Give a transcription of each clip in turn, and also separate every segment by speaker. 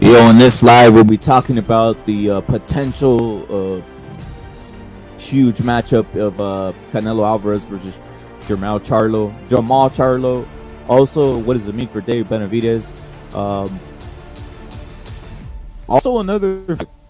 Speaker 1: Yo, in this live, we'll be talking about the potential huge matchup of Canelo Alvarez versus Jamal Charlo. Also, what does it mean for Dave Benavidez? Also, another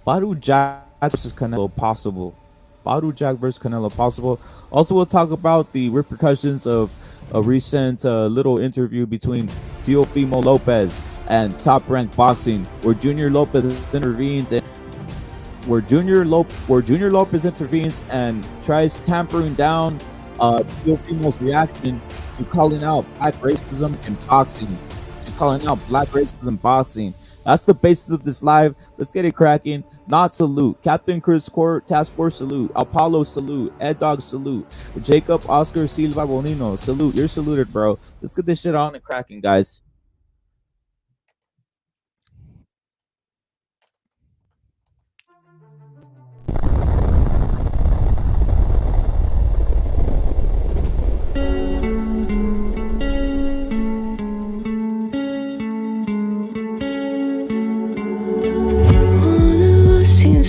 Speaker 1: Badu Jack versus Canelo possible. Badu Jack versus Canelo possible. Also, we'll talk about the repercussions of a recent little interview between Teofimo Lopez and Top Rank Boxing, where Junior Lopez intervenes and tries tampering down Teofimo's reaction to calling out black racism in boxing. That's the basis of this live. Let's get it cracking. Not salute. Captain Chris Court, Task Force salute. Apollo salute. Ed Dog salute. Jacob Oscar Silva Bonino salute. You're saluted, bro. Let's get this shit on and cracking, guys.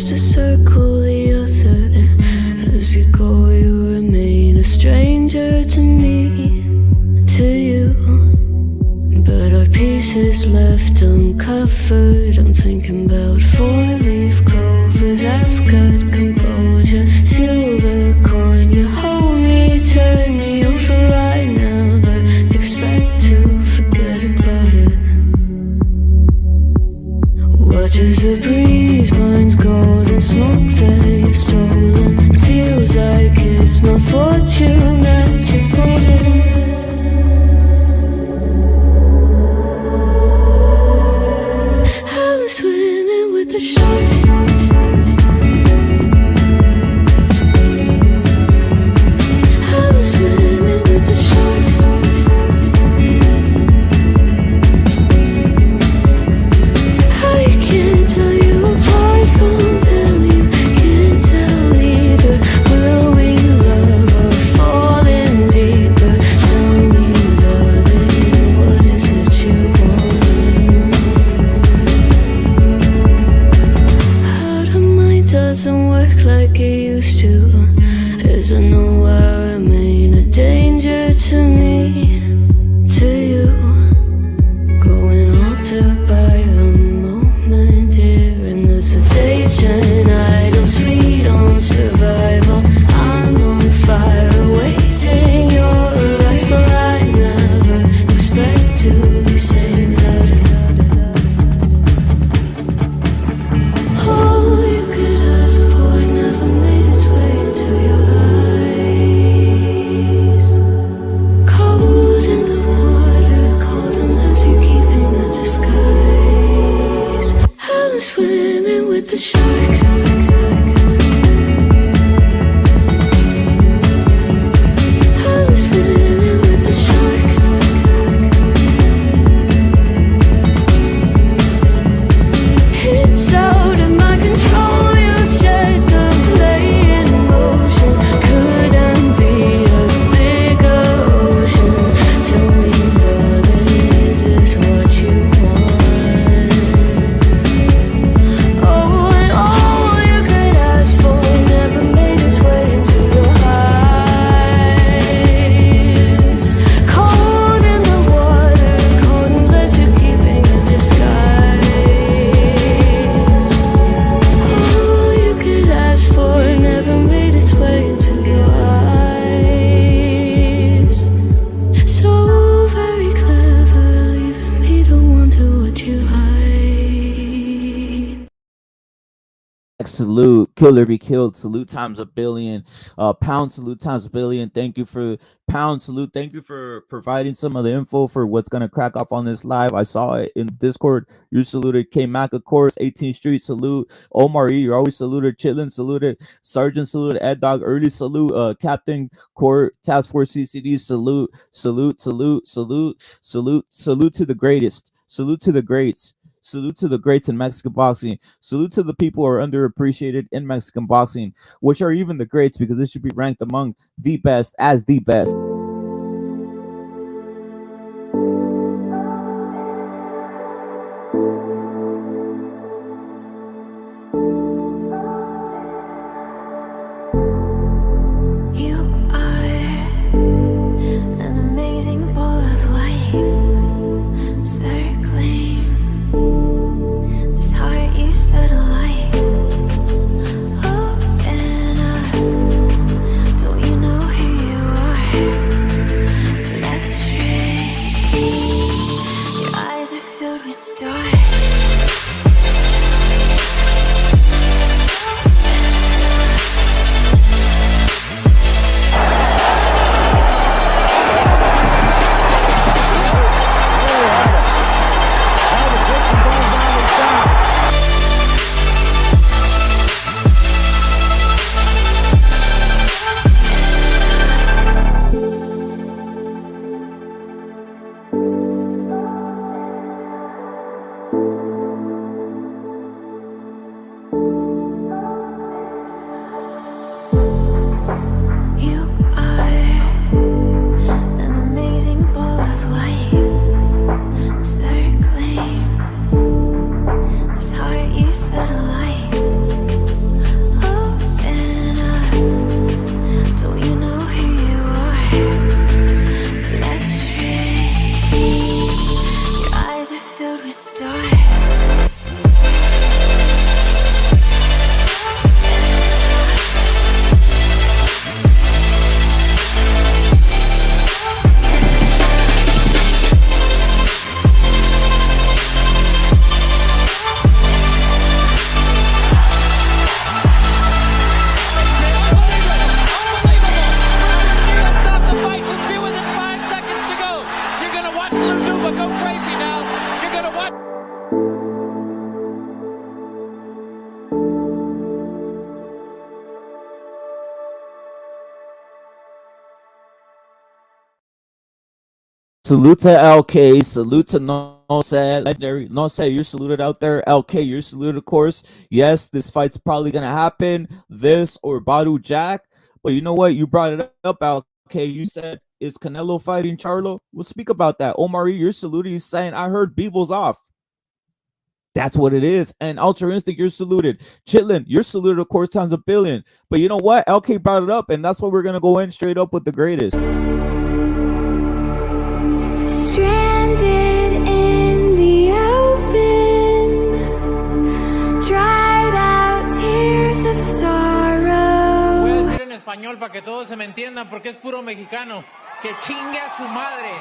Speaker 2: To circle the other. As you go, you remain a stranger to me, to you. But our pieces left uncovered. I'm thinking about four-leaf clovers. I've got composure, silver coin. You hold me, turn me over. I never expect to forget about it. Watch as the breeze binds gold and smoke that you've stolen. Feels like it's my fortune that you're holding. I'm swimming with the sharks. I'm swimming with the sharks. I can't tell you apart from them. You can't tell either. Will we love or fall in deeper? Tell me, darling, what is it you want? How the mind doesn't work like it used to. As I know I remain a danger to me, to you. Going altered by the moment, dear, and the sedation. I don't speed on survival. I'm on fire, waiting your arrival. I never expect to be saved out of all you could ask for never made its way into your eyes. Cold in the water, cold unless you're keeping a disguise. I'm swimming with the sharks. I'm swimming with the sharks. It's out of my control. You set the play in motion. Couldn't be a bigger ocean. Tell me, darling, is this what you want? Oh, and all you could ask for never made its way into your eyes. Cold in the water, cold unless you're keeping a disguise. All you could ask for never made its way into your eyes. So very clever, leaving me to wonder what you hide.
Speaker 1: Salute, killer be killed. Salute times a billion. Pound salute times a billion. Thank you for Pound salute. Thank you for providing some of the info for what's gonna crack off on this live. I saw it in Discord. You saluted K Mac, of course. 18th Street salute. Omar E, you're always saluted. Chitlin saluted. Sergeant saluted. Ed Dog early salute. Captain Court Task Force CCD salute. Salute to the greatest. Salute to the greats. Salute to the greats in Mexican boxing. Salute to the people who are underappreciated in Mexican boxing, which are even the greats, because it should be ranked among the best as the best. Salute to LK. Salute to No Sad. Legendary. No Sad, you're saluted out there. LK, you're saluted, of course. Yes, this fight's probably going to happen. This or Badu Jack. But you know what? You brought it up, LK. You said, is Canelo fighting Charlo? We'll speak about that. Omar, you're saluted. He's saying, I heard Beebles off. That's what it is. And Ultra Instinct, you're saluted. Chitlin, you're saluted, of course, times a billion. But you know what? LK brought it up, and that's what we're going to go in straight up with the greatest.
Speaker 2: Stranded in the open, dried out tears of sorrow.
Speaker 3: Voy a decir en español para que todos se me entiendan porque es puro mexicano. Que chingue a su madre.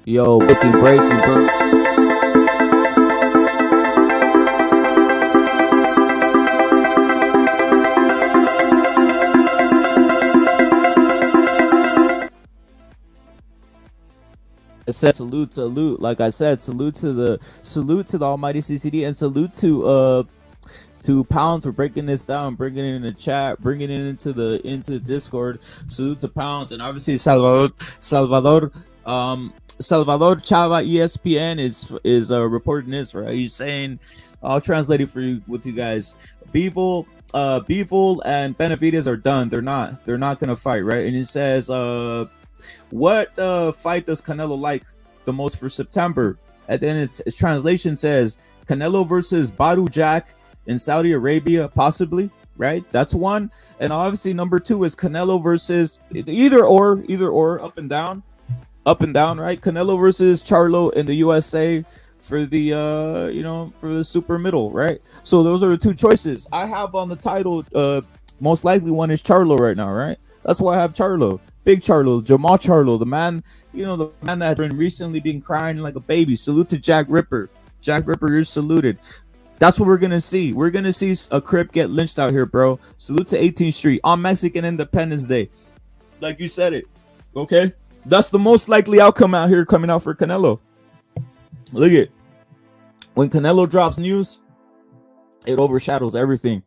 Speaker 1: Yo, breaking, bro. It said salute, like I said, salute to the almighty CCD, and salute to Pounds for breaking this down, bringing it in the chat, bringing it into the Discord. Salute to Pounds, and obviously Salvador Chava ESPN is reporting this, right? He's saying, I'll translate it for you with you guys. Beevil and Benavidez are done. They're not gonna fight, right? And it says, what fight does Canelo like the most for September? And then its translation says Canelo versus Badu Jack in Saudi Arabia, possibly, right? That's one. And obviously number two is Canelo versus either or, up and down, right? Canelo versus Charlo in the USA for the for the super middle, right? So those are the two choices I have on the title. Most likely one is Charlo right now, right? That's why I have Charlo. Big Charlo, Jamal Charlo, the man that has been recently been crying like a baby. Salute to Jack Ripper. Jack Ripper, you're saluted. That's what we're gonna see. We're gonna see a Crip get lynched out here, bro. Salute to 18th Street on Mexican Independence Day, like you said it. Okay, that's the most likely outcome out here coming out for Canelo. Look at when Canelo drops news, it overshadows everything.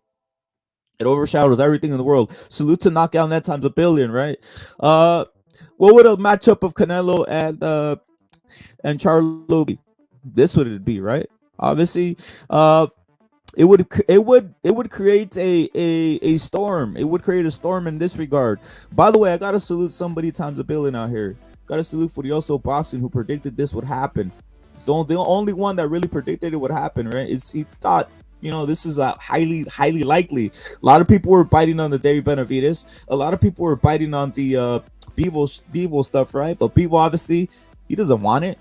Speaker 1: It overshadows everything in the world. Salute to knockout net times a billion, right? What would a matchup of Canelo and Charlo be? This would it be, right? Obviously, it would create a storm. It would create a storm in this regard. By the way, I gotta salute somebody times a billion out here. Gotta salute Furioso Boston, who predicted this would happen. So the only one that really predicted it would happen, right? Is he thought, this is a highly likely. A lot of people were biting on the David Benavidez. A lot of people were biting on the Bevo stuff, right? But Bevo, obviously, he doesn't want it.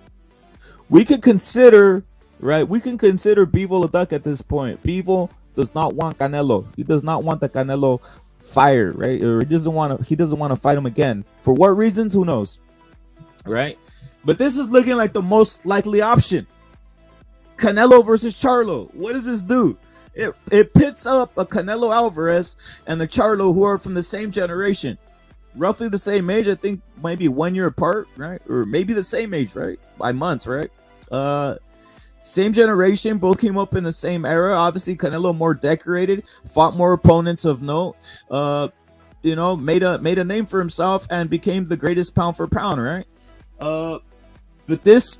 Speaker 1: We could consider, right? We can consider Bevo a duck at this point. Bevo does not want Canelo. He does not want the Canelo fire, right? Or he doesn't want to fight him again. For what reasons? Who knows, right? But this is looking like the most likely option. Canelo versus Charlo. What does this do? It pits up a Canelo Alvarez and the Charlo, who are from the same generation, roughly the same age. I think maybe 1 year apart, right? Or maybe the same age, right? By months, right? Same generation, both came up in the same era. Obviously, Canelo more decorated, fought more opponents of note. Made a name for himself and became the greatest pound for pound, right? But this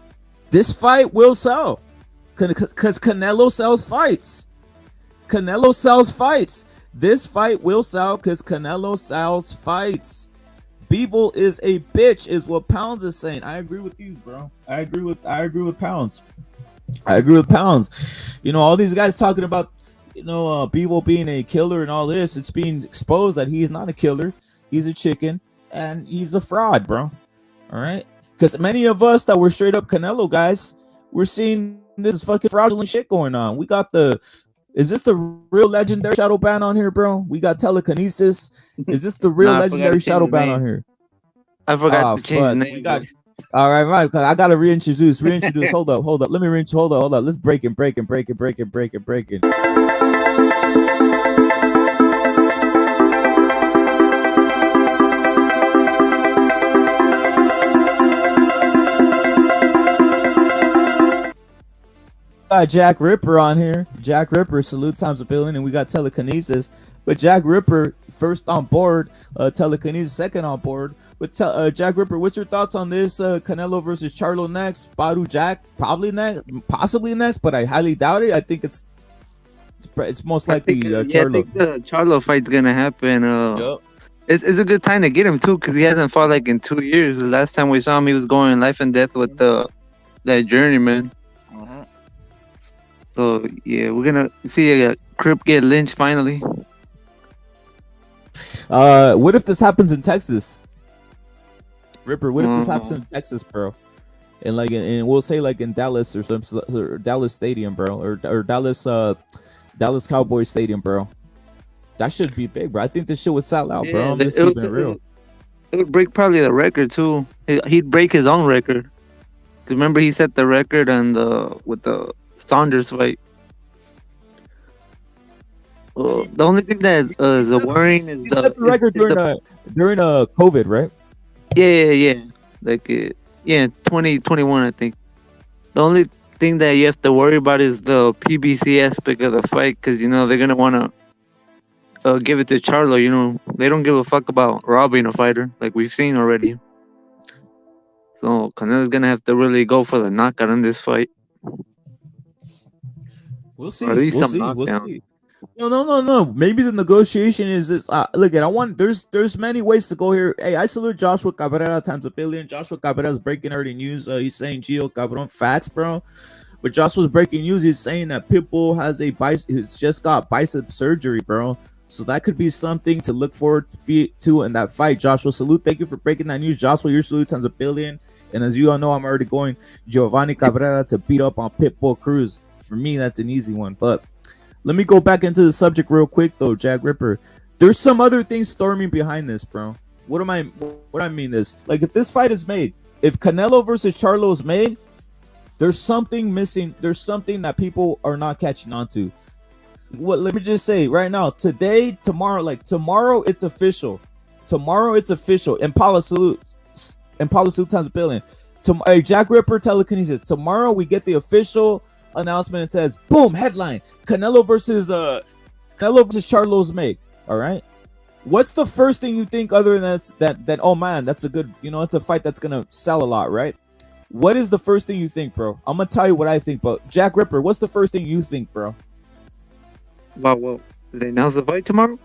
Speaker 1: fight will sell because Canelo sells fights. Canelo sells fights. This fight will sell because Canelo sells fights. Bevel is a bitch, is what Pounds is saying. I agree with you, bro. I agree with Pounds. I agree with Pounds. All these guys talking about, Bevel being a killer and all this. It's being exposed that he's not a killer. He's a chicken and he's a fraud, bro. All right. Because many of us that were straight up Canelo guys, we're seeing this fucking fraudulent shit going on. We got is this the real legendary shadow ban on here, bro? We got telekinesis. Is this the real legendary shadow ban on here?
Speaker 4: I forgot to change the name.
Speaker 1: All right. I gotta reintroduce. Hold up. Let me reintroduce. Hold up. Let's break it. Got Jack Ripper on here. Jack Ripper, salute times a billion, and we got telekinesis. But Jack Ripper first on board, telekinesis second on board. But Jack Ripper, what's your thoughts on this? Canelo versus Charlo next. Badu Jack probably next, possibly next, but I highly doubt it. I think it's most likely Charlo.
Speaker 4: I think the Charlo fight's gonna happen. Yep. It's a good time to get him too, because he hasn't fought like in 2 years. The last time we saw him, he was going life and death with that journeyman. So yeah, we're gonna see a Crip get lynched finally.
Speaker 1: What if this happens in Texas, Ripper? What if this happens in Texas, bro? And we'll say like in Dallas or Dallas Stadium, bro, or Dallas Cowboys Stadium, bro. That should be big, bro. I think this shit would sell out, bro. I'm just keeping it real.
Speaker 4: It would break probably the record too. He'd break his own record. Cause remember he set the record with the Saunders fight. The only thing that is worrying is
Speaker 1: he set the record during COVID, right?
Speaker 4: Yeah. Like 2021, I think. The only thing that you have to worry about is the PBC aspect of the fight, because they're gonna want to give it to Charlo. They don't give a fuck about robbing a fighter, like we've seen already. So Canelo's gonna have to really go for the knockout in this fight.
Speaker 1: We'll see. Or at least we'll see. No. Maybe the negotiation is this. Look, there's many ways to go here. Hey, I salute Joshua Cabrera times a billion. Joshua Cabrera is breaking early news. He's saying Gio Cabron facts, bro. But Joshua's breaking news. He's saying that Pitbull he's just got bicep surgery, bro. So that could be something to look forward to in that fight. Joshua, salute. Thank you for breaking that news. Joshua, your salute times a billion. And as you all know, I'm already going Giovanni Cabrera to beat up on Pitbull Cruz. For me, that's an easy one. But let me go back into the subject real quick, though, Jack Ripper. There's some other things storming behind this, bro. What I mean this? Like, if this fight is made, if Canelo versus Charlo is made, there's something missing. There's something that people are not catching on to. Let me just say right now, today, tomorrow, it's official. Tomorrow, it's official. And Paula salute times a billion. Jack Ripper, telekinesis. Tomorrow, we get the official announcement. It says, boom, headline: Canelo versus Canelo versus Charlo's make. All right. What's the first thing you think other than that? Oh man, that's a good. It's a fight that's gonna sell a lot, right? What is the first thing you think, bro? I'm gonna tell you what I think, but Jack Ripper, what's the first thing you think, bro?
Speaker 4: Well, they announce the fight tomorrow.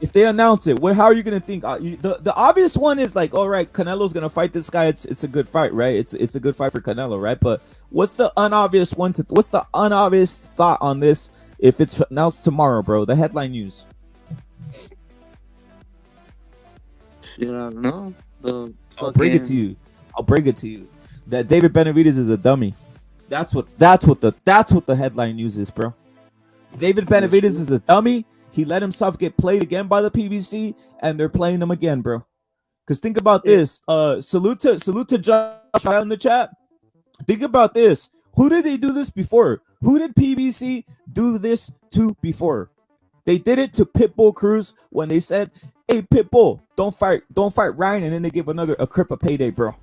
Speaker 1: If they announce it, how are you gonna think? The obvious one is like, all right, Canelo's gonna fight this guy. It's a good fight, right? It's a good fight for Canelo, right? But what's the unobvious one? What's the unobvious thought on this? If it's announced tomorrow, bro, the headline news.
Speaker 4: Shit, I don't know.
Speaker 1: I'll break it to you. That David Benavidez is a dummy. That's what the headline news is, bro. David Benavidez is a dummy. He let himself get played again by the PBC, and they're playing him again, bro. Because think about this. Salute to Josh in the chat. Think about this. Who did they do this before? Who did PBC do this to before? They did it to Pitbull Cruz when they said, "Hey, Pitbull, don't fight Ryan," and then they give a Crip a payday, bro.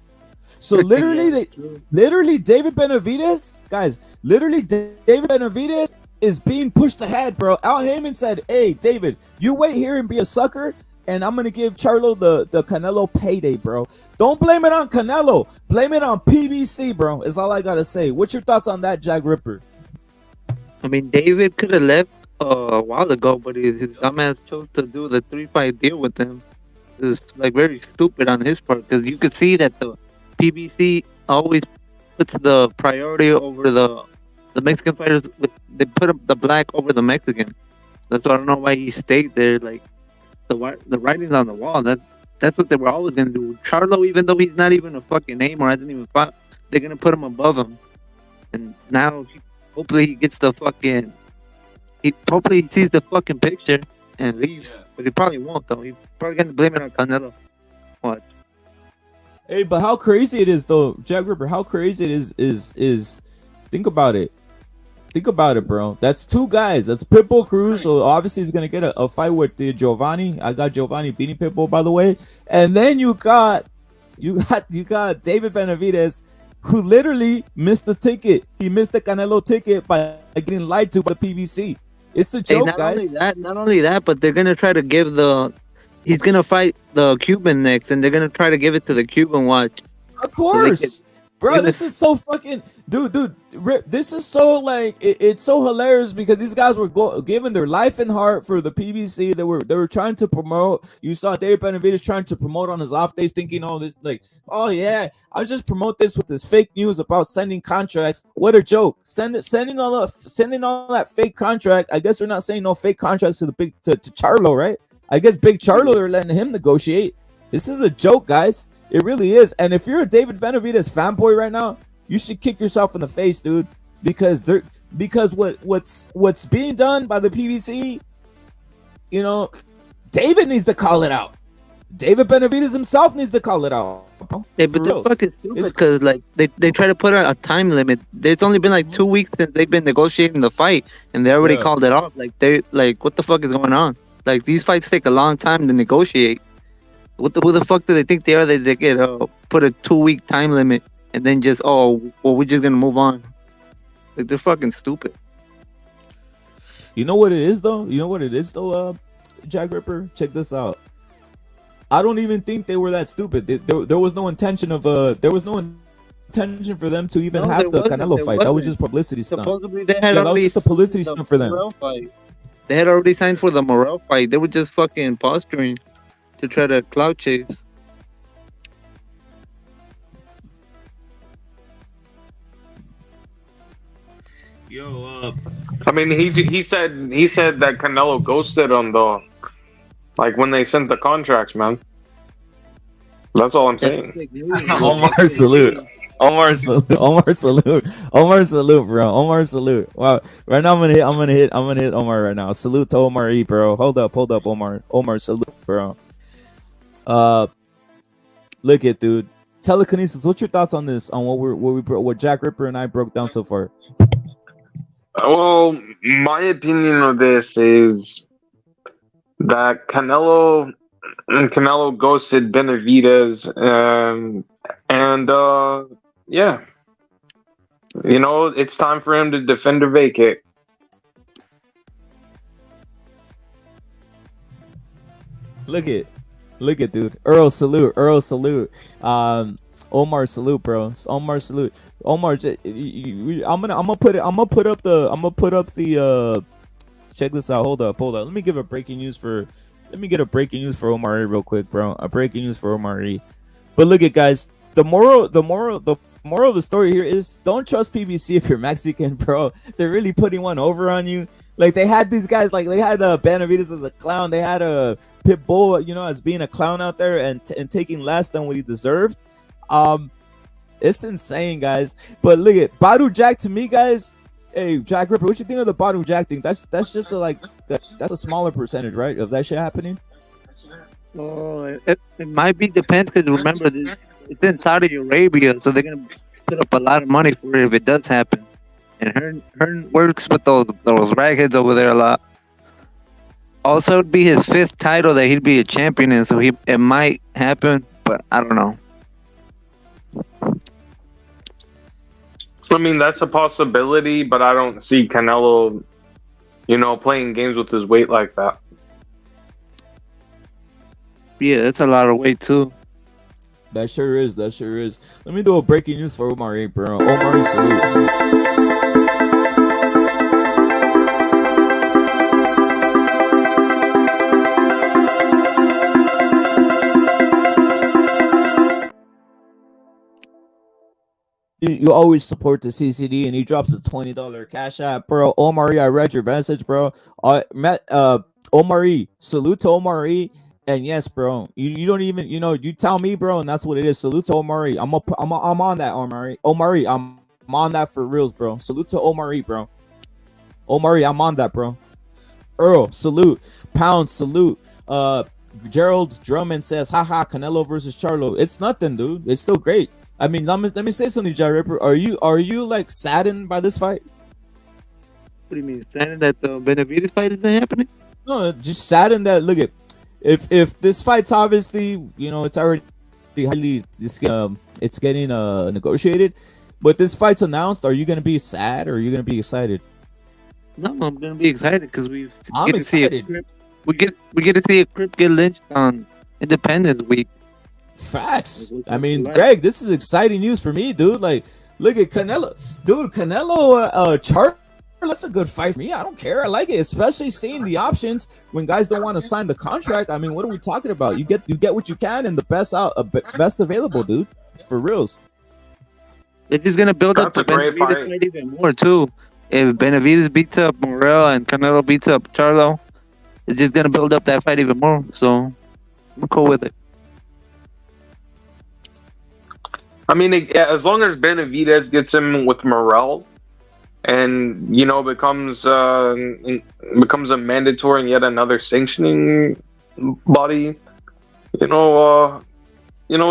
Speaker 1: So literally, David Benavidez, guys, David Benavidez is being pushed ahead, bro. Al Heyman said, "Hey, David, you wait here and be a sucker, and I'm gonna give Charlo the Canelo payday, bro. Don't blame it on Canelo, blame it on PBC, bro." Is all I gotta say. What's your thoughts on that, Jack Ripper?
Speaker 4: I mean, David could have left a while ago, but his dumbass chose to do the 3-fight deal with him. It's like very stupid on his part, because you could see that the PBC always puts the priority over the Mexican fighters. They put up the black over the Mexican. That's why I don't know why he stayed there. Like the writing's on the wall. That's what they were always gonna do. Charlo, even though he's not even a fucking name or hasn't even fought, they're gonna put him above him. And now, hopefully, he gets the fucking. Hopefully he sees the fucking picture and leaves. Yeah. But he probably won't, though. He's probably gonna blame it on Canelo. Watch.
Speaker 1: Hey, but how crazy it is, though, Jack Ripper. How crazy it is. Think about it. Think about it, bro. That's two guys. That's Pitbull Cruz. So obviously he's gonna get a fight with the Giovanni. I got Giovanni beating Pitbull, by the way. And then you got David Benavidez, who literally missed the ticket. He missed the Canelo ticket by getting lied to by the PBC. It's a joke, guys.
Speaker 4: Not only that, but they're gonna try to give he's gonna fight the Cuban next, and they're gonna try to give it to the Cuban. Watch.
Speaker 1: Of course, bro. This is so fucking, dude. This is so like it's so hilarious because these guys were giving their life and heart for the PBC. They were trying to promote. You saw David Benavidez trying to promote on his off days, thinking all this like, oh yeah, I'll just promote this with this fake news about sending contracts. What a joke! Sending all that fake contract. I guess they're not saying no fake contracts to Charlo, right? I guess Big Charlo, they're letting him negotiate. This is a joke, guys. It really is. And if you're a David Benavidez fanboy right now, you should kick yourself in the face, dude. Because what's being done by the PBC, David needs to call it out. David Benavidez himself needs to call it out.
Speaker 4: Yeah, but they're fucking stupid because like they try to put a time limit. There's only been like 2 weeks since they've been negotiating the fight, and they already called it off. Like they what the fuck is going on? Like these fights take a long time to negotiate. Who the fuck do they think they are? They get put a 2-week time limit and then just we're just gonna move on. Like they're fucking stupid.
Speaker 1: You know what it is though? Jack Ripper, check this out. I don't even think they were that stupid. There was no intention of for them to even have the Canelo fight. That was just publicity stuff.
Speaker 4: Supposedly they had already
Speaker 1: just a publicity stunt for them.
Speaker 4: They had already signed for the Morel fight. They were just fucking posturing to try to clout chase.
Speaker 5: I mean, he said that Canelo ghosted him though, like when they sent the contracts, man. That's all I'm saying.
Speaker 1: Omar salute, bro. Omar salute. Wow. Right now I'm gonna hit Omar right now. Salute to Omar E, bro. Hold up, Omar. Omar salute, bro. Look at dude. Telekinesis. What's your thoughts on this? On what Jack Ripper and I broke down so far?
Speaker 5: Well, my opinion of this is that Canelo ghosted Benavidez, and yeah, it's time for him to defend or vacate.
Speaker 1: Look at, dude. Earl salute. Omar salute, bro. Omar salute. Omar, I'm gonna put up the. Check this out. Hold up. Let me get a breaking news for Omar real quick, bro. A breaking news for Omar. But look at, guys. The moral of the story here is don't trust PBC if you're Mexican, bro. They're really putting one over on you. Like, they had these guys, like they had Benavidez as a clown. They had a Pitbull, as being a clown out there and taking less than what he deserved. It's insane, guys. But look at Badu Jack. To me, guys, hey, Jack Ripper, what you think of the Badu Jack thing? That's just that's a smaller percentage, right, of that shit happening.
Speaker 4: Oh, it might be depends, because remember, it's in Saudi Arabia, so they're gonna put up a lot of money for it if it does happen. And Hearn works with those ragheads over there a lot. Also, it'd be his 5th title that he'd be a champion in, so it might happen, but I don't know.
Speaker 5: I mean, that's a possibility, but I don't see Canelo, playing games with his weight like that.
Speaker 4: Yeah, that's a lot of weight too.
Speaker 1: That sure is. Let me do a breaking news for Omar, bro. Omar, salute. You always support the CCD, and he drops a $20 cash app, bro. Omar, I read your message, bro. Omar, salute to Omar. And yes, bro, you don't even, you tell me, bro, and that's what it is. Salute to Omar. I'm on that, Omar. I'm on that for reals, bro. Salute to Omar, bro. Omar, I'm on that, bro. Earl, salute. Pound, salute. Gerald Drummond says, haha, Canelo versus Charlo. It's nothing, dude. It's still great. I mean, let me say something, Jack Ripper. Are you like saddened by this fight?
Speaker 4: What do you mean, saddened that the Benavidez fight isn't happening?
Speaker 1: No, just saddened that, look at, if this fight's obviously, it's already highly, it's getting negotiated, but this fight's announced. Are you gonna be sad or are you gonna be excited?
Speaker 4: No, I'm gonna be excited because
Speaker 1: I'm excited.
Speaker 4: We get to see a Crip get lynched on Independence Week.
Speaker 1: Facts. I mean, Greg, this is exciting news for me, dude. Like, look at Canelo, dude. Canelo, Charlo. That's a good fight for me. I don't care. I like it, especially seeing the options when guys don't want to sign the contract. I mean, what are we talking about? You get what you can and the best available, dude. For reals.
Speaker 4: It's just gonna build up the Benavidez fight even more too. If Benavidez beats up Morel and Canelo beats up Charlo, it's just gonna build up that fight even more. So I'm cool with it.
Speaker 5: I mean, as long as Benavidez gets him with Morel, and becomes a mandatory and yet another sanctioning body, he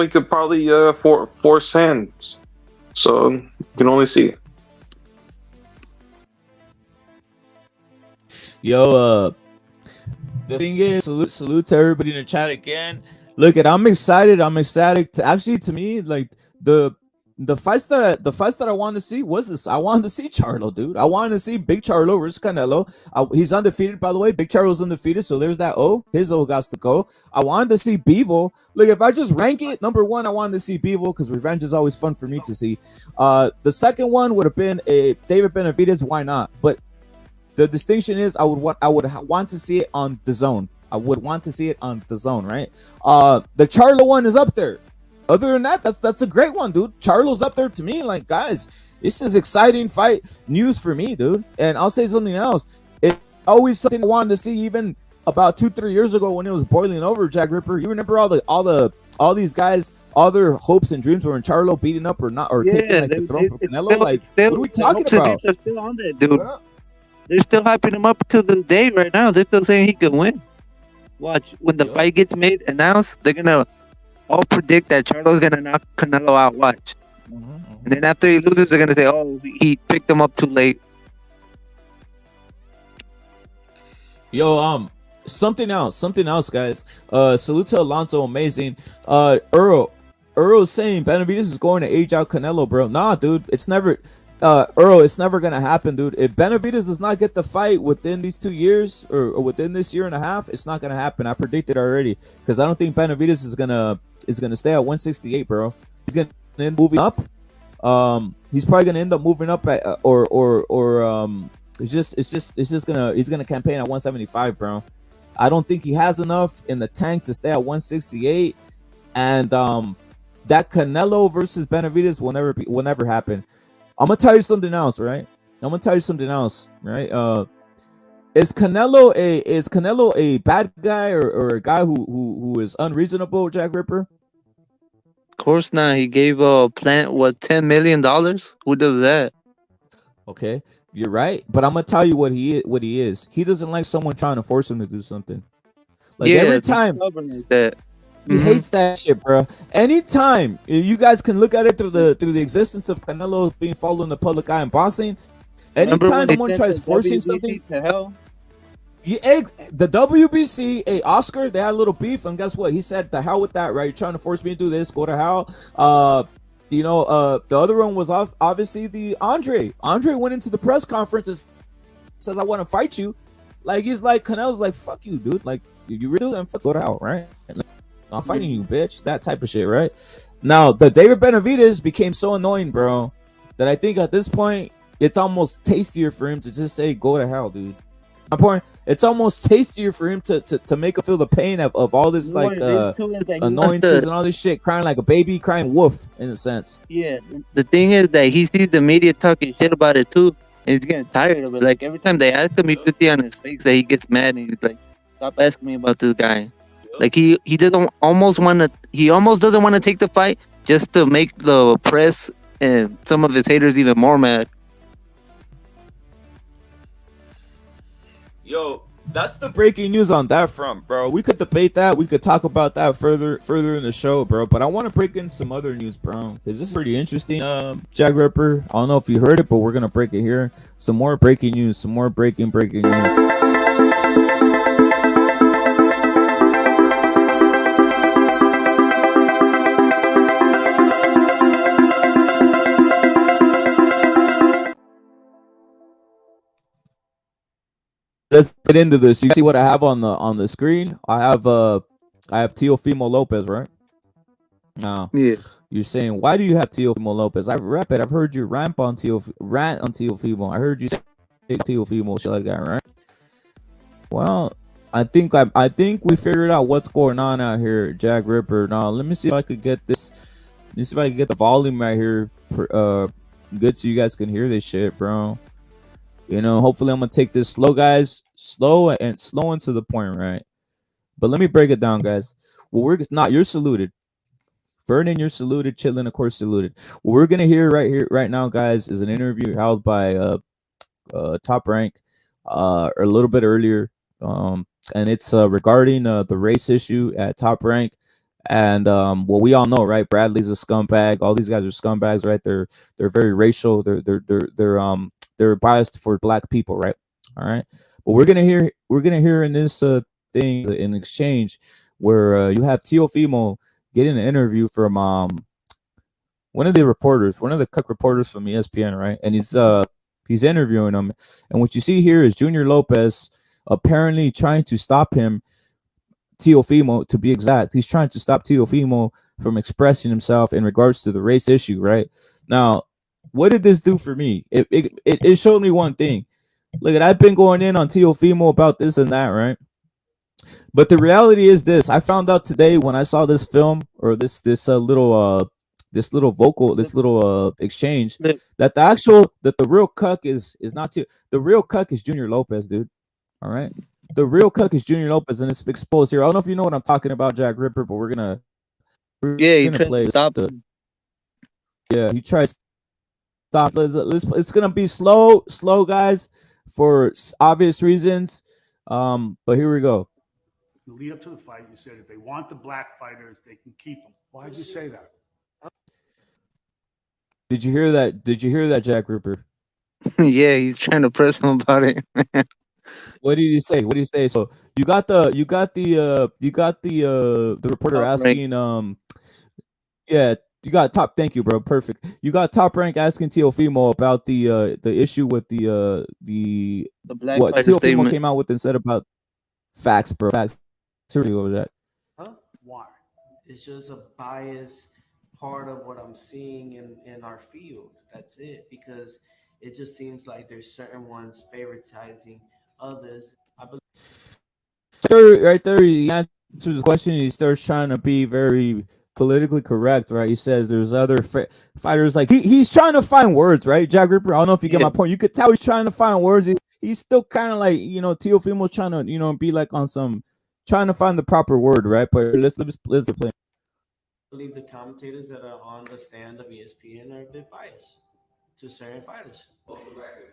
Speaker 5: could probably force hands. So you can only see.
Speaker 1: Yo, the thing is, salute to everybody in the chat again. Look, I'm excited. To me, like the fights that I wanted to see was this. I wanted to see Charlo, dude. I wanted to see Big Charlo versus Canelo. He's undefeated, by the way. Big Charlo's undefeated, so there's that O. His O got to go. I wanted to see Bivol. Look, if I just rank it, number one, I wanted to see Bivol because revenge is always fun for me to see. The second one would have been a David Benavidez. Why not? But the distinction is I would want to see it on the zone. I would want to see it on the zone, right? The Charlo one is up there. Other than that, that's a great one, dude. Charlo's up there to me. Like, guys, this is exciting fight news for me, dude. And I'll say something else. It's always something I wanted to see, even about 2-3 years ago when it was boiling over, Jack Ripper. You remember all these guys, all their hopes and dreams were in Charlo beating up or not, or taking like the throne from Canelo. Like, what are we talking about?
Speaker 4: Are still on that, dude. They're still hyping him up to this day right now. They're still saying he could win. Watch, when the fight gets announced, they're gonna all predict that Charlo's gonna knock Canelo out. Watch, and then after he loses, they're gonna say, "Oh, he picked him up too late."
Speaker 1: Yo, something else, guys. Salute to Alonso, amazing. Earl saying Benavidez is going to age out Canelo, bro. Nah, dude, it's never. Earl, it's never gonna happen, dude. If Benavidez does not get the fight within these 2 years or within this year and a half, it's not gonna happen. I predicted already because I don't think Benavidez is gonna stay at 168, bro. He's gonna end up moving up. He's probably gonna end up moving up at he's gonna campaign at 175, bro. I don't think he has enough in the tank to stay at 168, and that Canelo versus Benavidez will never happen. I'm gonna tell you something else, right? Is Canelo a bad guy or a guy who is unreasonable, Jack Ripper?
Speaker 4: Of course not. He gave Plant $10 million. Who does that?
Speaker 1: Okay, you're right, but I'm gonna tell you what he is. He doesn't like someone trying to force him to do something. Like every time
Speaker 4: that.
Speaker 1: he hates that shit, bro. Anytime you guys can look at it through the existence of Canelo being followed in the public eye in boxing. Anytime someone tries forcing something
Speaker 4: to hell.
Speaker 1: The WBC, Oscar, they had a little beef, and guess what? He said, "The hell with that, right? You're trying to force me to do this. Go to hell." The other one was obviously the Andre. Andre went into the press conference and says, "I want to fight you." Like he's like Canelo's like, "Fuck you, dude. Like you really do that? Fuck, go to hell, right? Like, I'm fighting you, bitch." That type of shit, right? Now the David Benavidez became so annoying, bro, that I think at this point it's almost tastier for him to just say, "Go to hell, dude." My point, it's almost tastier for him to make him feel the pain of all this like annoyances and all this shit, crying like a baby, crying wolf in a sense.
Speaker 4: Yeah, the thing is that he sees the media talking shit about it too, and he's getting tired of it. Like every time they ask him, you can see on his face that he gets mad and he's like, "Stop asking me about this guy." Like he almost doesn't want to take the fight just to make the press and some of his haters even more mad.
Speaker 1: Yo, that's the breaking news on that front, bro. We could debate that. We could talk about that further in the show, bro. But I want to break in some other news, bro, because this is pretty interesting. Jack Ripper, I don't know if you heard it, but we're gonna break it here. Some more breaking news. Some more breaking news. Let's get into this. You see what I have on the screen? I have Teofimo Lopez, right? Now,
Speaker 4: Yeah.
Speaker 1: you're saying, why do you have Teofimo Lopez? I've heard you rant on Teofimo. I heard you say Teofimo, shit like that, right? Well, I think we figured out what's going on out here, Jack Ripper. Now, let me see if I could get this. Let me see if I can get the volume right here, good, so you guys can hear this shit, bro. You know, hopefully I'm gonna take this slow, guys. Slow and to the point, right? But let me break it down, guys. Well, you're saluted. Vernon, you're saluted. Chitlin, of course, saluted. What we're gonna hear right now, guys, is an interview held by Top Rank a little bit earlier. And it's regarding the race issue at Top Rank. And well, we all know, right? Bradley's a scumbag. All these guys are scumbags, right? They're very racial. They're biased for black people, right? All right. But we're gonna hear in this thing in exchange where you have Teofimo getting an interview from one of the cut reporters from ESPN, right? And he's interviewing him, and what you see here is Junior Lopez apparently trying to stop him, Teofimo to be exact. He's trying to stop Teofimo from expressing himself in regards to the race issue, right? Now, what did this do for me? It showed me one thing. Look, I've been going in on Teofimo about this and that, right? But the reality is this: I found out today when I saw this film or this little exchange that the real cuck is not the real cuck is Junior Lopez, dude. All right, the real cuck is Junior Lopez, and it's exposed here. I don't know if you know what I'm talking about, Jack Ripper, but we're gonna play.
Speaker 4: Stop.
Speaker 1: Yeah, he tried. Stop. It's gonna be slow, guys, for obvious reasons. But here we go.
Speaker 6: In the lead up to the fight, you said if they want the black fighters, they can keep them. Why did you say that?
Speaker 1: Did you hear that? Jack Ripper?
Speaker 4: Yeah, he's trying to press him about it.
Speaker 1: What did he say? So you got the reporter asking you got top. Thank you, bro. Perfect. You got Top Rank asking Teofimo about the issue with the
Speaker 4: Black
Speaker 1: what
Speaker 4: fighter
Speaker 1: Teofimo
Speaker 4: statement.
Speaker 1: came out with and said about facts, bro. Facts. Seriously, what was that?
Speaker 7: Huh?
Speaker 6: Why?
Speaker 7: It's just a biased part of what I'm seeing in our field. That's it. Because it just seems like there's certain ones favoritizing others. I believe
Speaker 1: Right there, he answers the question. He starts trying to be very politically correct, right? He says there's other fighters like he's trying to find words, right? Jack Ripper. I don't know if you get
Speaker 4: Yeah.
Speaker 1: my point. You could tell he's trying to find words. He's still kind of like Teofimo trying to be like on some trying to find the proper word, right? But let's play.
Speaker 7: the commentators that are on the stand of ESPN are a bit biased to certain fighters.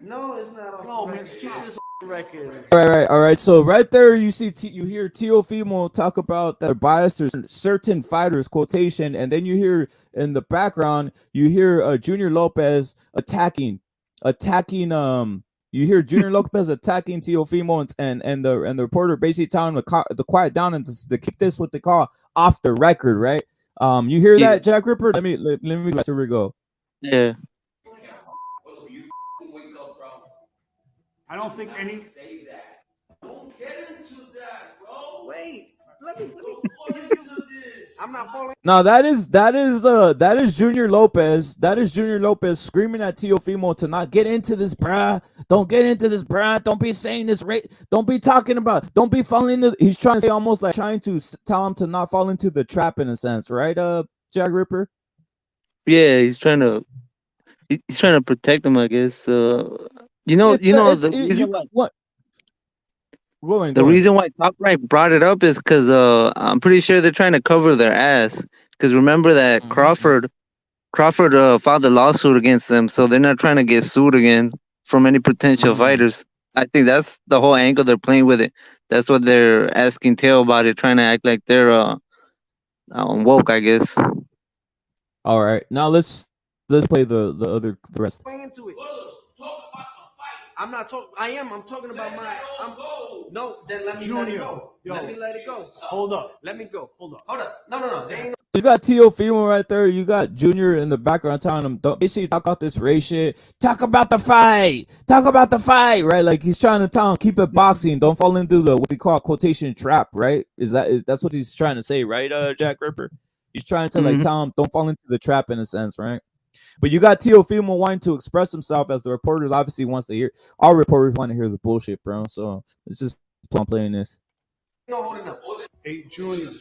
Speaker 7: No, it's not off
Speaker 6: No,
Speaker 7: the
Speaker 6: man,
Speaker 7: record.
Speaker 6: stop.
Speaker 7: It's off the record.
Speaker 1: All right. So right there, you see, you hear Teofimo talk about that bias to certain fighters quotation, and then you hear in the background, you hear Junior Lopez attacking. You hear Junior Lopez attacking Teofimo, and the reporter basically telling him to quiet down and to keep this what they call off the record, right? You hear
Speaker 4: Yeah.
Speaker 1: that, Jack Ripper? Let me. Here we go.
Speaker 4: Yeah.
Speaker 6: I don't think any.
Speaker 7: Don't get into that, bro. Wait, let me get into this. I'm not falling.
Speaker 1: No, that is Junior Lopez. That is Junior Lopez screaming at Teofimo to not get into this, bruh. Don't get into this, bruh. Don't be saying this right. Don't be talking about. Don't be falling into. He's trying to say almost like trying to tell him to not fall into the trap in a sense, right? Jack Ripper.
Speaker 4: Yeah, he's trying to protect him, I guess.
Speaker 1: You
Speaker 4: reason why
Speaker 1: what?
Speaker 4: the reason why Top Rank brought it up is because I'm pretty sure they're trying to cover their ass. Because remember that Crawford filed a lawsuit against them, so they're not trying to get sued again from any potential fighters. I think that's the whole angle they're playing with it. That's what they're asking Teo about it, trying to act like they're woke, I guess.
Speaker 1: All right, now let's play the rest.
Speaker 7: Going into it. I'm not talking. I'm talking about my. No, then let me let it go. Let me let it go.
Speaker 6: Hold up.
Speaker 7: Let me go. Hold up. No. There ain't
Speaker 1: You got Teofimo right there. You got Junior in the background telling him, don't basically talk about this race shit. Talk about the fight. Right? Like he's trying to tell him, keep it boxing. Don't fall into the what we call quotation trap, right? That's what he's trying to say, right, Jack Ripper? He's trying to like tell him, don't fall into the trap in a sense, right? But you got Teofimo wanting to express himself as the reporters obviously wants to hear. Our reporters want to hear the bullshit, bro. So let's just playing this.
Speaker 7: no holding up.
Speaker 6: Hey, Junior.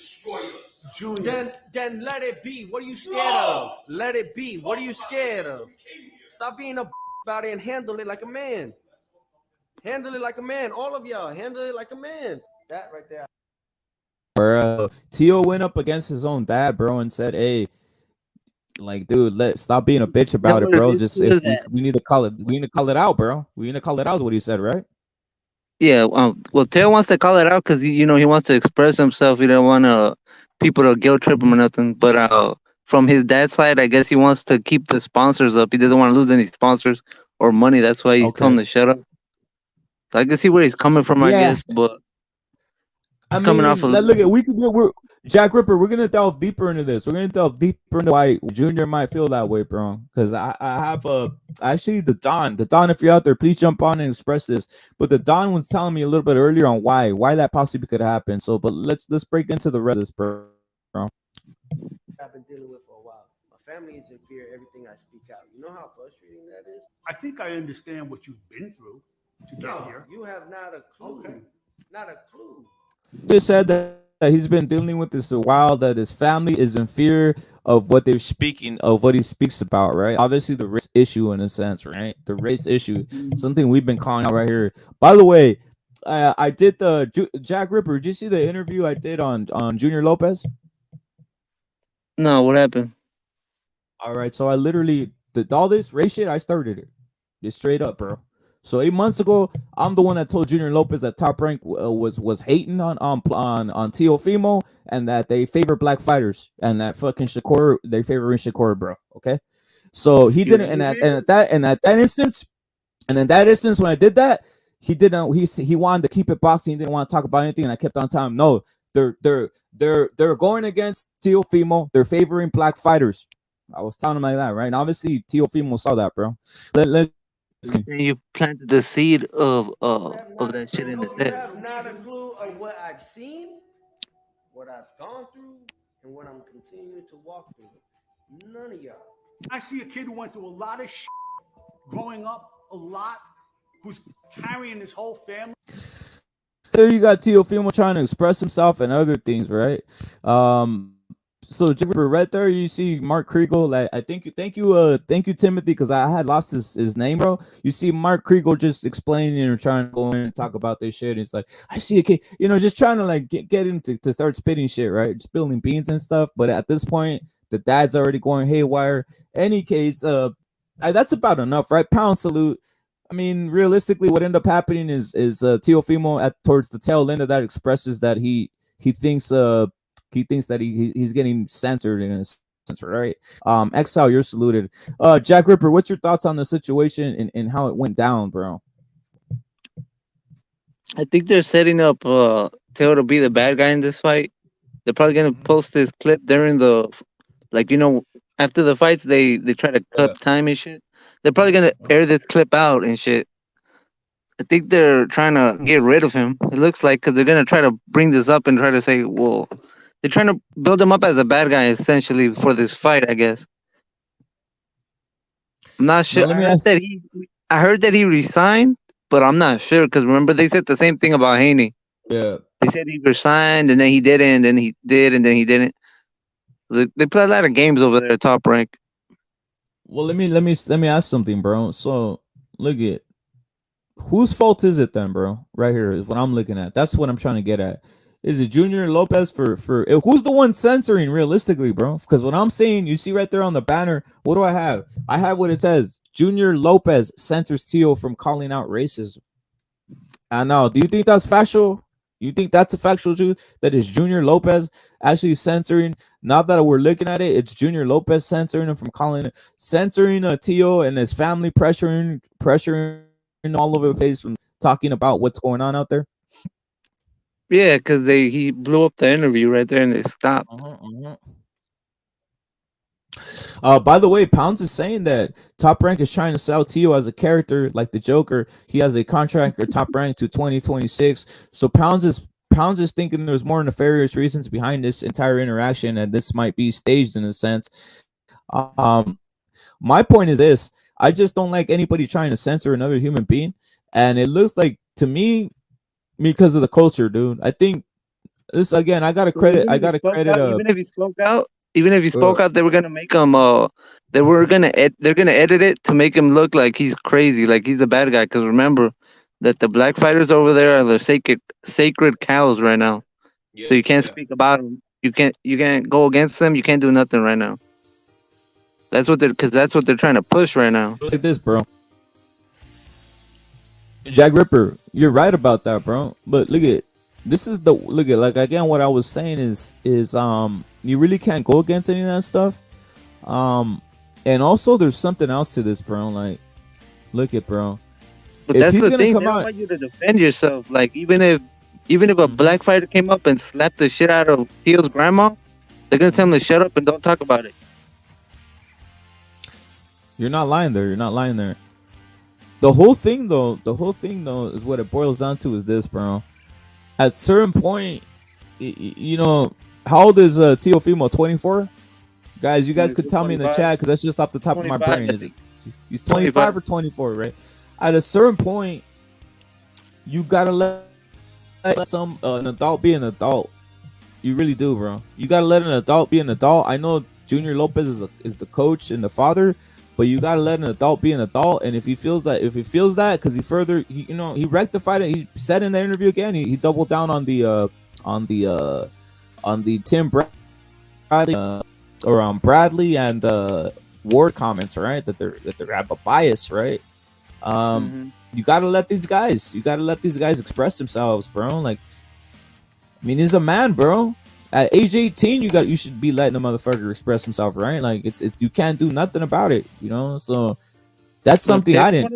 Speaker 7: Then let it be. What are you scared of? Let it be. What are you scared of? Stop being a about it and handle it like a man. Handle it like a man. All of y'all, handle it like a man. That right there.
Speaker 1: Teo went up against his own dad, bro, and said, "Hey, like, dude, stop being a bitch about it, bro. Just we need to call it. We need to call it out, bro. We need to call it out." Is what he said, right?
Speaker 4: Yeah. Well, Teo wants to call it out because he wants to express himself. He don't want people to guilt trip him or nothing. But from his dad's side, I guess he wants to keep the sponsors up. He doesn't want to lose any sponsors or money. That's why he's telling them to shut up. So I can see where he's coming from, I guess, but
Speaker 1: look at we're Jack Ripper. We're gonna delve deeper into this. We're gonna delve deeper into why Junior might feel that way, bro. Because I have actually the Don. If you're out there, please jump on and express this. But the Don was telling me a little bit earlier on why that possibly could happen. So, but let's break into the rest of this, bro.
Speaker 7: I've been dealing with for a while. My family is in fear. Everything I speak out. You know how frustrating that is.
Speaker 6: I think I understand what you've been through to get here.
Speaker 7: You have not a clue.
Speaker 6: Okay.
Speaker 7: Not a clue.
Speaker 1: Just said that he's been dealing with this a while, that his family is in fear of what they're speaking, of what he speaks about, right? Obviously the race issue in a sense, right? The race issue, something we've been calling out right here. By the way, I did the Jack Ripper. Did you see the interview I did on Junior Lopez?
Speaker 4: No, what happened?
Speaker 1: All right, so I literally did all this race shit. I started it, just straight up, bro. So 8 months ago, I'm the one that told Junior Lopez that Top Rank was hating on Teofimo and that they favor black fighters and that fucking Shakur, they favoring Shakur, bro. Okay, so he didn't, and at that instance when I did that, he didn't. He wanted to keep it boxing. He didn't want to talk about anything, and I kept on telling him, no, they're going against Teofimo. They're favoring black fighters. I was telling him like that, right? And obviously, Teofimo saw that, bro. Let's
Speaker 4: And you planted the seed of that shit in his
Speaker 7: You
Speaker 4: head.
Speaker 7: have not a clue of what I've seen, what I've gone through, and what I'm continuing to walk through. None of y'all.
Speaker 6: I see a kid who went through a lot of shit growing up, a lot, who's carrying his whole family.
Speaker 1: there you got Teofimo trying to express himself and other things, right? So Jibber, right there you see Mark Kriegel. Like, I thank you Timothy, because I had lost his name, bro. You see Mark Kriegel just explaining or trying to go in and talk about this shit. It's like, I see a kid, just trying to like get him to start spitting shit, right? Spilling beans and stuff. But at this point, the dad's already going haywire. Any case, that's about enough, right? Pound salute. I mean, realistically, what ended up happening is Teofimo towards the tail end of that expresses that he thinks that he's getting censored in a sense, right? Exile, you're saluted. Jack Ripper, what's your thoughts on the situation and how it went down, bro?
Speaker 4: I think they're setting up Teo to be the bad guy in this fight. They're probably gonna post this clip during the, like, after the fights they try to cut time and shit. They're probably gonna air this clip out and shit. I think they're trying to get rid of him. It looks like, because they're gonna try to bring this up and try to say, well, they're trying to build him up as a bad guy essentially for this fight, I guess. I'm not sure. I heard that he resigned, but I'm not sure, because remember they said the same thing about Haney.
Speaker 1: Yeah,
Speaker 4: they said he resigned and then he didn't, and then he did and then he didn't. They play a lot of games over there at Top Rank.
Speaker 1: Well, let me ask something, bro. So look at whose fault is it then, bro? Right here is what I'm looking at. That's what I'm trying to get at. Is it Junior Lopez for who's the one censoring realistically, bro? Because what I'm saying, you see right there on the banner, what do I have? I have what it says: Junior Lopez censors Teo from calling out racism. I know. Do you think that's factual? You think that's a factual truth? That is Junior Lopez actually censoring? Not that we're looking at it, it's Junior Lopez censoring him from censoring Teo and his family, pressuring all over the place from talking about what's going on out there.
Speaker 4: Yeah, because he blew up the interview right there and they stopped.
Speaker 1: By the way, Pounds is saying that Top Rank is trying to sell Teo as a character like the Joker. He has a contract for Top Rank to 2026. So Pounds is thinking there's more nefarious reasons behind this entire interaction, and this might be staged in a sense. My point is this: I just don't like anybody trying to censor another human being, and it looks like to me because of the culture, dude. I think this again. I gotta credit.
Speaker 4: Even if he spoke out. Even if he spoke out, they were gonna make him. They're gonna edit it to make him look like he's crazy, like he's a bad guy. Because remember that the black fighters over there are the sacred cows right now. Yeah, so you can't speak about them. You can't go against them. You can't do nothing right now. That's what they're trying to push right now.
Speaker 1: Like this, bro. Jack Ripper, you're right about that, bro. But look at like again, what I was saying is you really can't go against any of that stuff. And also there's something else to this, bro. Like, look at, bro.
Speaker 4: But that's the thing. They don't want you to defend yourself. Like, even if a black fighter came up and slapped the shit out of Teo's grandma, they're gonna tell him to shut up and don't talk about it.
Speaker 1: You're not lying there. The whole thing though is what it boils down to is this, bro. At certain point, how old is Teofimo? 24? Guys, you guys could tell me in the chat, because that's just off the top of my brain. Is it? He's 25 or 24, right? At a certain point, you gotta let an adult be an adult. You really do, bro. You gotta let an adult be an adult. I know Junior Lopez is the coach and the father, but you gotta let an adult be an adult. And if he feels that, because he rectified it. He said in the interview again, he doubled down on the Tim Bradley or on Bradley and Ward comments, right? That they have a bias, right? You gotta let these guys express themselves, bro. Like, I mean, he's a man, bro. At age 18, you should be letting a motherfucker express himself, right? Like, it's you can't do nothing about it, So that's something I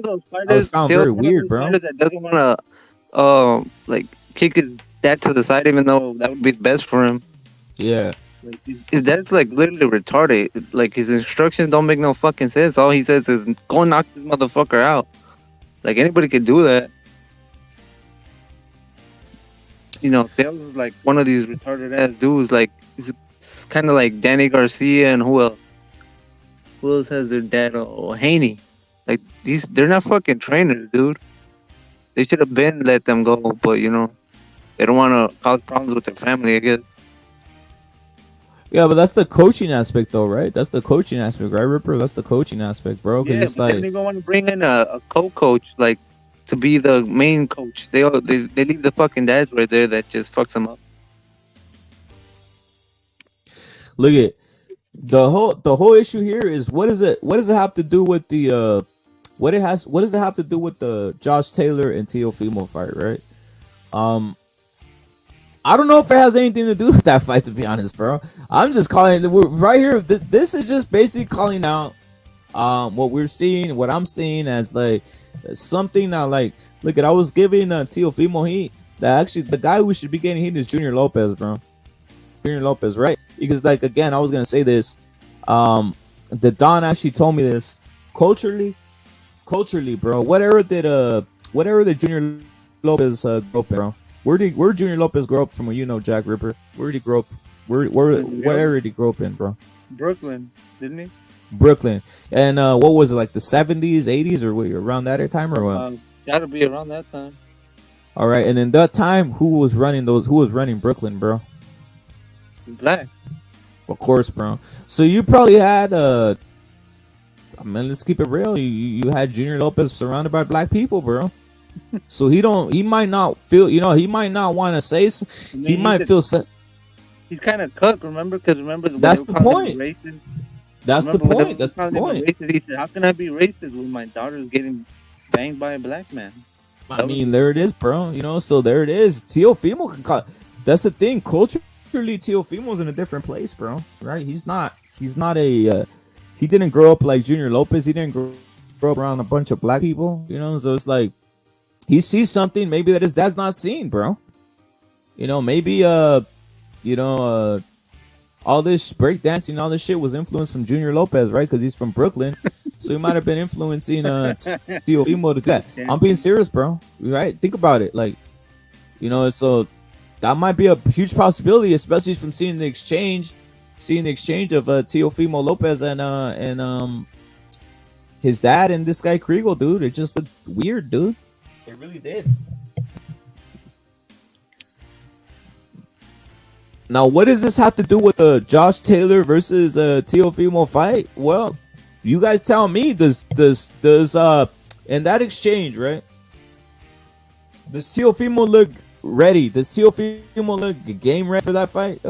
Speaker 1: found very weird, bro.
Speaker 4: That doesn't want to like kick his dad to the side, even though that would be best for him.
Speaker 1: Yeah.
Speaker 4: Like his dad's like literally retarded. Like his instructions don't make no fucking sense. All he says is go knock this motherfucker out. Like anybody could do that. You know, Tails is like one of these retarded ass dudes. Like it's kind of like Danny Garcia and who else? Who else has their dad? Oh, Haney. Like they're not fucking trainers, dude. They should have been let them go, but you know, they don't want to cause problems with their family, I guess.
Speaker 1: Yeah, but that's the coaching aspect, though, right? That's the coaching aspect, right, Ripper? That's the coaching aspect, bro.
Speaker 4: Yeah,
Speaker 1: it's
Speaker 4: but then they don't want to bring in a co-coach, like to be the main coach. They leave the fucking dads right there that just fucks them up.
Speaker 1: Look at the whole issue here is what does it have to do with the what does it have to do with the Josh Taylor and Teofimo fight, right? I don't know if it has anything to do with that fight, to be honest, bro. I'm just calling right here. This is just basically calling out what we're seeing, what I'm seeing as like something now. Like, look at I was giving Teofimo heat. That actually the guy who should be getting heat is Junior Lopez, bro. Junior Lopez, right? Because like again, I was gonna say this. The Don actually told me this culturally, bro. Whatever did Junior Lopez grow up, bro? Where Junior Lopez grow up from? You know, Jack Ripper. Where did he grow up? What area did he grow up in, bro?
Speaker 4: Brooklyn, didn't he?
Speaker 1: Brooklyn. And what was it, like the 70s, 80s, or what, around that time, or what?
Speaker 4: Gotta be around that time.
Speaker 1: All right, and in that time, who was running Brooklyn, bro?
Speaker 4: Black.
Speaker 1: Of course, bro. So you probably had I mean, let's keep it real. You had Junior Lopez surrounded by black people, bro. So he might not feel, he might not want to say, he might feel.
Speaker 4: He's kind of cooked, remember? Because
Speaker 1: that's the point. That's the point. That's the point.
Speaker 4: He said, "How can I be racist when my daughter's getting banged by a black man?"
Speaker 1: I mean, there it is, bro. So there it is. Teofimo can call. That's the thing. Culturally, Teofimo's in a different place, bro. Right? He's not a. He didn't grow up like Junior Lopez. He didn't grow up around a bunch of black people. So it's like he sees something maybe that his dad's not seeing, bro. Maybe all this breakdancing, all this shit was influenced from Junior Lopez, right? Because he's from Brooklyn, so he might have been influencing Teofimo to that. I'm being serious, bro. Right? Think about it, like, so that might be a huge possibility, especially from seeing the exchange of Teofimo Lopez and his dad and this guy Kriegel, dude. It just looked weird, dude. It really did. Now, what does this have to do with the Josh Taylor versus Teofimo fight? Well, you guys tell me. Does in that exchange, right? Does Teofimo look ready? Does Teofimo look game ready for that fight,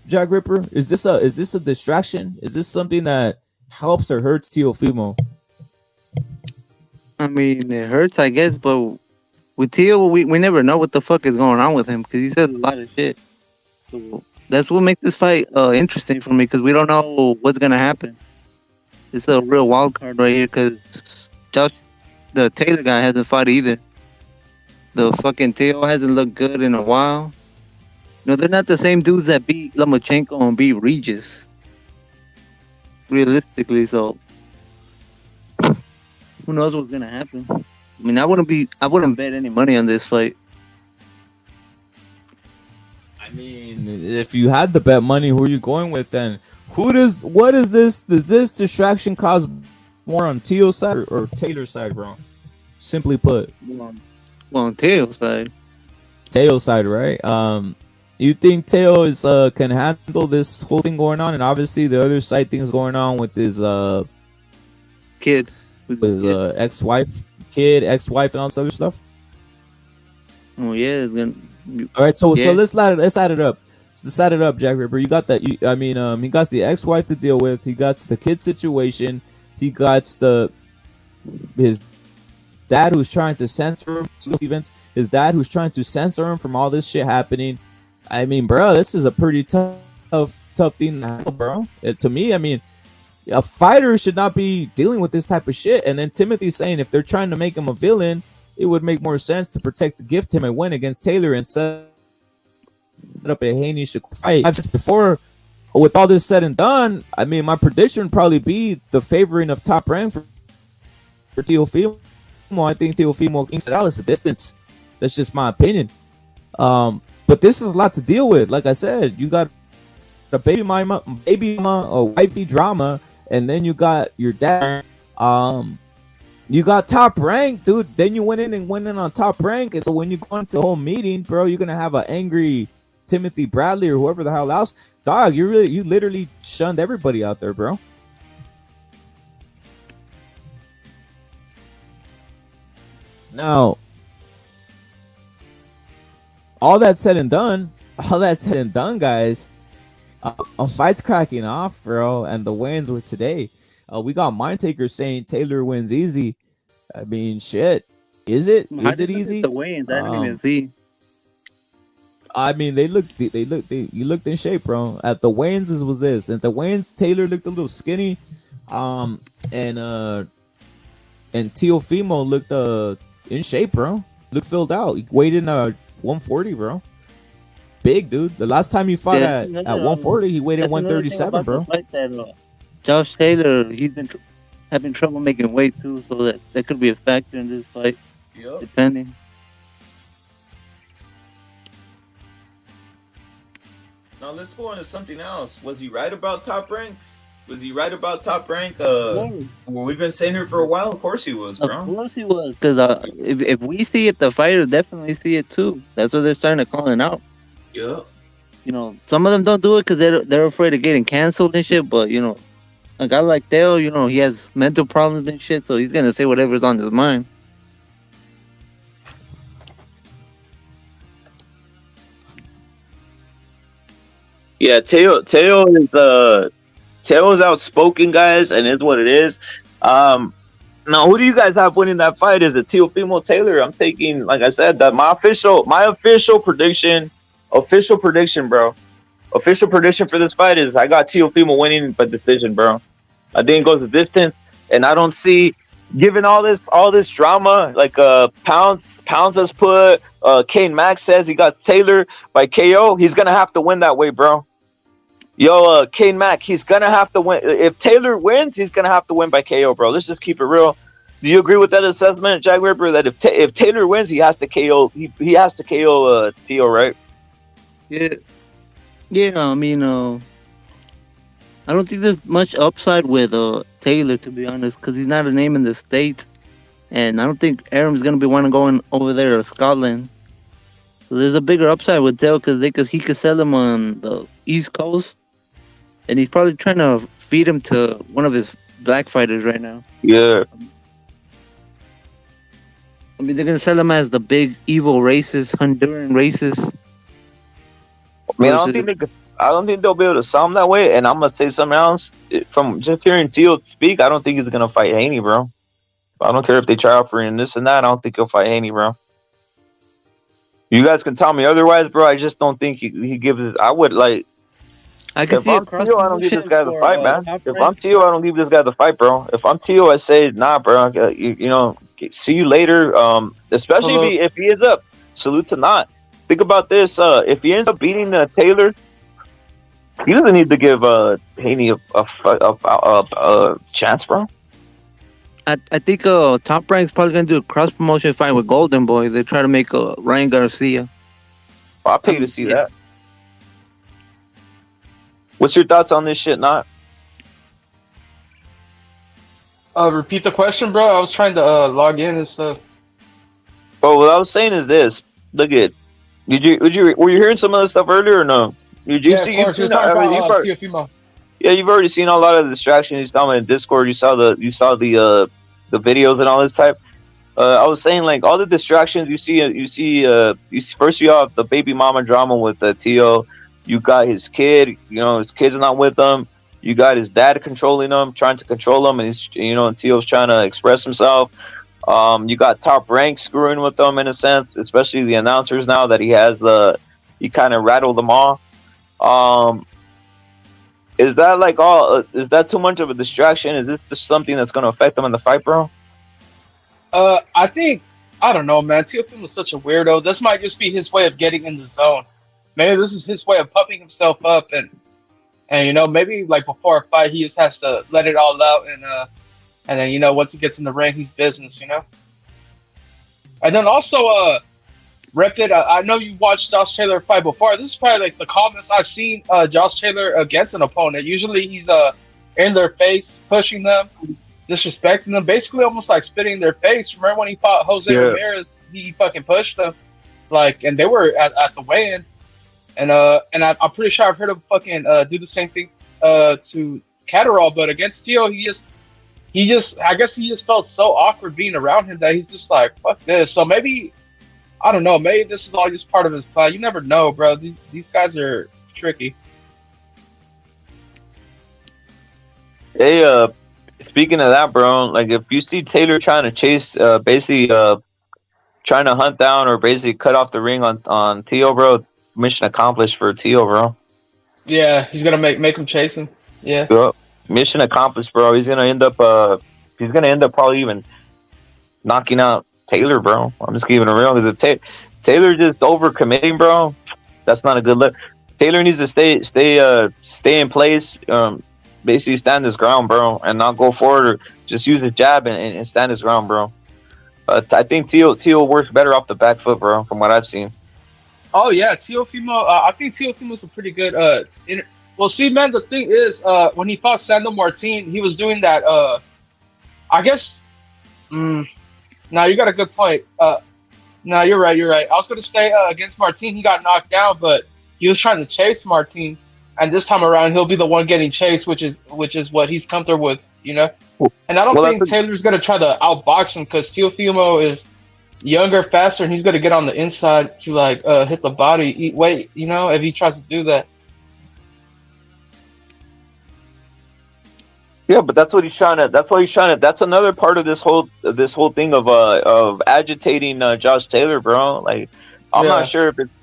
Speaker 1: Jack Ripper? Is this a distraction? Is this something that helps or hurts Teofimo?
Speaker 4: I mean, it hurts, I guess, but with Teo, we never know what the fuck is going on with him because he says a lot of shit. So that's what makes this fight interesting for me because we don't know what's gonna happen. It's a real wild card right here because the Taylor guy hasn't fought either. The fucking Teo hasn't looked good in a while. They're not the same dudes that beat Lomachenko and beat Regis. Realistically, so who knows what's gonna happen? I mean, I wouldn't bet any money on this fight.
Speaker 1: I mean, if you had to bet money, who are you going with then? Does this distraction cause more on Teo's side or Taylor's side, bro? Simply put.
Speaker 4: Well, on Teo's side.
Speaker 1: Teo's side, right? You think Teo is can handle this whole thing going on, and obviously the other side things going on with his
Speaker 4: kid,
Speaker 1: with his ex-wife, and all this other stuff?
Speaker 4: Oh yeah, it's gonna.
Speaker 1: All right, so let's add it up. Let's add it up, Jack Ripper. You got that? He got the ex-wife to deal with. He got the kid situation. He got his dad who's trying to censor him. His dad who's trying to censor him from all this shit happening. I mean, bro, this is a pretty tough thing to handle, bro. To me, I mean, a fighter should not be dealing with this type of shit. And then Timothy's saying if they're trying to make him a villain, it would make more sense to gift him a win against Taylor and set up a Haney fight before with all this said and done, I mean, my prediction would probably be the favoring of Top Rank for Teofimo. I think Teofimo inks it out as the distance. That's just my opinion. But this is a lot to deal with. Like I said, you got the baby mama, a wifey drama, and then you got your dad. You got Top Rank, dude. Then you went in on Top Rank, and so when you go into the whole meeting, bro, you're gonna have an angry Timothy Bradley or whoever the hell else. Dog, you literally shunned everybody out there, bro. Now, all that said and done, guys, a fight's cracking off, bro, and the wins were today. We got Mind Taker saying Taylor wins easy. I mean, shit. Is it? Is it easy?
Speaker 4: The wins, I didn't even see.
Speaker 1: I mean, you looked in shape, bro. At the weigh-ins was this. At the weigh-ins, Taylor looked a little skinny. And Teofimo looked in shape, bro. Looked filled out. He weighed in 140, bro. Big dude. The last time he fought at 140, he weighed in 137, bro.
Speaker 4: Josh Taylor, he's been having trouble making weight too, so that could be a factor in this fight.
Speaker 1: Yep.
Speaker 4: Depending.
Speaker 1: Now let's go on to something else. Was he right about Top Rank? We've been saying it for a while. Of course he was, bro.
Speaker 4: Of course he was, because if we see it, the fighters definitely see it too. That's what they're starting to call it out.
Speaker 1: Yeah.
Speaker 4: You know, some of them don't do it because they're afraid of getting canceled and shit. But you know, a guy like Teo, you know, he has mental problems and shit, so he's gonna say whatever's on his mind.
Speaker 8: Yeah, Teo is outspoken, guys, and is what it is. Now, who do you guys have winning that fight? Is it Teofimo Taylor? I'm taking, like I said, that my official prediction, bro. Official prediction for this fight is I got Teofimo winning by decision, bro. I think it goes the distance, and I don't see, given all this drama, like Pounds has put, Kane Max says he got Taylor by KO. He's gonna have to win that way, bro. Yo, Kane Mack, he's gonna have to win. If Taylor wins, he's gonna have to win by KO, bro. Let's just keep it real. Do you agree with that assessment, Jack Ripper? That if Taylor wins, he has to KO. He has to KO Teo, right?
Speaker 4: Yeah. I mean, I don't think there's much upside with Taylor, to be honest, because he's not a name in the States, and I don't think Aram's gonna be wanting going over there to Scotland. So there's a bigger upside with Teo because he could sell him on the East Coast, and he's probably trying to feed him to one of his black fighters right now.
Speaker 8: Yeah.
Speaker 4: I mean, they're gonna sell him as the big evil racist Honduran racist.
Speaker 8: I mean, I don't think they'll be able to sell him that way. And I'm gonna say something else. From just hearing Teo speak, I don't think he's gonna fight Haney, bro. I don't care if they try offering this and that. I don't think he'll fight Haney, bro. You guys can tell me otherwise, bro. I just don't think he gives it. I would like.
Speaker 4: I can
Speaker 8: if
Speaker 4: see
Speaker 8: I'm Teo, I don't give this guy the fight, man. If I'm Teo, I don't give this guy the fight, bro. If I'm Teo, I say, nah, bro. You know, see you later. Especially if he is up. Salute to not. Think about this. If he ends up beating Taylor, he doesn't need to give Haney a chance, bro.
Speaker 4: I think Top Rank's probably gonna do a cross promotion fight with Golden Boy. They try to make Ryan Garcia.
Speaker 8: I'll pay to see that. What's your thoughts on this shit, Not?
Speaker 9: Repeat the question, bro. I was trying to log in and stuff.
Speaker 8: Oh, what I was saying is this. Look at, were you hearing some of the stuff earlier or no? Did you see? You've seen
Speaker 9: Teofimo.
Speaker 8: Yeah, you've already seen a lot of the distractions. He's talking in Discord. You saw the videos and all this type. I was saying, like, all the distractions you see first you have the baby mama drama with Teo. You got his kid. You know, his kid's not with him. You got his dad controlling him, trying to control him, and he's, you know, and Teo's trying to express himself. You got Top Rank screwing with them in a sense, especially the announcers now that he kind of rattled them all. Is that like is that too much of a distraction? Is this just something that's going to affect them in the fight, bro?
Speaker 9: I think, I don't know, man. Teofimo is such a weirdo. This might just be his way of getting in the zone. Maybe this is his way of pumping himself up and And maybe like before a fight, he just has to let it all out, and then once he gets in the ring, he's business. And then also, Repit, I know you watched Josh Taylor fight before. This is probably like the calmest I've seen Josh Taylor against an opponent. Usually he's in their face, pushing them, disrespecting them, basically almost like spitting in their face. Remember when he fought Jose Ramirez? He fucking pushed them, and they were at the weigh-in. And I'm pretty sure I've heard him fucking do the same thing to Catterall, but against Teo, I guess he just felt so awkward being around him that he's just like, fuck this. So maybe, I don't know, maybe this is all just part of his plan. You never know, bro. These guys are tricky.
Speaker 8: Hey, speaking of that, bro, like if you see Taylor trying to chase, basically trying to hunt down or basically cut off the ring on Teo, bro, mission accomplished for Teo, bro.
Speaker 9: Yeah, he's gonna make him chase him. Yeah.
Speaker 8: Yep. Mission accomplished, bro. He's gonna end up probably even knocking out Taylor, bro. I'm just keeping it real because if Taylor just overcommitting, bro, that's not a good look. Taylor needs to stay in place, basically stand his ground, bro, and not go forward or just use a jab and stand his ground, bro. I think Teo works better off the back foot, bro, from what I've seen.
Speaker 9: Oh yeah, Teofimo. I think Teofimo's a pretty good. Well, see, man, the thing is, when he fought Sandro Martin, he was doing that. I guess. Now you got a good point. No, you're right. I was gonna say against Martin, he got knocked down, but he was trying to chase Martin, and this time around, he'll be the one getting chased, which is what he's comfortable with, And I don't think Taylor's gonna try to outbox him because Teofimo is younger, faster, and he's gonna get on the inside to hit the body, eat weight, if he tries to do that.
Speaker 8: Yeah, but that's what he's trying to. That's another part of this whole thing of agitating Josh Taylor, bro. Like, I'm not sure if it's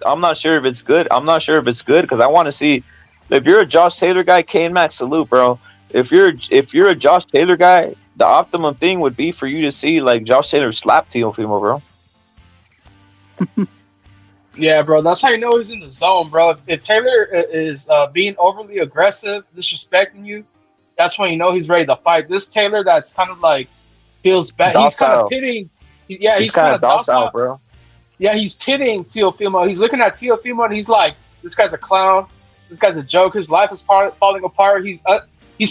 Speaker 8: good. I'm not sure if it's good because I want to see if you're a Josh Taylor guy, Kane Max salute, bro. If you're a Josh Taylor guy, the optimum thing would be for you to see like Josh Taylor slap Teofimo, bro.
Speaker 9: Yeah, bro, that's how you know he's in the zone, bro. If Taylor is being overly aggressive, disrespecting you, that's when you know he's ready to fight. This Taylor that's kind of like feels bad. He's kind of pitting. He's kind of docile,
Speaker 8: bro.
Speaker 9: Yeah, he's pitting Teofimo. He's looking at Teofimo and he's like, this guy's a clown. This guy's a joke. His life is falling apart. He's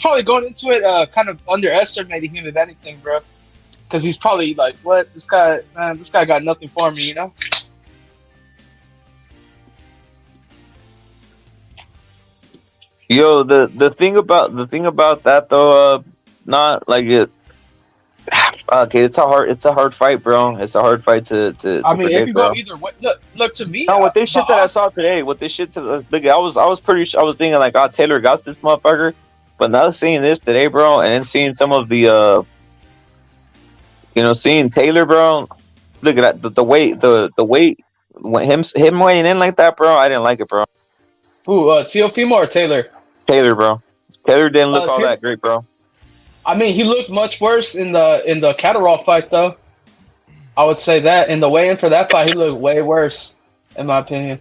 Speaker 9: probably going into it kind of underestimating him, if anything, bro. Because he's probably like, what? This guy got nothing for me,
Speaker 8: Yo, the thing about that though, not like it. Okay, it's a hard fight, bro. It's a hard fight to
Speaker 9: I mean,
Speaker 8: predict,
Speaker 9: if you
Speaker 8: bro.
Speaker 9: go either way, look to me.
Speaker 8: No, with this shit that I saw today, with this shit, I was thinking like, Taylor got this motherfucker, but now seeing this today, bro, and then seeing some of the, seeing Taylor, bro. Look at that, the weight, when him weighing in like that, bro. I didn't like it, bro.
Speaker 9: Who, Teofimo or Taylor?
Speaker 8: Taylor, bro. Taylor didn't look all that great, bro.
Speaker 9: I mean, he looked much worse in the Catterall fight, though. I would say that in the weigh-in for that fight, he looked way worse, in my opinion.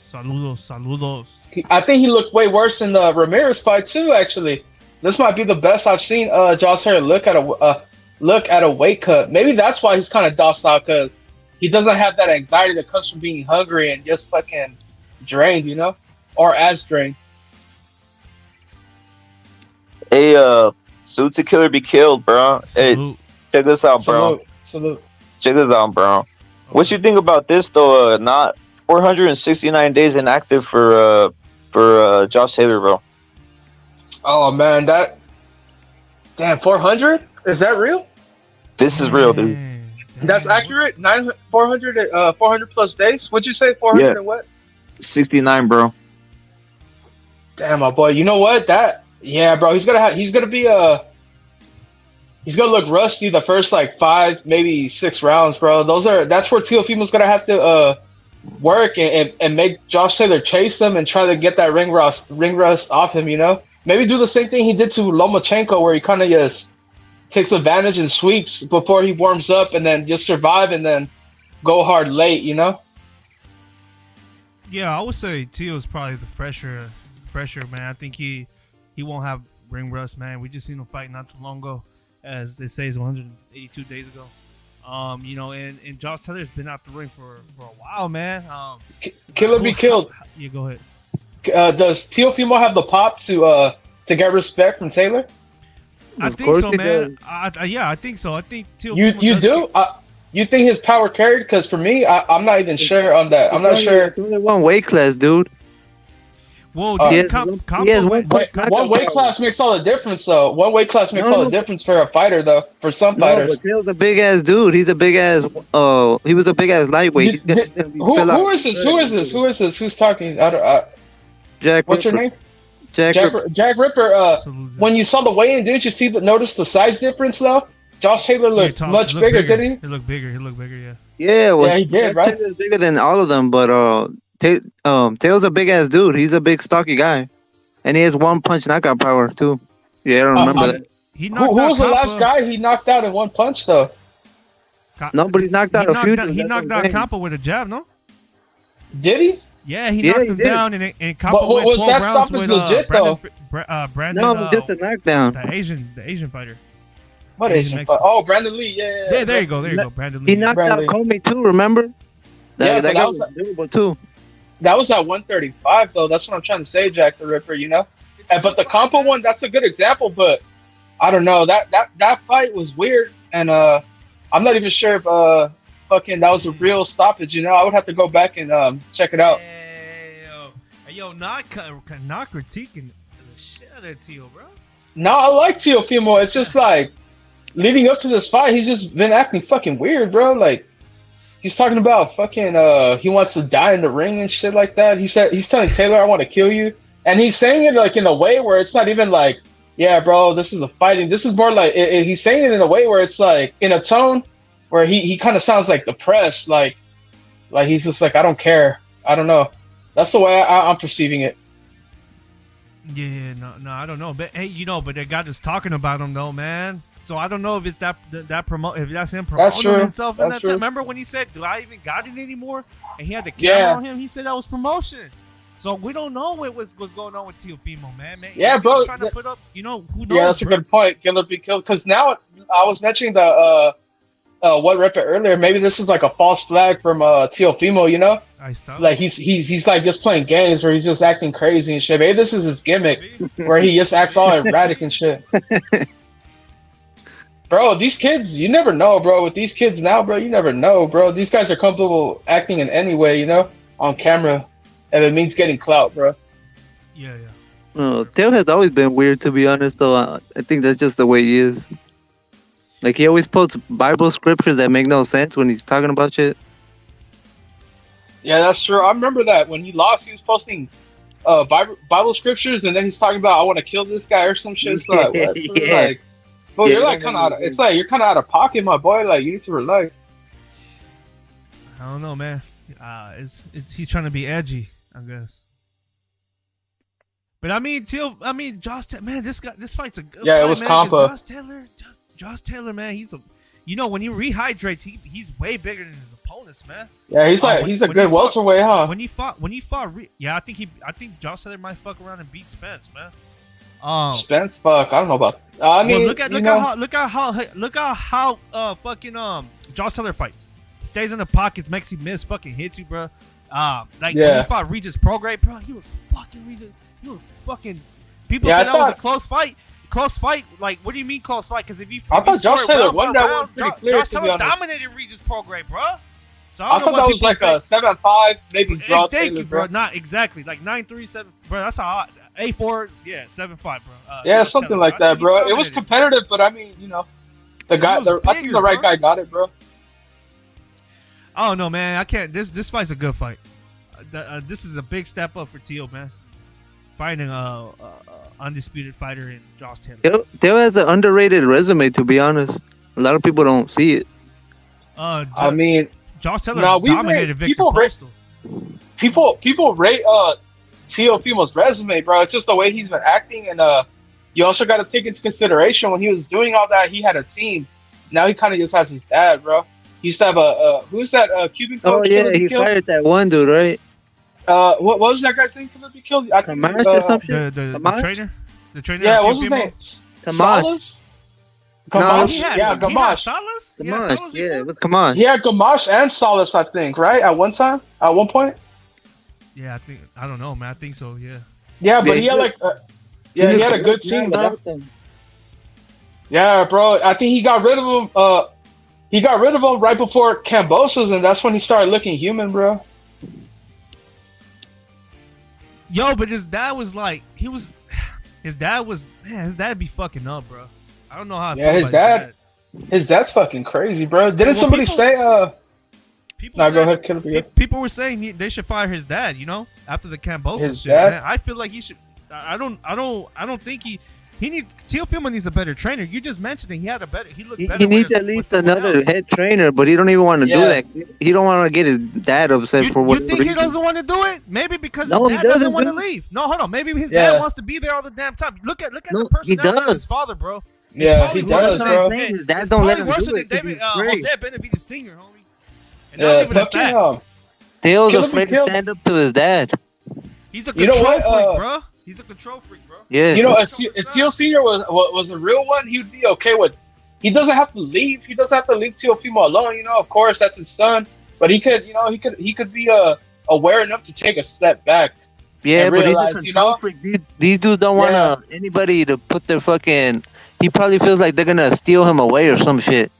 Speaker 10: Saludos.
Speaker 9: I think he looked way worse in the Ramirez fight too. Actually, this might be the best I've seen Josh Taylor look at a weight cut. Maybe that's why he's kind of docile, because he doesn't have that anxiety that comes from being hungry and just fucking drained, or as drained.
Speaker 8: Hey, salute to Killer Be Killed, bro. Hey, check this out, bro.
Speaker 9: Salute.
Speaker 8: Check this out, bro. What you think about this though? Not 469 days inactive for Josh Taylor, bro.
Speaker 9: Oh man, damn 400? Is that real?
Speaker 8: This is real, dude.
Speaker 9: That's accurate. 400 plus days. What'd you say? 400 and what?
Speaker 8: 69, bro.
Speaker 9: Damn, my boy. You know what? Yeah, bro. He's gonna look rusty the first 5, maybe 6 rounds, bro. That's where Teofimo's gonna have to work and make Josh Taylor chase him and try to get that ring rust off him. Maybe do the same thing he did to Lomachenko, where he kind of just takes advantage and sweeps before he warms up, and then just survive and then go hard late.
Speaker 10: Yeah, I would say Teo's probably the fresher pressure, man. I think he won't have ring rust, man. We just seen him fight not too long ago, as they say, it's 182 days ago. You know, and Josh Taylor's been out the ring for a while, man.
Speaker 9: Killer be killed.
Speaker 10: Yeah, go ahead.
Speaker 9: Does Teofimo have the pop to get respect from Taylor?
Speaker 10: I think so, man. Yeah, I think so. I think Teofimo
Speaker 9: you do. You think his power carried? Because for me, I'm not even sure on that. I'm not sure.
Speaker 4: It's only one weight class, dude.
Speaker 10: Whoa,
Speaker 4: he has
Speaker 9: one weight class makes all the difference, though. One weight class makes all the difference for a fighter, though. For some fighters.
Speaker 4: But Taylor's a big ass dude. He's a big ass. He was a big ass lightweight.
Speaker 9: Who is this? Who's talking?
Speaker 4: Jack.
Speaker 9: What's your name?
Speaker 4: Jack
Speaker 9: Ripper. When you saw the weigh-in, didn't you notice the size difference though? Josh Taylor looked much bigger, didn't he?
Speaker 10: He looked bigger. Yeah.
Speaker 4: Yeah, well,
Speaker 9: yeah, he did, right?
Speaker 4: Taylor's bigger than all of them, but Taylor's a big ass dude. He's a big stocky guy, and he has one punch knockout power too. Yeah, I don't remember that.
Speaker 9: Who was the last guy he knocked out in one punch though?
Speaker 4: Nobody's knocked out a few.
Speaker 10: He knocked out Campa with a jab, no?
Speaker 9: Did he?
Speaker 10: Yeah, he knocked him down, and Campa went
Speaker 9: was
Speaker 10: 12
Speaker 9: that
Speaker 10: rounds
Speaker 9: stoppage
Speaker 10: with
Speaker 9: legit though?
Speaker 10: Brandon.
Speaker 4: No, it was just a knockdown.
Speaker 10: The Asian fighter.
Speaker 9: What Asian fighter? Oh, Brandon Lee. Yeah.
Speaker 10: There you go. Brandon Lee.
Speaker 4: He knocked out Comey too. Remember? That guy was durable too.
Speaker 9: That was at 135 though. That's what I'm trying to say, Jack the Ripper. You know, but the Campa one, that's a good example. But I don't know, that fight was weird, and I'm not even sure if fucking that was a real stoppage. You know, I would have to go back and check it out.
Speaker 10: Yo, not critiquing the shit out of Teo, bro.
Speaker 9: No, I like Teofimo. It's just like leading up to this fight, he's just been acting fucking weird, bro. Like he's talking about fucking he wants to die in the ring and shit like that. He's telling Taylor, "I want to kill you," and he's saying it like in a way where it's not even like, "Yeah, bro, this is a fighting." This is more like he's saying it in a way where it's like in a tone where he kind of sounds like depressed, like he's just like, "I don't care." I don't know. That's the way I'm perceiving it.
Speaker 10: Yeah, no, I don't know. But hey, but they got us talking about him though, man. So I don't know if it's that if that's him promoting himself in that time. Remember when he said, "Do I even got it anymore?" And he had the camera on him. He said that was promotion. So we don't know what's going on with Teofimo, man.
Speaker 9: Yeah, bro.
Speaker 10: Trying to put up, who knows?
Speaker 9: Yeah, that's a good point. Killer be killed. Because now I was mentioning the what Ripper earlier. Maybe this is like a false flag from Teofimo. You know. Like he's like just playing games where he's just acting crazy and shit. Maybe this is his gimmick where he just acts all erratic and shit. Bro, these kids, you never know, bro. With these kids now, bro, you never know, bro. These guys are comfortable acting in any way, on camera, and it means getting clout, bro.
Speaker 10: Yeah.
Speaker 4: Teo has always been weird, to be honest. Though I think that's just the way he is. Like he always posts Bible scriptures that make no sense when he's talking about shit.
Speaker 9: Yeah, that's true. I remember that when he lost, he was posting Bible scriptures, and then he's talking about, "I want to kill this guy" or some shit. So like, what?
Speaker 4: Yeah.
Speaker 9: Like, bro, you're like kind of it's like you're kind of out of pocket, my boy. Like you need to relax.
Speaker 10: I don't know, man. He's trying to be edgy, I guess. But I mean, Josh, man, this fight's a good.
Speaker 9: Yeah,
Speaker 10: fight,
Speaker 9: it was
Speaker 10: man,
Speaker 9: Campa.
Speaker 10: Josh Taylor, man, he's when he rehydrates, he's way bigger than his opponents, man.
Speaker 9: Yeah, he's a good welterweight, huh?
Speaker 10: When he fought, I think Josh Taylor might fuck around and beat Spence, man.
Speaker 9: Spence, fuck, I don't know about. I mean,
Speaker 10: look at how fucking Josh Taylor fights. Stays in the pockets, makes you miss, fucking hits you, bro. When he fought Regis Prograis, bro, he was fucking Regis. He was fucking. People said that was a close fight. Close fight? Like, what do you mean close fight? Because
Speaker 9: I thought Josh Taylor won that one pretty clear.
Speaker 10: Josh Taylor dominated Regis Prograis, bro. So
Speaker 9: I thought that was like a 7-5, maybe draw.
Speaker 10: Thank you, bro. Not exactly, like 9-3, 7. Bro, that's a A4. Yeah, 7-5, bro.
Speaker 9: Yeah, something like that, bro. It was competitive, but I mean, the guy. I think the right guy got it, bro.
Speaker 10: Oh no, man, I can't. This fight's a good fight. This is a big step up for Teo, man. Fighting a undisputed fighter in Josh Taylor.
Speaker 4: Teo has an underrated resume, to be honest. A lot of people don't see it.
Speaker 9: I mean,
Speaker 10: Josh Taylor dominated Victor Postal.
Speaker 9: People rate Teofimo's resume, bro. It's just the way he's been acting, and you also got to take into consideration when he was doing all that, he had a team. Now he kind of just has his dad, bro. He used to have who's that Cuban coach?
Speaker 4: Oh yeah, he fired that one dude, right?
Speaker 9: What was that guy's name to be killed? I think
Speaker 4: Camacho or some shit?
Speaker 10: The
Speaker 4: Camacho?
Speaker 10: trainer. The trainer.
Speaker 9: Yeah,
Speaker 10: of
Speaker 9: what's his
Speaker 10: Teofimo?
Speaker 9: name?
Speaker 4: Camacho.
Speaker 9: Salas?
Speaker 4: No,
Speaker 9: Gamache?
Speaker 10: He had-
Speaker 9: Yeah,
Speaker 10: he had
Speaker 9: Gamache.
Speaker 10: Salas? He had
Speaker 4: Camacho,
Speaker 10: Salas
Speaker 4: yeah,
Speaker 10: before?
Speaker 4: what's Camacho?
Speaker 9: He had Gamache and Salas, I think, right? At one time? At one point?
Speaker 10: Yeah, I don't know, man. I think so. Yeah.
Speaker 9: Yeah, but
Speaker 4: Yeah,
Speaker 9: he had like, he had a good team, bro. Yeah, bro. I think he got rid of him. He got rid of him right before Cambosa's, and that's when he started looking human, bro.
Speaker 10: Yo, but his dad was like, his dad be fucking up, bro. I don't know how. I
Speaker 9: Yeah,
Speaker 10: feel
Speaker 9: his
Speaker 10: about
Speaker 9: His dad's fucking crazy, bro. Didn't
Speaker 10: Well,
Speaker 9: somebody
Speaker 10: people-
Speaker 9: say?
Speaker 10: People
Speaker 9: No,
Speaker 10: said,
Speaker 9: go ahead, Killer.
Speaker 10: people were saying they should fire his dad. You know, after the Cambosa
Speaker 9: His
Speaker 10: shit.
Speaker 9: dad?
Speaker 10: Man. I feel like he should. I don't think he needs. Teofimo needs a better trainer. You just mentioned it. He had a better. He looked
Speaker 4: He
Speaker 10: better.
Speaker 4: needs
Speaker 10: with
Speaker 4: at least
Speaker 10: someone
Speaker 4: another
Speaker 10: else.
Speaker 4: head trainer, but he don't even want to do
Speaker 9: Yeah.
Speaker 4: that. He don't want to get his dad upset for
Speaker 10: You
Speaker 4: whatever
Speaker 10: think he
Speaker 4: reason.
Speaker 10: doesn't want to do it? Maybe because
Speaker 4: No,
Speaker 10: his
Speaker 4: he
Speaker 10: dad doesn't
Speaker 4: doesn't,
Speaker 10: want to
Speaker 4: dude.
Speaker 10: leave. No, hold on. Maybe his
Speaker 9: Yeah.
Speaker 10: dad wants to be there all the damn time. Look at
Speaker 4: No,
Speaker 10: the
Speaker 4: he
Speaker 10: personality of
Speaker 4: does.
Speaker 10: his father, bro.
Speaker 9: Yeah,
Speaker 10: probably
Speaker 9: he
Speaker 10: worse
Speaker 9: does,
Speaker 10: than-
Speaker 9: bro.
Speaker 10: man,
Speaker 4: His dad
Speaker 10: it's
Speaker 4: don't let
Speaker 10: probably
Speaker 4: him
Speaker 10: worse
Speaker 4: do
Speaker 10: than
Speaker 4: it 'cause
Speaker 10: David
Speaker 4: he's great.
Speaker 10: Jose Benavidez Sr., homie. And not
Speaker 9: Yeah,
Speaker 10: even at
Speaker 9: fucking
Speaker 10: that.
Speaker 4: Theo's
Speaker 9: Killer be
Speaker 4: afraid to
Speaker 9: killed.
Speaker 4: stand up to his dad.
Speaker 10: He's a
Speaker 9: You know
Speaker 10: control
Speaker 9: what,
Speaker 10: freak, bro. He's a control freak, bro.
Speaker 4: Yeah.
Speaker 9: You know, if Teal Senior was a real one, he would be okay with. He doesn't have to leave. He doesn't have to leave Teofimo alone. You know, of course, that's his son. But he could, you know, he could be aware enough to take a step back.
Speaker 4: Yeah,
Speaker 9: and
Speaker 4: but he's a
Speaker 9: realize, you know?
Speaker 4: control freak. These dudes don't want anybody to put their fucking. He probably feels like they're gonna steal him away or some shit.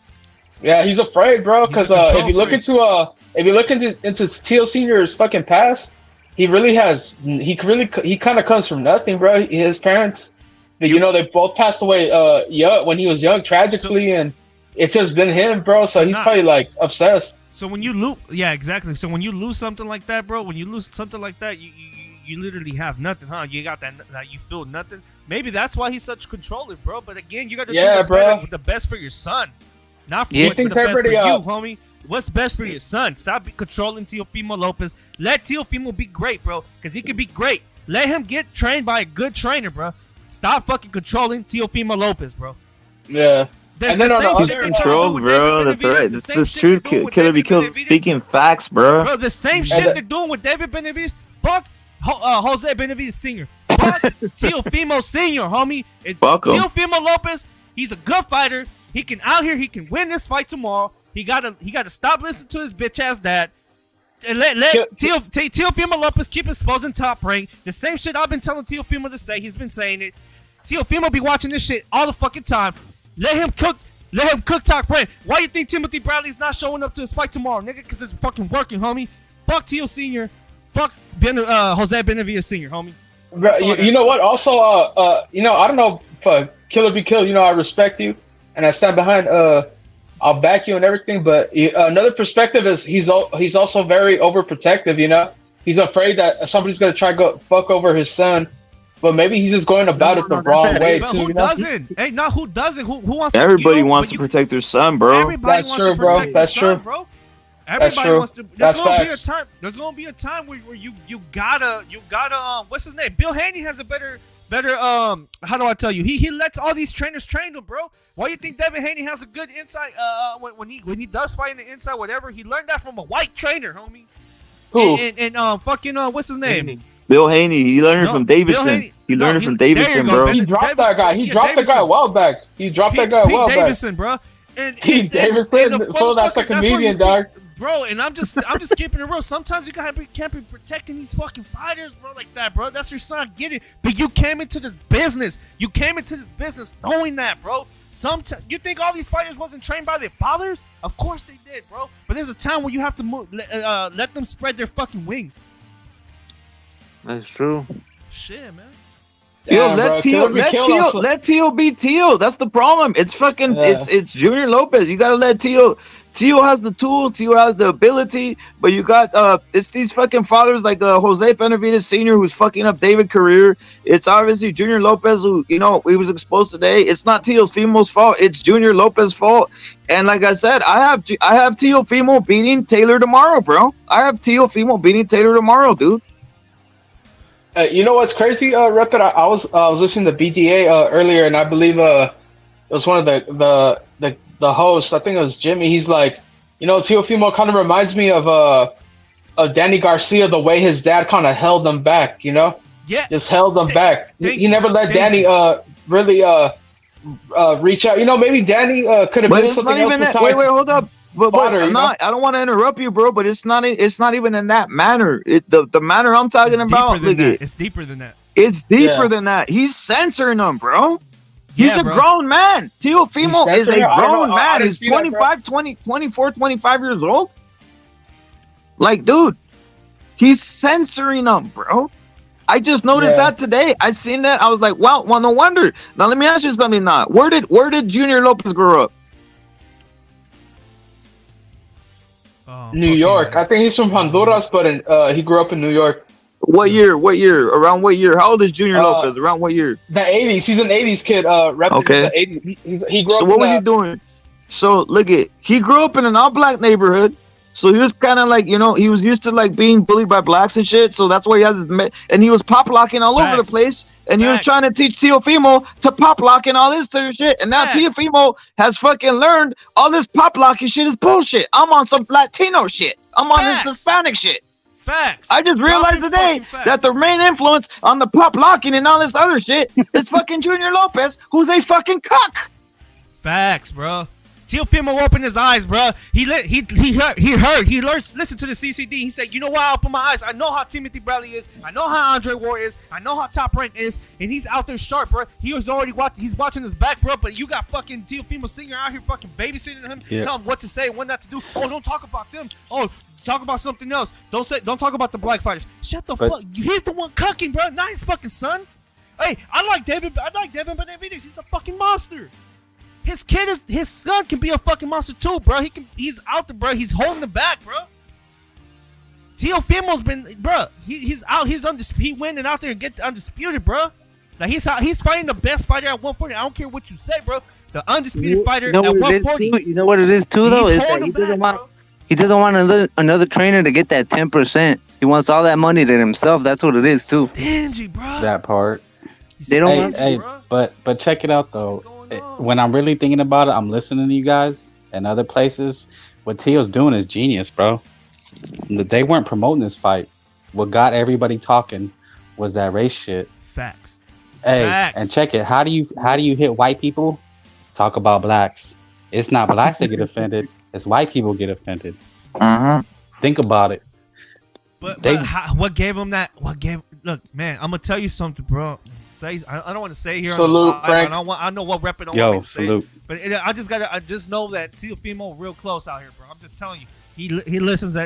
Speaker 9: Yeah, he's afraid, bro. Because
Speaker 10: He's a control
Speaker 9: if you look
Speaker 10: freak.
Speaker 9: into Teal Senior's fucking past, he really has. He kind of comes from nothing, bro. His parents, you know, they both passed away young when he was young, tragically, and it's just been him, bro. So he's probably like obsessed.
Speaker 10: So when you lose, yeah, exactly. So when you lose something like that, bro, when you lose something like that, you literally have nothing, huh? You got that you feel nothing. Maybe that's why he's such controller, bro. But again, you got to do what's better with the best for your son, not for what's the best for you, homie. What's best for your son? Stop controlling Teofimo Lopez. Let Teofimo be great, bro, because he can be great. Let him get trained by a good trainer, bro. Stop fucking controlling Teofimo Lopez, bro.
Speaker 9: Yeah.
Speaker 10: And then on the
Speaker 8: He's controlled, bro. That's right. This is true. Killer be killed. Speaking facts, bro.
Speaker 10: Bro, the same shit they're doing with David Benavidez. Fuck Jose Benavidez Sr. Fuck Teofimo Sr., homie.
Speaker 8: Fuck him.
Speaker 10: Teofimo Lopez, he's a good fighter. He can he can win this fight tomorrow. He gotta stop listening to his bitch ass dad. And let Teofimo Lopez keep exposing Top Rank. The same shit I've been telling Teofimo to say. He's been saying it. Teofimo be watching this shit all the fucking time. Let him cook Top Rank. Why you think Timothy Bradley's not showing up to his fight tomorrow, nigga? Because it's fucking working, homie. Fuck Teo Sr. Fuck Jose Benavidez Sr., homie.
Speaker 9: Bro, you know what? Also, you know, I don't know if Killer be killed. You know, I respect you, and I stand behind. I'll back you and everything. But another perspective is he's also very overprotective. You know, he's afraid that somebody's gonna try to go fuck over his son. But maybe he's just going about it the wrong way
Speaker 10: But
Speaker 9: too.
Speaker 10: who
Speaker 9: You know?
Speaker 10: doesn't? Hey, not who doesn't? Who wants?
Speaker 8: Everybody wants to protect their son, bro.
Speaker 10: Everybody
Speaker 9: That's
Speaker 10: wants
Speaker 9: true,
Speaker 10: to
Speaker 9: bro.
Speaker 10: protect
Speaker 9: That's
Speaker 10: their son,
Speaker 9: true.
Speaker 10: bro.
Speaker 9: That's
Speaker 10: Everybody
Speaker 9: true.
Speaker 10: wants to.
Speaker 9: That's
Speaker 10: There's
Speaker 9: facts.
Speaker 10: gonna be a time where you gotta what's his name? Bill Haney has a better how do I tell you? He lets all these trainers train him, bro. Why do you think Devin Haney has a good insight when he does fight in the inside, whatever? He learned that from a white trainer, homie.
Speaker 9: Who?
Speaker 10: And fucking what's his name?
Speaker 8: Bill Haney. He learned it from Davidson. He learned it from Davidson, bro.
Speaker 9: He dropped that guy. He dropped the guy a while back. He dropped that guy a while back.
Speaker 10: Davidson, bro.
Speaker 9: Pete Davidson, full that's a comedian, dog.
Speaker 10: Bro, and I'm just keeping it real. Sometimes you can't be protecting these fucking fighters, bro, like that, bro. That's your son, get it. But you came into this business. You came into this business knowing that, bro. You think all these fighters wasn't trained by their fathers? Of course they did, bro. But there's a time where you have to let them spread their fucking wings.
Speaker 4: That's true.
Speaker 10: Shit, man.
Speaker 8: Yo, let Teo be Teo. That's the problem. It's fucking it's Junior Lopez. You gotta let Teo. Teo has the tools. Teo has the ability. But you got it's these fucking fathers like Jose Benavidez Sr. who's fucking up David's career. It's obviously Junior Lopez who he was exposed today. It's not Teofimo's fault. It's Junior Lopez's fault. And like I said, I have Teofimo beating Taylor tomorrow, bro. I have Teofimo beating Taylor tomorrow, dude.
Speaker 9: You know what's crazy, Rep? That I was listening to BDA earlier, and I believe it was one of the hosts. I think it was Jimmy. He's like, Teofimo kind of reminds me of Danny Garcia, the way his dad kind of held him back, you know, just held him back. He never let Danny really reach out. You know, maybe Danny could have been something else besides.
Speaker 8: Wait, hold up. But I'm not. I don't want to interrupt you, bro. But it's not. It's not even in that manner. The manner I'm talking about.
Speaker 10: It's deeper than that.
Speaker 8: It's deeper than that. He's censoring them, bro. He's a grown man. Teofimo is a grown man. He's 25, 24, 25 years old. Like, dude, he's censoring them, bro. I just noticed that today. I seen that. I was like, wow, well, no wonder. Now let me ask you something. Now, where did Junior Lopez grow up?
Speaker 9: New York. I think he's from Honduras, but he grew up in New York.
Speaker 8: What year? Around what year? How old is Junior Lopez? Around what year?
Speaker 9: The 80s. He's an 80s kid.
Speaker 8: Okay.
Speaker 9: The 80s. He grew up.
Speaker 8: So what was he doing? So look he grew up in an all-black neighborhood. So he was kind of like, you know, he was used to like being bullied by blacks and shit. So that's why he has and he was pop locking all over the place. And he was trying to teach Teofimo to pop lock and all this sort of shit. And now Teofimo has fucking learned all this pop locking shit is bullshit. I'm on some Latino shit. I'm on this Hispanic shit.
Speaker 10: Facts.
Speaker 8: I just realized today that the main influence on the pop locking and all this other shit is fucking Junior Lopez, who's a fucking cuck.
Speaker 10: Facts, bro. Teofimo opened his eyes, bro. He heard. He listened to the CCD. He said, "You know why I opened my eyes? I know how Timothy Bradley is. I know how Andre Ward is. I know how Top Rank is, and he's out there sharp, bro. He was already watching. He's watching his back, bro. But you got fucking Teofimo Senior out here fucking babysitting him, tell him what to say, what not to do. Oh, don't talk about them. Oh, talk about something else. Don't talk about the black fighters. Shut the fuck. He's the one cucking, bro. Not his fucking son. Hey, I like Devin Benavidez. He's a fucking monster. His son can be a fucking monster too, bro. He's out there, bro. He's holding the back, bro. Teofimo's been, bro. He's out. He's undisputed. He went and out there and get the undisputed, bro. Like he's fighting the best fighter at 140. I don't care what you say, bro. The undisputed fighter at 140.
Speaker 4: You know what it is too, though, is that he doesn't want another trainer to get that 10%. He wants all that money to himself. That's what it is too.
Speaker 10: Stingy, bro.
Speaker 11: That part.
Speaker 4: They don't.
Speaker 11: Hey, but check it out though. When I'm really thinking about it, I'm listening to you guys and other places. What Teo's doing is genius, bro. They weren't promoting this fight. What got everybody talking was that race shit.
Speaker 10: Facts.
Speaker 11: Hey, and check it. How do you hit white people? Talk about blacks. It's not blacks that get offended. It's white people get offended. Think about it.
Speaker 10: But what gave him that? Look, man, I'm gonna tell you something, bro. I don't want to say here.
Speaker 9: Salute, Frank.
Speaker 10: I know what rep it.
Speaker 11: Yo, salute.
Speaker 10: But I just know that Teofimo real close out here, bro. I'm just telling you, he listens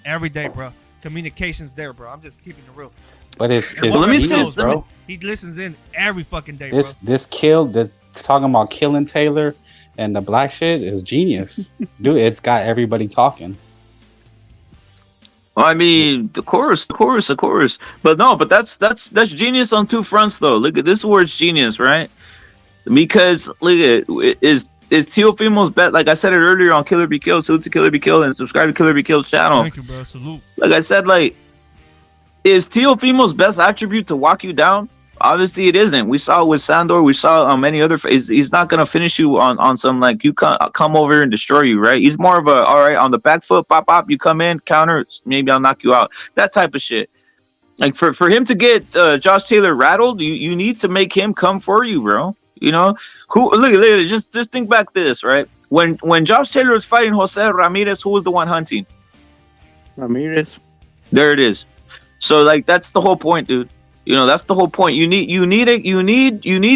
Speaker 10: every day, bro. Communication's there, bro. I'm just keeping it real.
Speaker 11: But it's
Speaker 8: let me say,
Speaker 11: bro.
Speaker 10: He listens in every fucking day,
Speaker 11: bro. This talking about killing Taylor and the black shit is genius, dude. It's got everybody talking.
Speaker 8: I mean, of course. But no, that's genius on two fronts, though. Look at this word, genius, right? Because look at is Teofimo's bet. Like I said it earlier on Killer Be Killed. Salute to Killer Be Killed and subscribe to Killer Be Killed's channel.
Speaker 10: Thank you, bro. Salute.
Speaker 8: Like I said, like is Teofimo's best attribute to walk you down? Obviously, it isn't. We saw it with Sandor. We saw on many other. He's not gonna finish you on some like you come over and destroy you, right? He's more of a all right on the back foot, pop. You come in, counter, maybe I'll knock you out. That type of shit. Like for him to get Josh Taylor rattled, you need to make him come for you, bro. You know look, just think back to this, right? When Josh Taylor was fighting Jose Ramirez, who was the one hunting?
Speaker 4: Ramirez.
Speaker 8: There it is. So like that's the whole point, dude. You know, that's the whole point. You need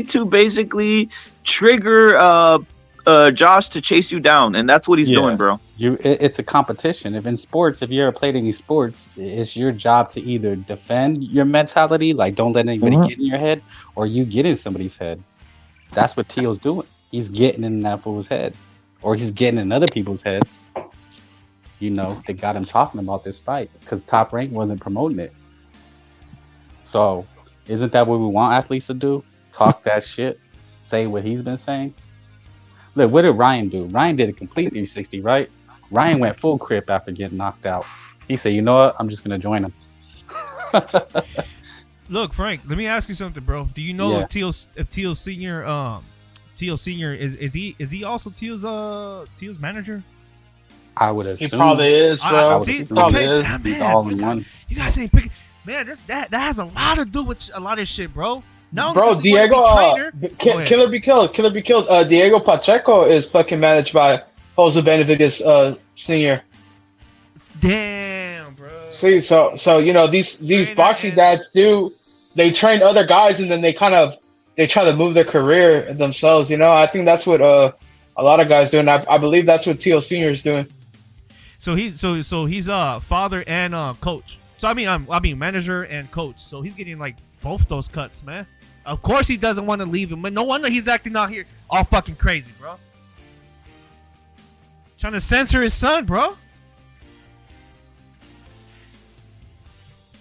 Speaker 8: to basically trigger Josh to chase you down, and that's what he's doing, bro.
Speaker 11: It's a competition. If you ever played any sports, it's your job to either defend your mentality, like don't let anybody get in your head, or you get in somebody's head. That's what Teo's doing. He's getting in that fool's head, or he's getting in other people's heads. You know, they got him talking about this fight because Top Rank wasn't promoting it. So, isn't that what we want athletes to do? Talk that shit, say what he's been saying. Look, what did Ryan do? Ryan did a complete 360, right? Ryan went full crip after getting knocked out. He said, "You know what? I'm just gonna join him."
Speaker 10: Look, Frank, let me ask you something, bro. Do you know if Teal Senior is he also Teal's manager?
Speaker 11: I would assume.
Speaker 9: He probably is, bro.
Speaker 10: See,
Speaker 9: He probably
Speaker 10: okay,
Speaker 9: is.
Speaker 11: He's all in one.
Speaker 10: You guys ain't picking. Man, that has a lot to do with a lot of shit, bro. Not only
Speaker 9: Bro,
Speaker 10: does he wanna
Speaker 9: Diego,
Speaker 10: be trainer,
Speaker 9: Killer be killed. Diego Pacheco is fucking managed by Jose Benavidez Senior.
Speaker 10: Damn, bro.
Speaker 9: See, so you know these boxing dads they train other guys and then they try to move their career themselves. You know, I think that's what a lot of guys do, and I believe that's what Teo Senior is doing.
Speaker 10: So he's father and coach. So I mean manager and coach. So he's getting like both those cuts, man. Of course he doesn't want to leave him, but no wonder he's acting out here all fucking crazy, bro. Trying to censor his son, bro.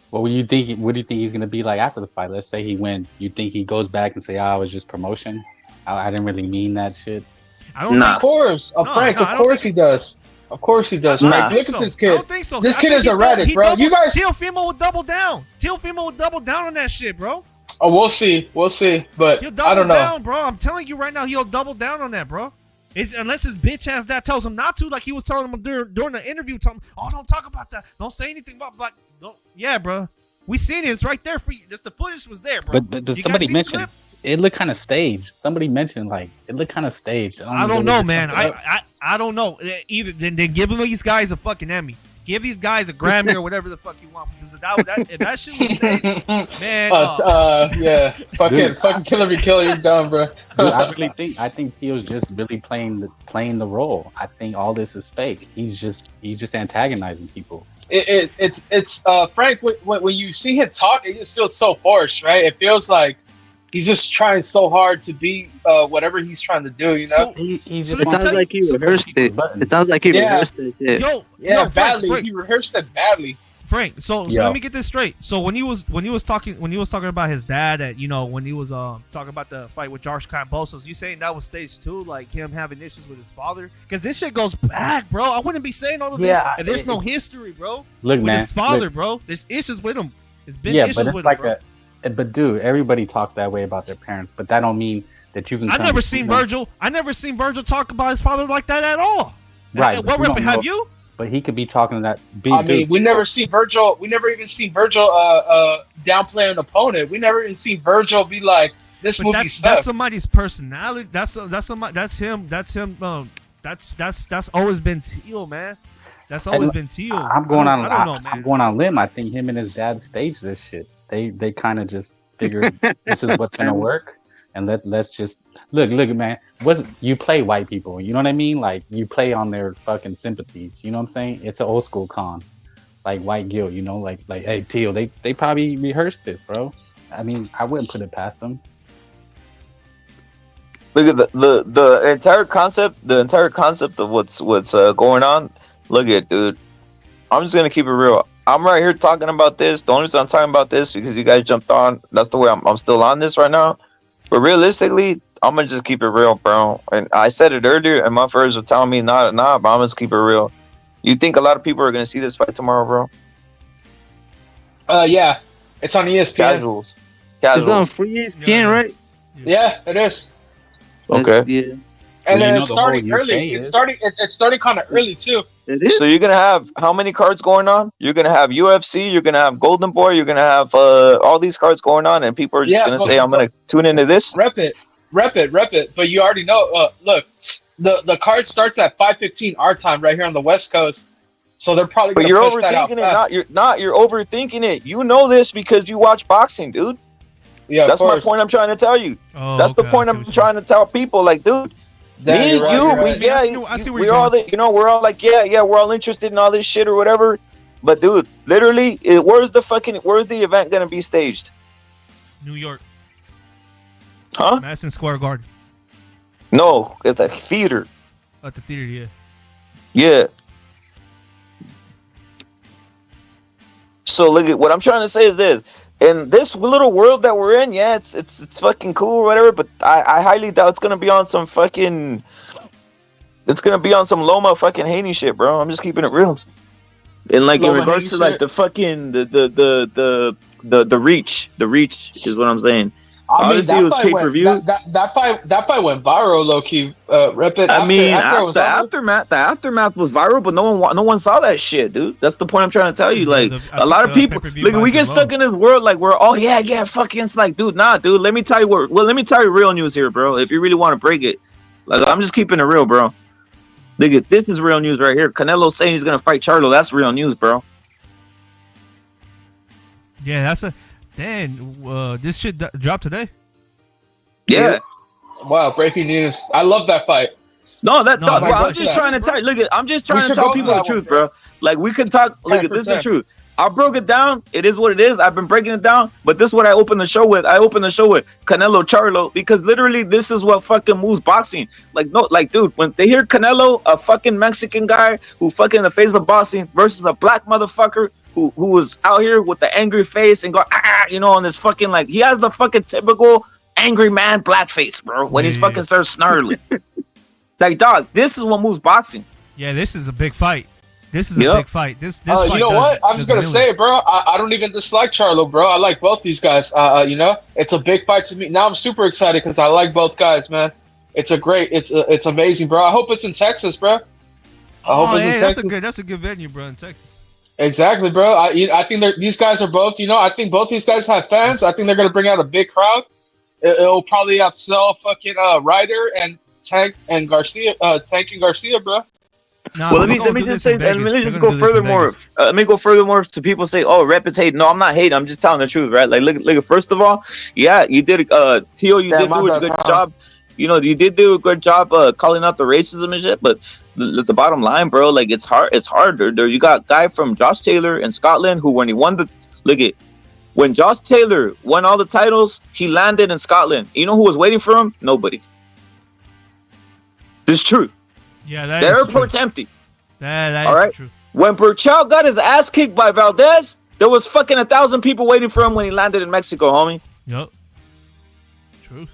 Speaker 11: What do you think he's gonna be like after the fight? Let's say he wins. You think he goes back and say, "Oh, it was just promotion. I didn't really mean that shit."
Speaker 10: I don't
Speaker 9: Of course, Frank. Of course he does. Of course he does. Frank, look at this kid.
Speaker 10: I don't think so.
Speaker 9: This kid is erratic, bro. You guys.
Speaker 10: Teofimo will double down. Teofimo will double down on that shit, bro.
Speaker 9: Oh, we'll see. But
Speaker 10: He'll
Speaker 9: I
Speaker 10: double
Speaker 9: don't know.
Speaker 10: down, bro. I'm telling you right now, he'll double down on that, bro. Unless his bitch ass dad tells him not to, like he was telling him during the interview, telling him, "Oh, don't talk about that. Don't say anything about black." Yeah, bro. We seen it. It's right there for you. Just the footage was there, bro.
Speaker 11: But somebody mentioned it looked kind of staged. Somebody mentioned like it looked kind of staged.
Speaker 10: I don't know, man. I don't know. Either then give these guys a fucking Emmy. Give these guys a Grammy or whatever the fuck you want. Because if that shit was staged, man.
Speaker 9: Yeah, fucking Killer be Killer. You're dumb, bro.
Speaker 11: Dude, I think Teo's just really playing the role. I think all this is fake. He's just antagonizing people.
Speaker 9: It's Frank. When you see him talk, it just feels so forced, right? It feels like he's just trying so hard to be whatever he's trying to do. You know,
Speaker 4: it sounds like he rehearsed it. It sounds like he rehearsed it.
Speaker 10: Yo,
Speaker 9: badly.
Speaker 10: Frank.
Speaker 9: He rehearsed it badly.
Speaker 10: Frank, so let me get this straight. So when he was talking about his dad, when he was talking about the fight with Josh Kambosos, you saying that was stage 2, like him having issues with his father? Because this shit goes back, bro. I wouldn't be saying all of this, and there's no history, bro.
Speaker 11: Look,
Speaker 10: with
Speaker 11: man,
Speaker 10: his father, bro. There's issues with him. There's been issues
Speaker 11: but it's
Speaker 10: with
Speaker 11: like
Speaker 10: him, bro.
Speaker 11: But dude, everybody talks that way about their parents, but that don't mean that you can.
Speaker 10: I never seen Virgil talk about his father like that at all.
Speaker 11: Right?
Speaker 10: What rep have you?
Speaker 11: But he could be talking to that big.
Speaker 9: I mean, we never see Virgil. We never even see Virgil downplay an opponent. We never even see Virgil be like, "This movie sucks."
Speaker 10: That's somebody's personality. That's him. That's always been Teo, man. That's always been Teo.
Speaker 11: I'm going on.
Speaker 10: I don't know, man.
Speaker 11: I'm going on limb. I think him and his dad staged this shit. They kind of just figured this is what's gonna work, and let's just look, man. You play white people? You know what I mean? Like you play on their fucking sympathies. You know what I'm saying? It's an old school con, like white guilt. You know, like hey Teo, they probably rehearsed this, bro. I mean, I wouldn't put it past them.
Speaker 8: Look at the entire concept. The entire concept of what's going on. Look at, dude. I'm just gonna keep it real. I'm right here talking about this. The only reason I'm talking about this is because you guys jumped on. That's the way I'm still on this right now. But realistically, I'm gonna just keep it real, bro. And I said it earlier, and my friends were telling me nah, but I'm gonna keep it real. You think a lot of people are gonna see this fight tomorrow, bro?
Speaker 9: Yeah, it's on ESPN.
Speaker 8: Casuals.
Speaker 4: It's on free ESPN, right?
Speaker 9: Yeah, it is.
Speaker 8: Okay.
Speaker 4: Yeah.
Speaker 9: And then it's starting early. It's starting kind of early too.
Speaker 4: It is.
Speaker 8: So you're gonna have how many cards going on? You're gonna have UFC. You're gonna have Golden Boy. You're gonna have all these cards going on, and people are just gonna say, "I'm gonna tune into this."
Speaker 9: Rep it. But you already know. Look, the card starts at 5:15 our time right here on the West Coast. So they're probably gonna push that out.
Speaker 8: But you're overthinking it. You're overthinking it. You know this because you watch boxing, dude.
Speaker 9: Yeah,
Speaker 8: that's my point. I'm trying to tell you. That's the point I'm trying to tell people. Like, dude. Me and you, we're all like, we're all interested in all this shit or whatever. But dude, literally, where's the event gonna be staged?
Speaker 10: New York.
Speaker 8: Huh?
Speaker 10: Madison Square Garden.
Speaker 8: No, at the theater.
Speaker 10: At the theater, yeah.
Speaker 8: Yeah. So look at what I'm trying to say is this. In this little world that we're in, yeah, it's fucking cool or whatever, but I highly doubt it's gonna be on some fucking Loma fucking Haney shit, bro. I'm just keeping it real. And like Loma in regards to like the fucking the reach is what I'm saying. Obviously, it was pay-per-view.
Speaker 9: That fight went viral, low key. Rep it.
Speaker 8: The aftermath was viral, but no one saw that shit, dude. That's the point I'm trying to tell you. Like a lot of people, like we get stuck in this world, like we're fucking. It's like, dude, nah, dude. Let me tell you real news here, bro. If you really want to break it, like I'm just keeping it real, bro. Nigga, this is real news right here. Canelo saying he's gonna fight Charlo. That's real news, bro.
Speaker 10: Yeah, that's a. Damn, this shit dropped today?
Speaker 8: Yeah.
Speaker 9: Wow, breaking news. I love that fight.
Speaker 8: I'm just trying to tell you. Look, I'm just trying to tell people the truth, bro. Like, we can talk. Look, this is the truth. I broke it down. It is what it is. I've been breaking it down. But this is what I opened the show with. I opened the show with Canelo Charlo because literally this is what fucking moves boxing. Like, no, like, dude, when they hear Canelo, a fucking Mexican guy who fucking in the face of boxing versus a black motherfucker who was out here with the angry face and go, on this fucking, like, he has the fucking typical angry man black face, bro, when he's fucking starts snarling. Like, dog, this is what moves boxing.
Speaker 10: Yeah, this is a big fight. This is a big fight. This fight
Speaker 9: you know what? I'm just gonna say it, bro. I don't even dislike Charlo, bro. I like both these guys. It's a big fight to me. Now I'm super excited because I like both guys, man. It's amazing, bro. I hope it's in Texas, bro.
Speaker 10: That's a good venue, bro, in Texas.
Speaker 9: Exactly, bro. I think these guys are both. I think both these guys have fans. I think they're gonna bring out a big crowd. It'll probably outsell fucking Ryder and Tank and Garcia, bro.
Speaker 8: Nah, well, let me just say, let me just go furthermore. Let me go furthermore to people say, "Oh, Rep is hating." No, I'm not hating. I'm just telling the truth, right? Like, look. First of all, yeah, you did. Tio, you did do a good job. You did do a good job calling out the racism and shit. But the bottom line, bro, like it's hard. It's hard. You got guy from Josh Taylor in Scotland who, when he won when Josh Taylor won all the titles, he landed in Scotland. You know who was waiting for him? Nobody. This is true.
Speaker 10: Yeah, that
Speaker 8: the airport's empty.
Speaker 10: That
Speaker 8: all
Speaker 10: is
Speaker 8: right?
Speaker 10: true.
Speaker 8: When Burchell got his ass kicked by Valdez, there was fucking 1,000 people waiting for him when he landed in Mexico, homie.
Speaker 10: Yep. Truth.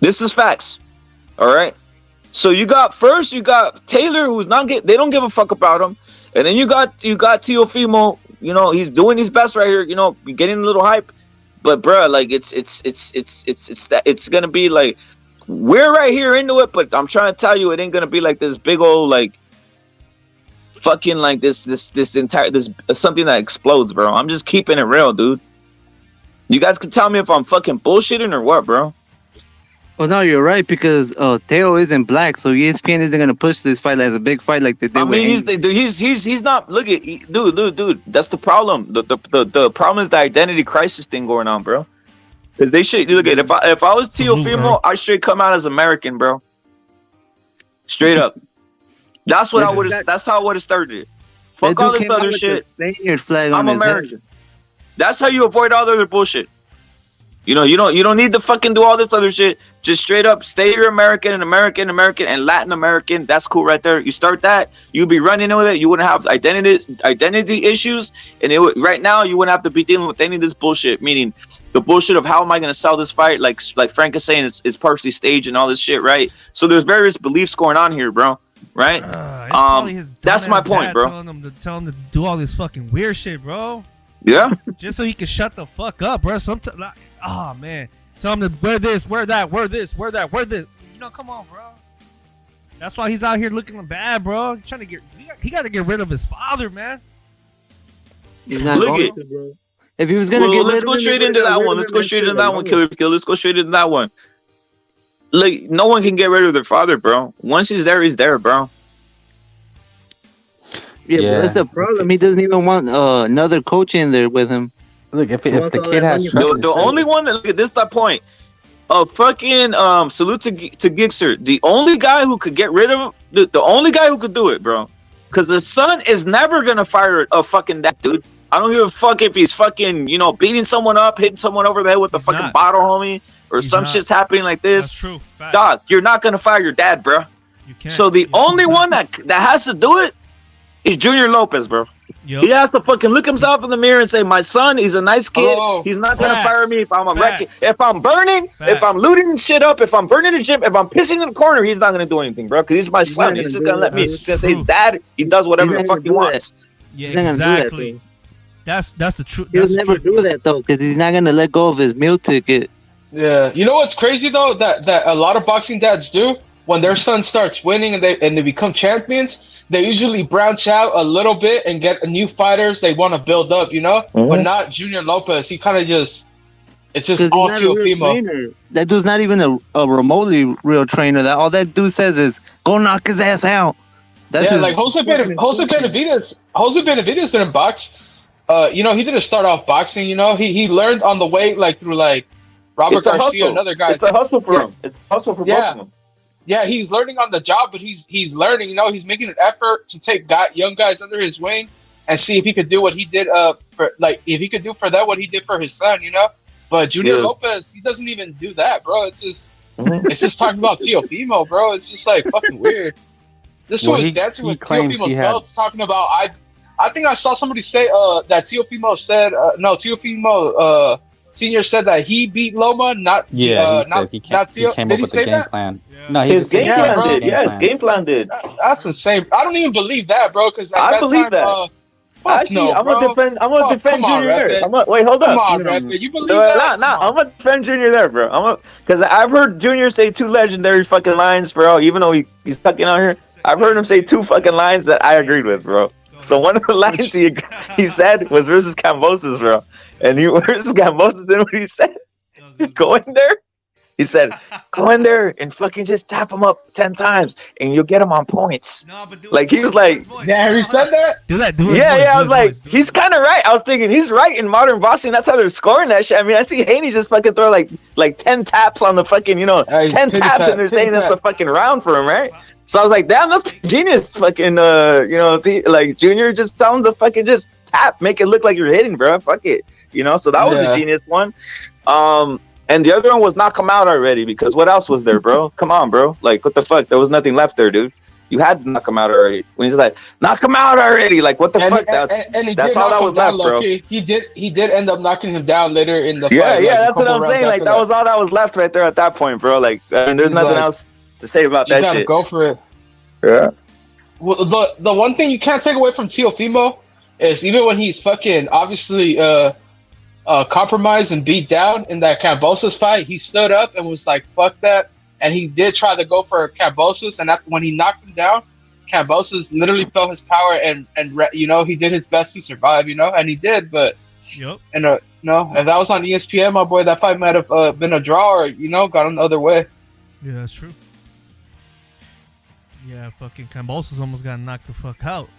Speaker 8: This is facts. All right. So you got Taylor, who's they don't give a fuck about him, and then you got Teofimo. He's doing his best right here. Getting a little hype, but bro, like it's gonna be like. We're right here into it, but I'm trying to tell you, it ain't gonna be like this big old like fucking like this something that explodes, bro. I'm just keeping it real, dude. You guys can tell me if I'm fucking bullshitting or what, bro.
Speaker 4: Well, no, you're right because Teo isn't black, so ESPN isn't gonna push this fight as a big fight like they did. I mean,
Speaker 8: he's not. Look at dude. That's the problem. The problem is the identity crisis thing going on, bro. Because they should look at if I was Teofimo, I should come out as American, bro. Straight up. That's what I would have. That's how I would have started. Fuck all this other shit. I'm American. That's how you avoid all the other bullshit. You don't need to fucking do all this other shit. Just straight up stay your American and Latin American. That's cool right there. You start that, you'd be running with it. You wouldn't have identity issues, and right now you wouldn't have to be dealing with any of this bullshit. Meaning the bullshit of how am I going to sell this fight? Like Frank is saying, it's partially staged and all this shit, right? So there's various beliefs going on here, bro. Right? That's my point, bro.
Speaker 10: Tell him to do all this fucking weird shit, bro.
Speaker 8: Yeah.
Speaker 10: Just so he can shut the fuck up, bro. Sometimes, oh man, tell him to wear this, wear that, wear this, wear that, wear this. Come on, bro. That's why he's out here looking bad, bro. He's trying to he got to get rid of his father, man.
Speaker 4: He's not going to, bro. If he was gonna
Speaker 8: let's go straight into that one. Let's go straight into that one, Killer Kill. Let's go straight into that one. Like, no one can get rid of their father, bro. Once he's there, bro.
Speaker 4: Yeah, but that's the problem. He doesn't even want another coach in there with him.
Speaker 11: Look, if the kid has trust,
Speaker 8: the only one that look at this point. Fucking salute to Gixxer. The only guy who could get rid of him, the only guy who could do it, bro. Because the son is never gonna fire a fucking that dude. I don't give a fuck if he's fucking, beating someone up, hitting someone over the head with a fucking bottle, homie, or some shit's happening like this.
Speaker 10: That's true. Fact.
Speaker 8: Dog, you're not gonna fire your dad, bro.
Speaker 10: You can't.
Speaker 8: So the only one that has to do it is Junior Lopez, bro. Yep. He has to fucking look himself in the mirror and say, "My son, he's a nice kid. He's not gonna fire me if I'm a wreck. If I'm burning, if I'm looting shit up, if I'm burning the gym, if I'm pissing in the corner, he's not gonna do anything, bro. Because he's my son. He's just gonna let me. He's gonna say his dad. He does whatever the fuck he wants.
Speaker 10: Yeah, exactly. That's the truth.
Speaker 4: He'll never do that though, because he's not gonna let go of his meal ticket.
Speaker 9: Yeah, you know what's crazy though that a lot of boxing dads do when their son starts winning and they become champions, they usually branch out a little bit and get new fighters they want to build up, you know.
Speaker 4: Mm-hmm.
Speaker 9: But not Junior Lopez. He kind of it's just all Teofimo.
Speaker 4: That dude's not even a remotely real trainer. That all that dude says is go knock his ass out. That's
Speaker 9: like Jose Benavidez. Jose Benavidez didn't box. You know, he didn't start off boxing. You know, he learned on the way, like through like Robert Garcia and other guys.
Speaker 8: It's a hustle for him. It's a hustle for both of them.
Speaker 9: Yeah, he's learning on the job, but he's learning. You know, he's making an effort to take young guys under his wing and see if he could do what he did. If he could do for them what he did for his son. You know, but Junior Lopez, he doesn't even do that, bro. It's just it's just talking about Teofimo, bro. It's just like fucking weird. This one was dancing with Teofimo's belts, talking about I think I saw somebody say that Teofimo said Teofimo Senior said that he beat Loma, not
Speaker 11: he came up with the game plan.
Speaker 10: Yeah.
Speaker 11: No,
Speaker 8: his game plan did. Yeah, his game plan did.
Speaker 9: That's insane. I don't even believe that, bro. Because
Speaker 8: I believe that. Actually, I'm gonna defend Junior there. Wait, hold
Speaker 9: Come
Speaker 8: on.
Speaker 9: on, Redford. You believe that?
Speaker 8: Nah. I'm gonna defend Junior there, bro. Because I've heard Junior say 2 legendary fucking lines, bro. Even though he's fucking out here, I've heard him say 2 fucking lines that I agreed with, bro. So one of the lines he said was versus Cambosos, bro. And he versus Cambosos, and what he said, go in there. He said, go in there and fucking just tap him up 10 times, and you'll get him on points.
Speaker 10: No, but
Speaker 8: like he was like,
Speaker 9: yeah, he said that.
Speaker 10: Do that.
Speaker 8: I was like, he's kind of right. I was thinking he's right in modern boxing. That's how they're scoring that shit. I mean, I see Haney just fucking throw like 10 taps on the fucking 10 taps, and they're saying that's a fucking round for him, right? So I was like, damn, that's genius. Fucking like Junior just tell him to fucking just tap, make it look like you're hitting, bro. Fuck it. So that was a genius one. And the other one was knock him out already, because what else was there, bro? Come on, bro. Like, what the fuck? There was nothing left there, dude. You had to knock him out already. When he's like, knock him out already. Like, what the fuck? That's all that was left, bro.
Speaker 9: He did end up knocking him down later in the fight.
Speaker 8: Yeah, that's what I'm saying. Like, that was all that was left right there at that point, bro. Like, I mean, there's nothing else to say about that shit.
Speaker 9: You gotta go for it.
Speaker 8: Yeah.
Speaker 9: Well, the one thing you can't take away from Teofimo is even when he's fucking obviously compromised and beat down in that Cambosos fight, he stood up and was like, fuck that. And he did try to go for Cambosos, and when he knocked him down, Cambosos literally felt his power and he did his best to survive, and he did, but and if that was on ESPN, my boy, that fight might have been a draw or gone the other way.
Speaker 10: Yeah, that's true. Yeah, fucking Cambosos almost got knocked the fuck out.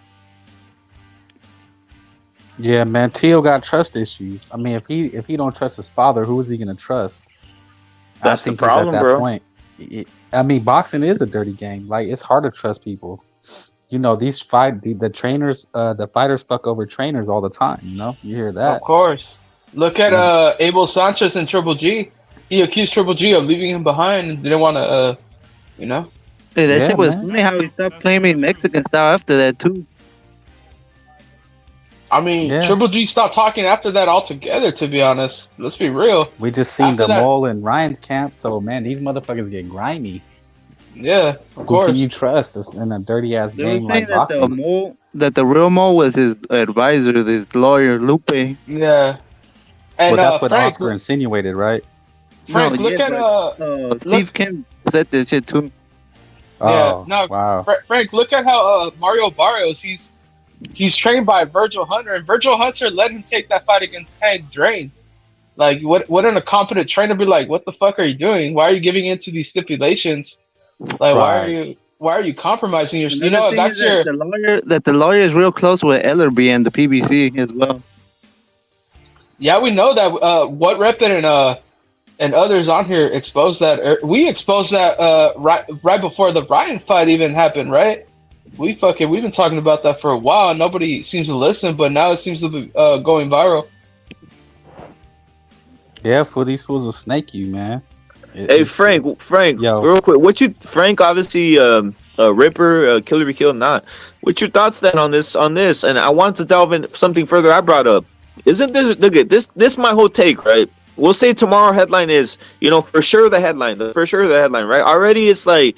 Speaker 11: Yeah, man, Teo got trust issues. I mean, if he don't trust his father, who is he gonna trust?
Speaker 8: That's the problem, bro.
Speaker 11: Point. I mean, boxing is a dirty game. Like, it's hard to trust people. These the trainers, the fighters fuck over trainers all the time. You hear that?
Speaker 9: Of course. Look at Abel Sanchez and Triple G. He accused Triple G of leaving him behind and didn't want to,
Speaker 4: Hey, that shit was funny how he stopped claiming Mexican style after that too.
Speaker 9: I mean, Triple G stopped talking after that altogether, to be honest. Let's be real.
Speaker 11: We just seen the mole in Ryan's camp, so man, these motherfuckers get grimy.
Speaker 9: Yeah, of course.
Speaker 11: Who can you trust in a dirty ass game like boxing?
Speaker 4: That the real mole was his advisor, this lawyer Lupe.
Speaker 9: Yeah. And,
Speaker 11: that's what Frank, Oscar insinuated, right?
Speaker 9: Frank, look at
Speaker 4: Steve Kim said this shit too.
Speaker 11: Oh, wow.
Speaker 9: Frank, look at how Mario Barrios, he's trained by Virgil Hunter, and Virgil Hunter let him take that fight against Tank Drain. Like, what an incompetent trainer be like, what the fuck are you doing? Why are you giving into these stipulations? Like, why are you compromising your? That's your
Speaker 4: the lawyer is real close with Ellerby and the PBC as well.
Speaker 9: Yeah, we know that. What Repin and others on here exposed that. We exposed that right before the Ryan fight even happened, right? We've been talking about that for a while. Nobody seems to listen, but now it seems to be going viral.
Speaker 11: Yeah, these fools will snake you, man.
Speaker 8: Hey, Frank, yo, real quick, Frank, obviously, Ripper, Killer Be Killed, not. What's your thoughts then on this? And I want to delve in something further I brought up. Isn't this, look at this my whole take, right? We'll say tomorrow headline is, for sure the headline, right? Already it's like,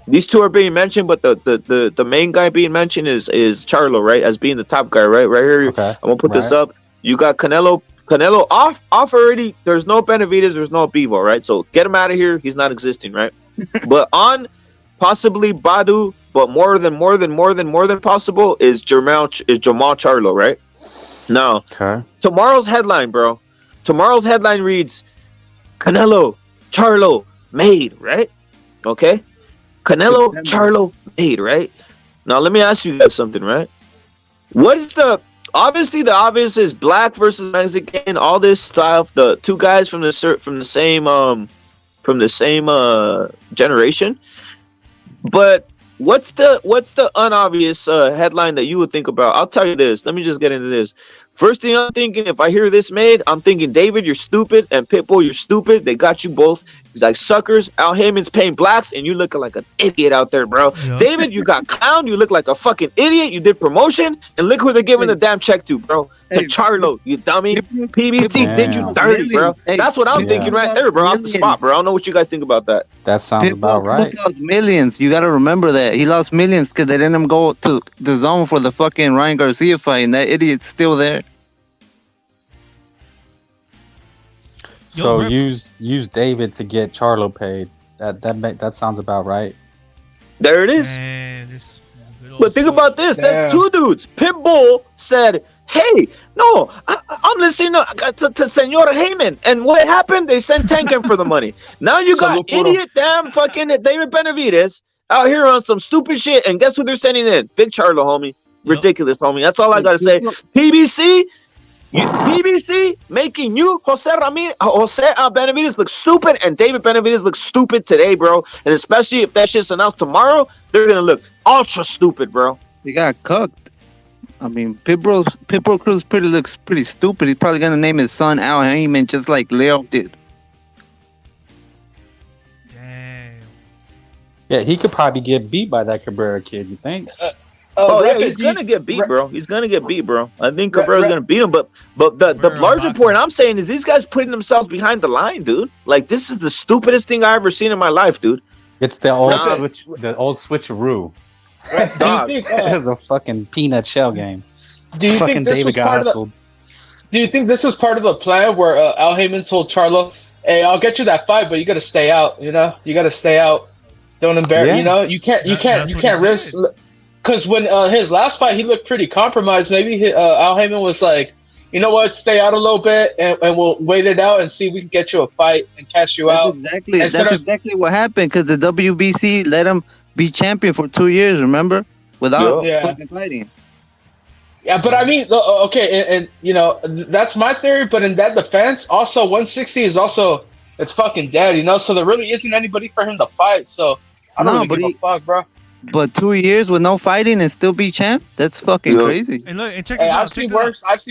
Speaker 8: these two are being mentioned, but the main guy being mentioned is Charlo, right? As being the top guy, right? Right here, okay. I'm gonna put this up. You got Canelo Canelo off already. There's no Benavidez, there's no Bivol, right? So get him out of here. He's not existing, right? But on possibly Badu, but more than possible is Jamal Charlo, right? Now, tomorrow's headline, bro. Tomorrow's headline reads Canelo Charlo made, right? Okay? Canelo Charlo made, right? Now let me ask you guys something, right? What is the obvious is black versus Mexican, all this stuff. The two guys from the same generation. But what's the unobvious headline that you would think about? I'll tell you this. Let me just get into this. First thing I'm thinking, if I hear this made, I'm thinking, David, you're stupid, and Pitbull, you're stupid. They got you both. He's like suckers. Al Heyman's paying blacks, and you looking like an idiot out there, bro. Yep. David, you got clowned. You look like a fucking idiot. You did promotion, and look who they're giving the damn check to, bro. To Charlo, you dummy. PBC did you dirty, bro. That's what I'm thinking right there, bro. Off the spot, bro. I don't know what you guys think about that.
Speaker 11: That sounds about right.
Speaker 4: He lost millions. You got to remember that. He lost millions because they didn't go to the zone for the fucking Ryan Garcia fight, and that idiot's still there.
Speaker 11: So use David to get Charlo paid. That sounds about right.
Speaker 8: There it is.
Speaker 10: Man,
Speaker 8: but think about this. There's two dudes. Pitbull said, "Hey, no, I'm listening to Senor Heyman." And what happened? They sent Tankin for the money. Now you got idiot damn fucking David Benavidez out here on some stupid shit. And guess who they're sending in? Big Charlo, homie. Ridiculous, homie. That's all I got to say. PBC making you Jose Benavidez look stupid, and David Benavidez looks stupid today, bro. And especially if that shit's announced tomorrow, they're gonna look ultra stupid, bro.
Speaker 4: He got cooked. I mean, Pitbull Cruz looks pretty stupid. He's probably gonna name his son Al Heyman just like Leo did.
Speaker 10: Damn.
Speaker 11: Yeah, he could probably get beat by that Cabrera kid. You think?
Speaker 8: He's gonna get beat, bro. He's gonna get beat, bro. I think Cabrera's gonna beat him, but the larger point I'm saying is these guys putting themselves behind the line, dude. Like, this is the stupidest thing I ever seen in my life, dude.
Speaker 11: It's the old switcheroo.
Speaker 9: Right. Do you think
Speaker 11: it was a fucking peanut shell game?
Speaker 9: Do you think this was part of the? Do you think this was part of the plan where Al Heyman told Charlo, "Hey, I'll get you that fight, but you got to stay out. You know, you got to stay out. Don't embarrass. Yeah. You know, you can't risk." Because when his last fight, he looked pretty compromised. Maybe Al Heyman was like, you know what, stay out a little bit, and we'll wait it out and see if we can get you a fight and cash you out.
Speaker 4: That's exactly what happened, because the WBC let him be champion for 2 years, remember? Without fucking fighting.
Speaker 9: Yeah, but I mean, okay, and you know, that's my theory, but in that defense, also 160 is also, it's fucking dead, you know? So there really isn't anybody for him to fight, so I don't really give a fuck, bro.
Speaker 4: But 2 years with no fighting and still be champ? That's fucking crazy.
Speaker 10: And look, and check this out.
Speaker 9: I've seen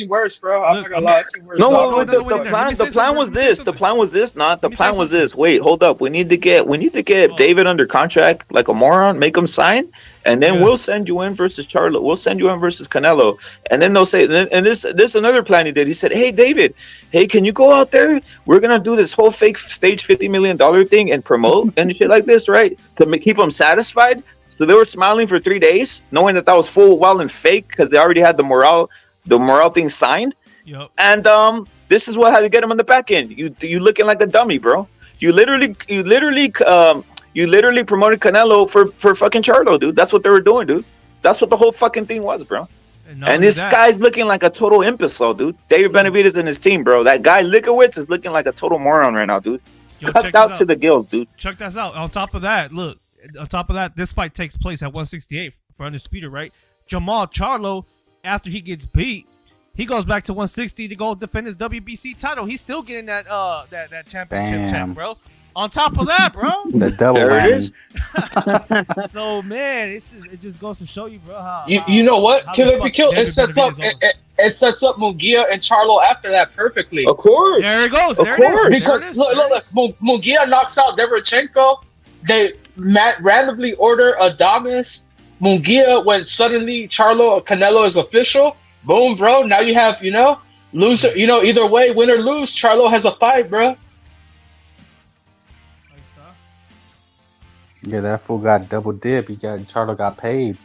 Speaker 9: worse, bro. I'm not gonna lie. I've seen worse.
Speaker 8: The plan was this. The plan was this. The plan was this. Wait, hold up. We need to get David under contract like a moron. Make him sign, and then we'll send you in versus Charlo. We'll send you in versus Canelo, and then they'll say. And this another plan he did. He said, "Hey, David, hey, can you go out there? We're gonna do this whole fake stage $50 million thing and promote and shit like this, right? To keep them satisfied." So they were smiling for 3 days, knowing that was full well and fake because they already had the morale thing signed.
Speaker 10: Yep.
Speaker 8: And this is what had to get them on the back end. You looking like a dummy, bro. You literally promoted Canelo for fucking Charlo, dude. That's what they were doing, dude. That's what the whole fucking thing was, bro. And this guy's looking like a total imbecile, dude. David Benavidez and his team, bro. That guy Likowitz is looking like a total moron right now, dude. Cut out to the gills, dude.
Speaker 10: Check this out. On top of that, look. On top of that, this fight takes place at 168 for Undisputed, right? Jamal Charlo, after he gets beat, he goes back to 160 to go defend his WBC title. He's still getting that championship check, bro. On top of that, bro.
Speaker 11: The double whammy.
Speaker 10: So, man, it just goes to show you, bro, how
Speaker 9: you know what? Killer be killed. It sets up Munguia and Charlo after that perfectly.
Speaker 8: Of course.
Speaker 10: There it goes. There it is.
Speaker 9: Because look, Munguia knocks out Derevchenko. They randomly order Adames, Munguia, when suddenly Charlo or Canelo is official. Boom, bro. Now you have, loser. Either way, win or lose, Charlo has a fight, bro.
Speaker 11: Yeah, that fool got double dip. Charlo got paid.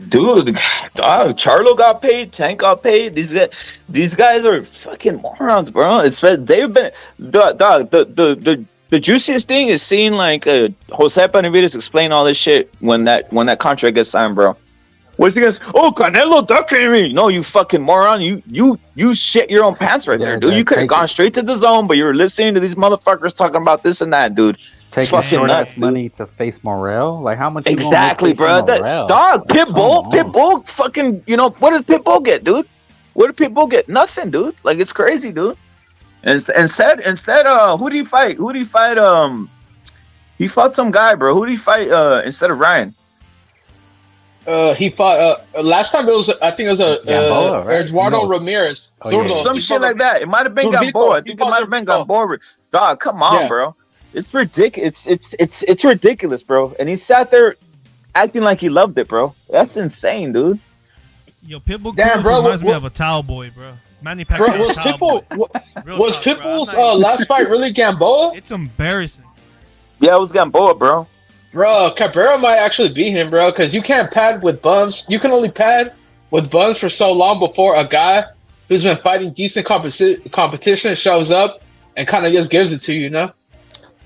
Speaker 8: Dude, Charlo got paid. Tank got paid. These guys are fucking morons, bro. They've been the juiciest thing is seeing like Jose Benavidez explain all this shit when that contract gets signed, bro. What's he gonna? Oh, Canelo ducking me. No, you fucking moron. You shit your own pants right there, dude. You could have gone straight to the zone, but you were listening to these motherfuckers talking about this and that, dude.
Speaker 11: Taking short ass money to face Morel. Like how much?
Speaker 8: Exactly, bro. Dog, Pitbull. Fucking, what does Pitbull get, dude? What did Pitbull get? Nothing, dude. Like it's crazy, dude. And instead, who did he fight? He fought some guy, bro. Who did he fight? Instead of Ryan.
Speaker 9: He fought last time. I think it was
Speaker 11: Gamboa, right?
Speaker 9: Eduardo Ramirez.
Speaker 8: Some shit like that. It might have been Gamboa. I think it might have been Gamboa. Dog, come on, bro. It's ridiculous. It's ridiculous, bro. And he sat there acting like he loved it, bro. That's insane, dude.
Speaker 10: Yo, Pitbull reminds me of a towel boy, bro. Manny Pacquiao.
Speaker 9: Was Pitbull's last fight really Gamboa?
Speaker 10: It's embarrassing.
Speaker 8: Yeah, it was Gamboa, bro.
Speaker 9: Bro, Cabrera might actually beat him, bro, because you can't pad with bums. You can only pad with bums for so long before a guy who's been fighting decent competition shows up and kind of just gives it to you, you know?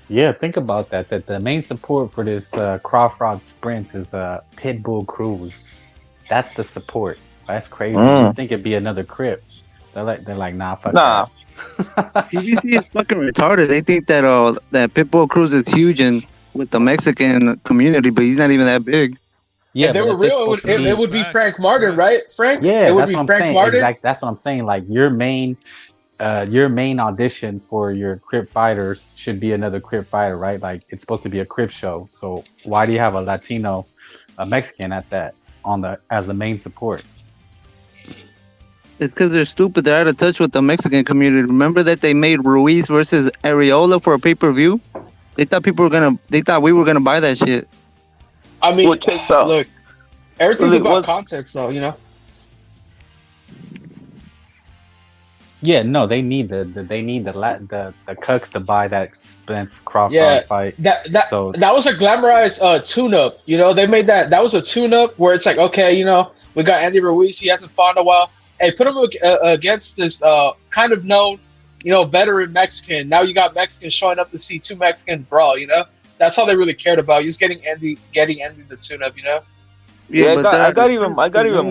Speaker 11: Yeah, think about that. That the main support for this Crawford sprint is Pitbull Cruz. That's the support. That's crazy. I think it'd be another Crip. They're like, nah, fuck that.
Speaker 4: PBC is fucking retarded. They think that that Pitbull Cruz is huge and with the Mexican community, but he's not even that big.
Speaker 9: Yeah, if they were real, it would be Frank Martin, right? Frank?
Speaker 11: Yeah,
Speaker 9: it would
Speaker 11: that's
Speaker 9: be
Speaker 11: what I'm
Speaker 9: Frank
Speaker 11: saying.
Speaker 9: Martin.
Speaker 11: Exactly, that's what I'm saying. Like your main audition for your Crip fighters should be another Crip fighter, right? Like it's supposed to be a Crip show. So why do you have a Latino, a Mexican at that as the main support?
Speaker 4: It's because they're stupid. They're out of touch with the Mexican community. Remember that they made Ruiz versus Areola for a pay-per-view? They thought we were gonna buy that shit.
Speaker 9: I mean, look, everything's about context, though. You know.
Speaker 11: Yeah, no, they need the cucks to buy that Spence Crawford fight.
Speaker 9: That was a glamorized tune-up. You know, they made that was a tune-up where it's like, okay, you know, we got Andy Ruiz. He hasn't fought in a while. Hey, put him against this kind of known, you know, veteran Mexican. Now you got Mexicans showing up to see two Mexicans brawl. You know, that's all they really cared about. Just getting Andy the tune-up. You know.
Speaker 8: Yeah, I got even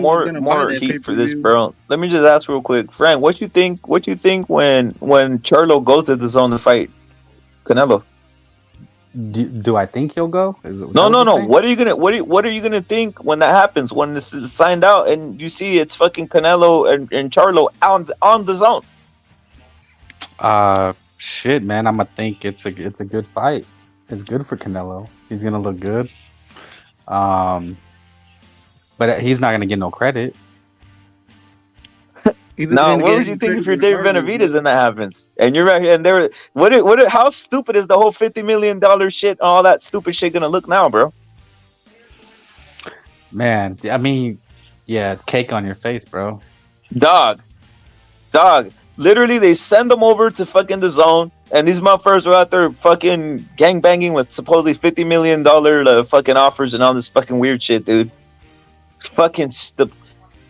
Speaker 8: more heat for this, bro. Let me just ask real quick, Frank. What you think when Charlo goes to the zone to fight Canelo?
Speaker 11: Do I think he'll go?
Speaker 8: No. What are you gonna think when that happens? When this is signed out and you see it's fucking Canelo and Charlo on the zone?
Speaker 11: Shit, man. I'm gonna think it's a good fight. It's good for Canelo. He's gonna look good. But he's not gonna get no credit.
Speaker 8: No, what would you think if you're David Benavidez and that happens? And you're right here, and how stupid is the whole $50 million shit, all that stupid shit gonna look now, bro?
Speaker 11: Man, I mean, yeah, cake on your face, bro.
Speaker 8: Dog. Literally, they send them over to fucking the zone, and these motherfuckers are out there fucking gangbanging with supposedly $50 million fucking offers and all this fucking weird shit, dude. Fucking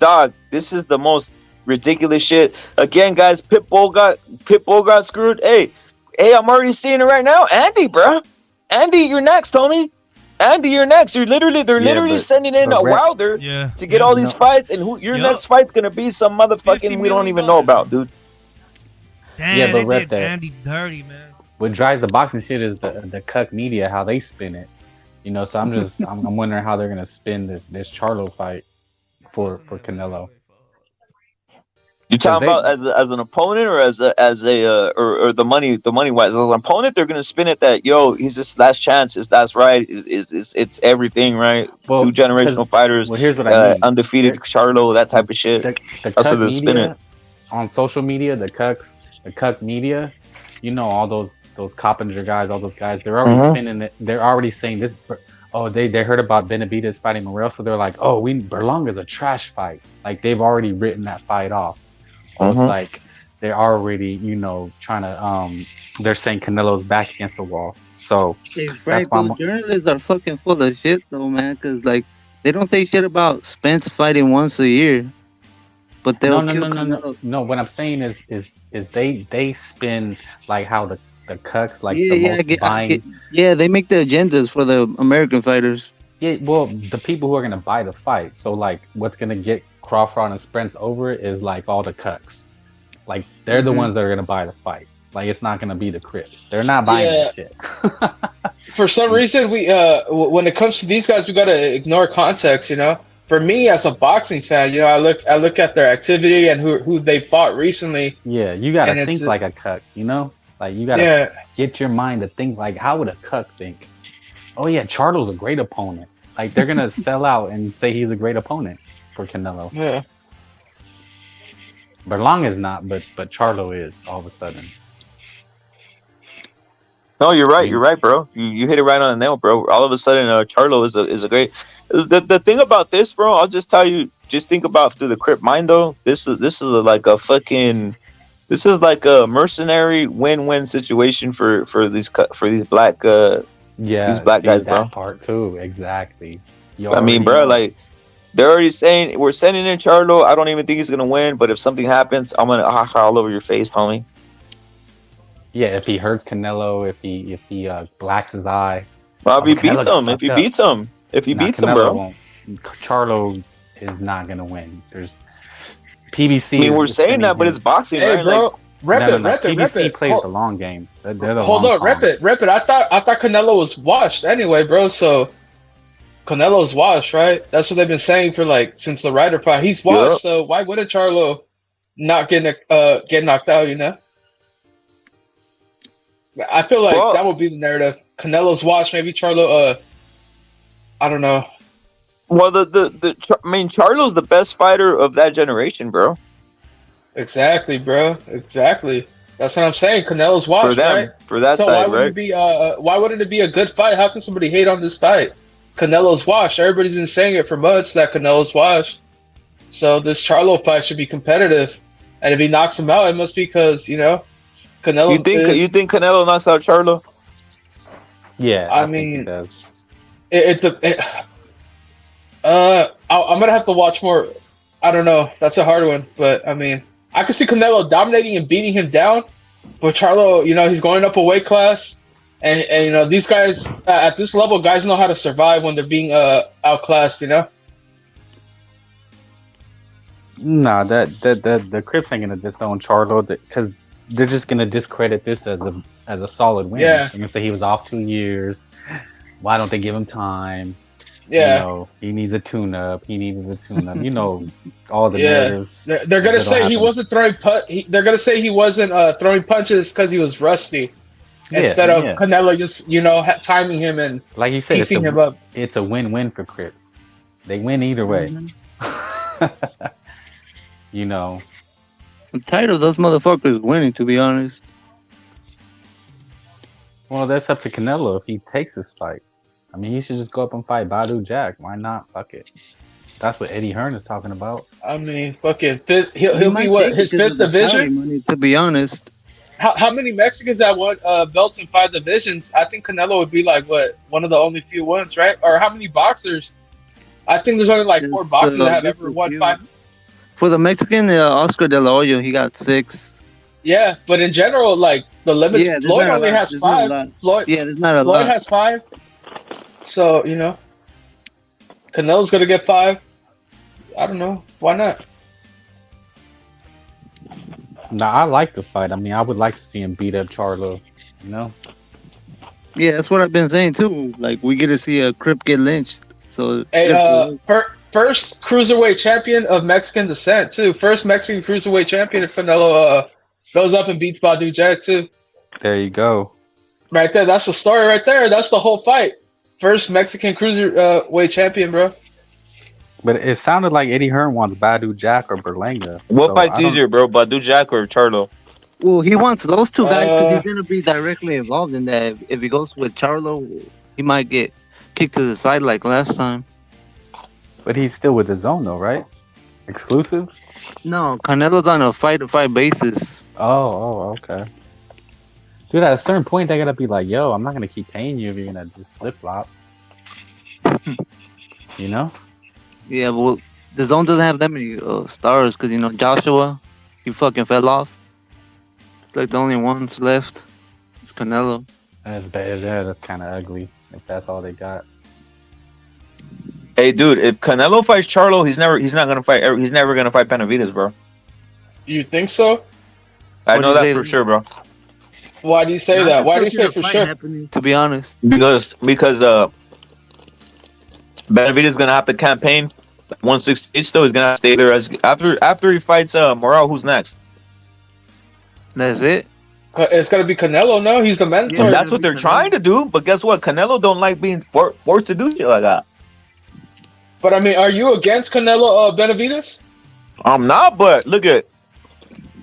Speaker 8: dog. This is the most ridiculous shit. Again, guys, Pitbull got screwed. Hey, I'm already seeing it right now. Andy, bro. Andy, you're next, homie. Andy, you're next. They're literally sending in a Wilder to get all these fights, and your next fight's gonna be some motherfucking we don't even know about, dude.
Speaker 10: Damn, but they did Andy dirty, man.
Speaker 11: What drives the boxing shit is the cuck media, how they spin it. You know, so I'm wondering how they're gonna spin this Charlo fight for Canelo.
Speaker 8: You talking about as an opponent or as the money wise? As an opponent, they're gonna spin it that he's his last chance. That's right. It's everything, right? Well, 2 generational fighters.
Speaker 11: Well, here's what I mean.
Speaker 8: Undefeated Charlo, that type of shit.
Speaker 11: The
Speaker 8: That's what they're spinning.
Speaker 11: On social media, the cuck media, you know, all those Coppinger guys, all those guys, they're already spinning it. They're already saying this. Oh, they heard about Benavidez fighting Morel, so they're like, oh, Berlonga's a trash fight. Like they've already written that fight off. So it's like they're already, you know, trying to they're saying Canelo's back against the wall. So
Speaker 4: that's why journalists are fucking full of shit though, man, because like They don't say shit about Spence fighting once a year, but they'll
Speaker 11: No,
Speaker 4: kill
Speaker 11: no, no, no,
Speaker 4: Canelo.
Speaker 11: no. What I'm saying is they spin like how the cucks like
Speaker 4: Yeah,
Speaker 11: the
Speaker 4: yeah,
Speaker 11: most buying.
Speaker 4: yeah. They make the agendas for the American fighters.
Speaker 11: Yeah, well, the people who are gonna buy the fight. So like, what's gonna get Crawford and Spence over is like all the cucks. Like they're the ones that are gonna buy the fight. Like it's not gonna be the Crips. They're not buying that shit.
Speaker 9: For some reason, we when it comes to these guys, we gotta ignore context. You know, for me as a boxing fan, you know, I look at their activity and who they fought recently.
Speaker 11: Yeah, you gotta think like a cuck. You know, like you gotta get your mind to think like, how would a cuck think? Oh yeah, Charlo's a great opponent. Like they're gonna sell out and say he's a great opponent for Canelo.
Speaker 9: Yeah.
Speaker 11: Berlanga is not, but Charlo is all of a sudden.
Speaker 8: No, you're right, bro. You hit it right on the nail, bro. All of a sudden, Charlo is a great. The thing about this, bro, I'll just tell you. Just think about through the Crip mind, though. This is like a fucking. This is like a mercenary win-win situation for these black these black guys, bro.
Speaker 11: That part too, exactly.
Speaker 8: I mean, bro, like they're already saying we're sending in Charlo. I don't even think he's gonna win, but if something happens, I'm gonna all over your face, homie.
Speaker 11: Yeah, if he hurts Canelo, if he blacks his eye.
Speaker 8: Well, if he beats him, if he beats him, bro.
Speaker 11: Won't. Charlo is not gonna win. There's PBC.
Speaker 8: I mean, we're saying that, but it's boxing,
Speaker 9: hey,
Speaker 8: right?
Speaker 9: bro,
Speaker 11: Like, PBC plays the long game.
Speaker 9: Hold up, rep it. I thought Canelo was washed anyway, bro. So Canelo's washed, right? That's what they've been saying for like since the Ryder fight. He's washed, so why wouldn't Charlo not get knocked out? You know. I feel like that would be the narrative. Canelo's washed, maybe Charlo. I don't know.
Speaker 8: Well, I mean, Charlo's the best fighter of that generation, bro.
Speaker 9: Exactly, bro. Exactly. That's what I'm saying. Canelo's washed,
Speaker 8: for them,
Speaker 9: right?
Speaker 8: For that
Speaker 9: so
Speaker 8: side,
Speaker 9: why wouldn't it be? Why wouldn't it be a good fight? How can somebody hate on this fight? Canelo's washed. Everybody's been saying it for months that Canelo's washed. So this Charlo fight should be competitive, and if he knocks him out, it must be because Canelo.
Speaker 8: You think Canelo knocks out Charlo?
Speaker 11: Yeah,
Speaker 9: I mean,
Speaker 11: he does.
Speaker 9: I'm gonna have to watch more. I don't know. That's a hard one, but I mean, I can see Canelo dominating and beating him down. But Charlo, he's going up a weight class, and these guys at this level, guys know how to survive when they're being outclassed.
Speaker 11: Nah, the Crips ain't gonna disown Charlo because they're just gonna discredit this as a solid win.
Speaker 9: Yeah.
Speaker 11: They're gonna say he was off 2 years. Why don't they give him time?
Speaker 9: Yeah.
Speaker 11: He needs a tune-up. He needs a tune-up. All the narratives.
Speaker 9: They're gonna say he wasn't throwing they're gonna say he wasn't throwing punches because he was rusty. Instead of Canelo just timing him and
Speaker 11: like you said,
Speaker 9: piecing him up.
Speaker 11: It's a win-win for Crips. They win either way.
Speaker 4: I'm tired of those motherfuckers winning, to be honest.
Speaker 11: Well, that's up to Canelo if he takes this fight. I mean, he should just go up and fight Badu Jack. Why not? Fuck it. That's what Eddie Hearn is talking about.
Speaker 9: I mean, fucking he'll be what, his fifth division?
Speaker 4: Money, to be honest.
Speaker 9: How many Mexicans that won belts in 5 divisions? I think Canelo would be like what, one of the only few ones, right? Or how many boxers? I think there's only like 4 boxers that have ever won 5.
Speaker 4: For the Mexican, Oscar De La Hoya, he got 6.
Speaker 9: Yeah, but in general, like the limits, Floyd only has 5. Floyd,
Speaker 4: there's not a lot.
Speaker 9: Floyd has 5. So Canelo's gonna get 5. I don't know. Why not?
Speaker 11: Nah, I like the fight. I mean, I would like to see him beat up Charlo.
Speaker 4: Yeah, that's what I've been saying too. Like we get to see a Crip get lynched. So
Speaker 9: hey, first cruiserweight champion of Mexican descent too. First Mexican cruiserweight champion if Canelo goes up and beats Badu Jack too.
Speaker 11: There you go.
Speaker 9: Right there. That's the story right there. That's the whole fight. First Mexican cruiserweight champion, bro.
Speaker 11: But it sounded like Eddie Hearn wants Badu Jack or Berlanga.
Speaker 8: What fight's easier, bro? Badu Jack or Charlo?
Speaker 4: Well, he wants those 2 guys because he's gonna be directly involved in that. If he goes with Charlo, he might get kicked to the side like last time.
Speaker 11: But he's still with the zone though, right? Exclusive?
Speaker 4: No, Canelo's on a fight-to-fight basis.
Speaker 11: Oh, okay. Dude, at a certain point, they gotta be like, yo, I'm not gonna keep paying you if you're gonna just flip-flop.
Speaker 4: Yeah, well, the zone doesn't have that many stars because Joshua, he fucking fell off. It's like the only ones left. It's Canelo.
Speaker 11: That's bad. Yeah, that's kind of ugly. If that's all they got.
Speaker 8: Hey, dude, if Canelo fights Charlo, he's never gonna fight Benavidez, bro.
Speaker 9: You think so?
Speaker 8: I know that for sure, bro.
Speaker 9: Why do you say that? Why do you say for sure?
Speaker 4: To be honest,
Speaker 8: because Benavidez is gonna have to campaign 168. Still, he's gonna have to stay there as after he fights Morale. Who's next?
Speaker 4: That's it.
Speaker 9: It's gonna be Canelo. No, he's the mentor.
Speaker 8: And that's what they're trying to do. But guess what? Canelo don't like being forced to do shit like that.
Speaker 9: But I mean, are you against Canelo Benavidez?
Speaker 8: I'm not. But look at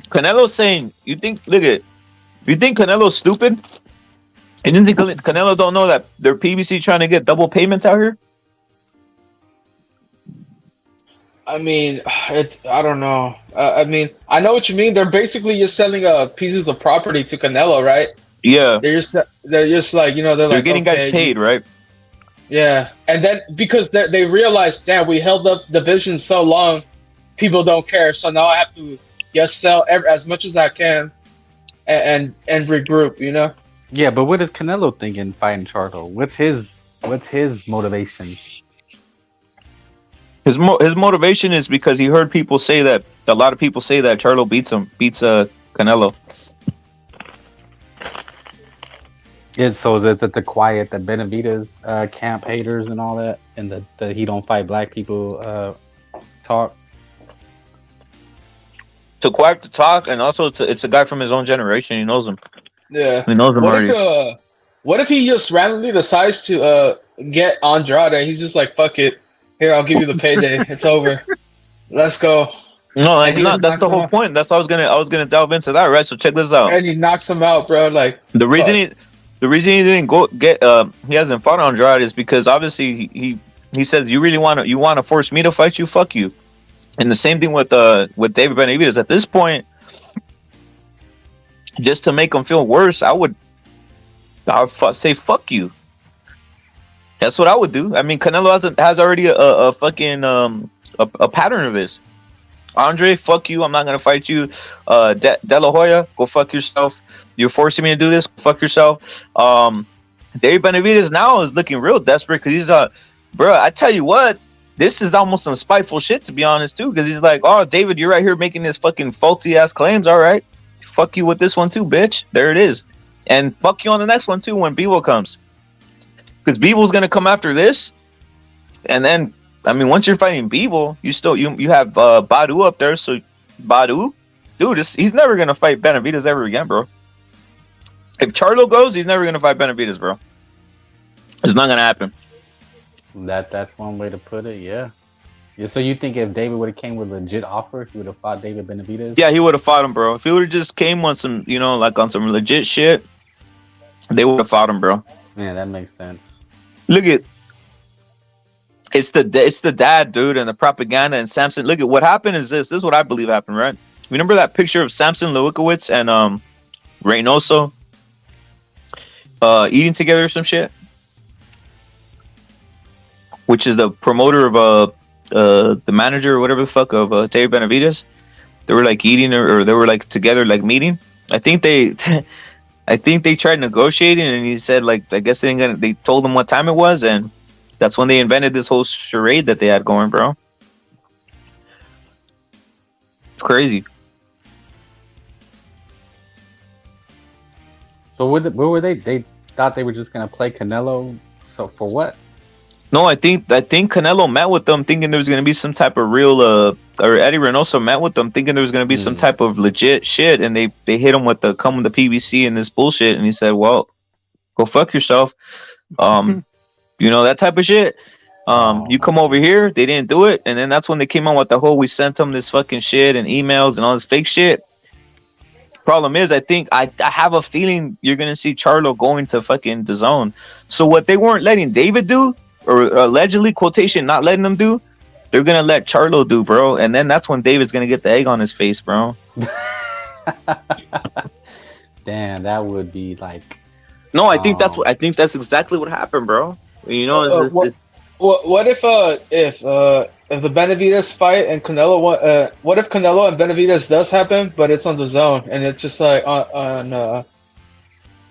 Speaker 8: Canelo saying, you think Canelo's stupid? And you think Canelo don't know that they're PBC trying to get double payments out here?
Speaker 9: I mean, I don't know. I mean, I know what you mean. They're basically just selling pieces of property to Canelo, right?
Speaker 8: Yeah.
Speaker 9: They're just like, they're like
Speaker 8: getting guys paid, right?
Speaker 9: Yeah, and then because they realized, damn, we held up the division so long, people don't care. So now I have to just sell as much as I can, and regroup.
Speaker 11: Yeah, but what is Canelo thinking fighting Charlo? What's his motivation?
Speaker 8: His motivation is because he heard people say that a lot of people say that Charlo beats Canelo.
Speaker 11: Yeah, so is it to quiet the Benavidez camp haters and all that, and the he don't fight black people talk?
Speaker 8: To quiet the talk, and also it's a guy from his own generation. He knows him.
Speaker 9: Yeah,
Speaker 8: he knows him already.
Speaker 9: What if he just randomly decides to get Andrade? He's just like, fuck it. Here, I'll give you the payday. It's over. Let's go.
Speaker 8: No, that's the whole point. That's why I was gonna delve into that, right? So check this out.
Speaker 9: And he knocks him out, bro. Like
Speaker 8: the reason he didn't he hasn't fought Andrade is because obviously he said you want to force me to fight you, fuck you. And the same thing with David Benavidez. At this point, just to make him feel worse, I would say fuck you. That's what I would do. I mean, Canelo has already a fucking a pattern of this. Andre, fuck you. I'm not gonna fight you. De La Hoya, go fuck yourself. You're forcing me to do this. Go fuck yourself. David Benavidez now is looking real desperate because he's bro. I tell you what, this is almost some spiteful shit to be honest too. Because he's like, oh, David, you're right here making this fucking faulty ass claims. All right, fuck you with this one too, bitch. There it is, and fuck you on the next one too when Bevo comes. Because Beeble's gonna come after this, and then I mean, once you're fighting Beeble, you have Badu up there. So Badu, dude, he's never gonna fight Benavidez ever again, bro. If Charlo goes, he's never gonna fight Benavidez, bro. It's not gonna happen.
Speaker 11: That's one way to put it. Yeah. So you think if David would have came with a legit offer, he would have fought David Benavidez?
Speaker 8: Yeah, he would have fought him, bro. If he would have just came on some, like on some legit shit, they would have fought him, bro.
Speaker 11: Yeah, that makes sense.
Speaker 8: Look at it's the dad, dude, and the propaganda and Samson. Look at what happened is this. This is what I believe happened, right? Remember that picture of Samson Lewkowicz and Reynoso eating together or some shit? Which is the promoter of the manager or whatever the fuck of David Benavidez. They were like eating or they were like together like meeting. I think they tried negotiating, and he said, like, I guess they told him what time it was, and that's when they invented this whole charade that they had going, bro. It's crazy.
Speaker 11: So what were they? They thought they were just gonna play Canelo. So for what?
Speaker 8: No, I think Canelo met with them thinking there was gonna be some type of real or Eddie Reynoso met with them thinking there was gonna be some type of legit shit, and they hit him with the PBC and this bullshit, and he said, well, go fuck yourself. That type of shit. You come over here, they didn't do it, and then that's when they came on with the whole we sent them this fucking shit and emails and all this fake shit. Problem is, I think I have a feeling you're gonna see Charlo going to fucking DAZN. So what they weren't letting David do, or allegedly quotation not letting them do, they're gonna let Charlo do, bro, and then that's when David's gonna get the egg on his face, bro.
Speaker 11: Damn, that would be like.
Speaker 8: No, I think that's exactly what happened, bro.
Speaker 9: What if if the Benavidez fight and Canelo, what if Canelo and Benavidez does happen, but it's on the zone and it's just like on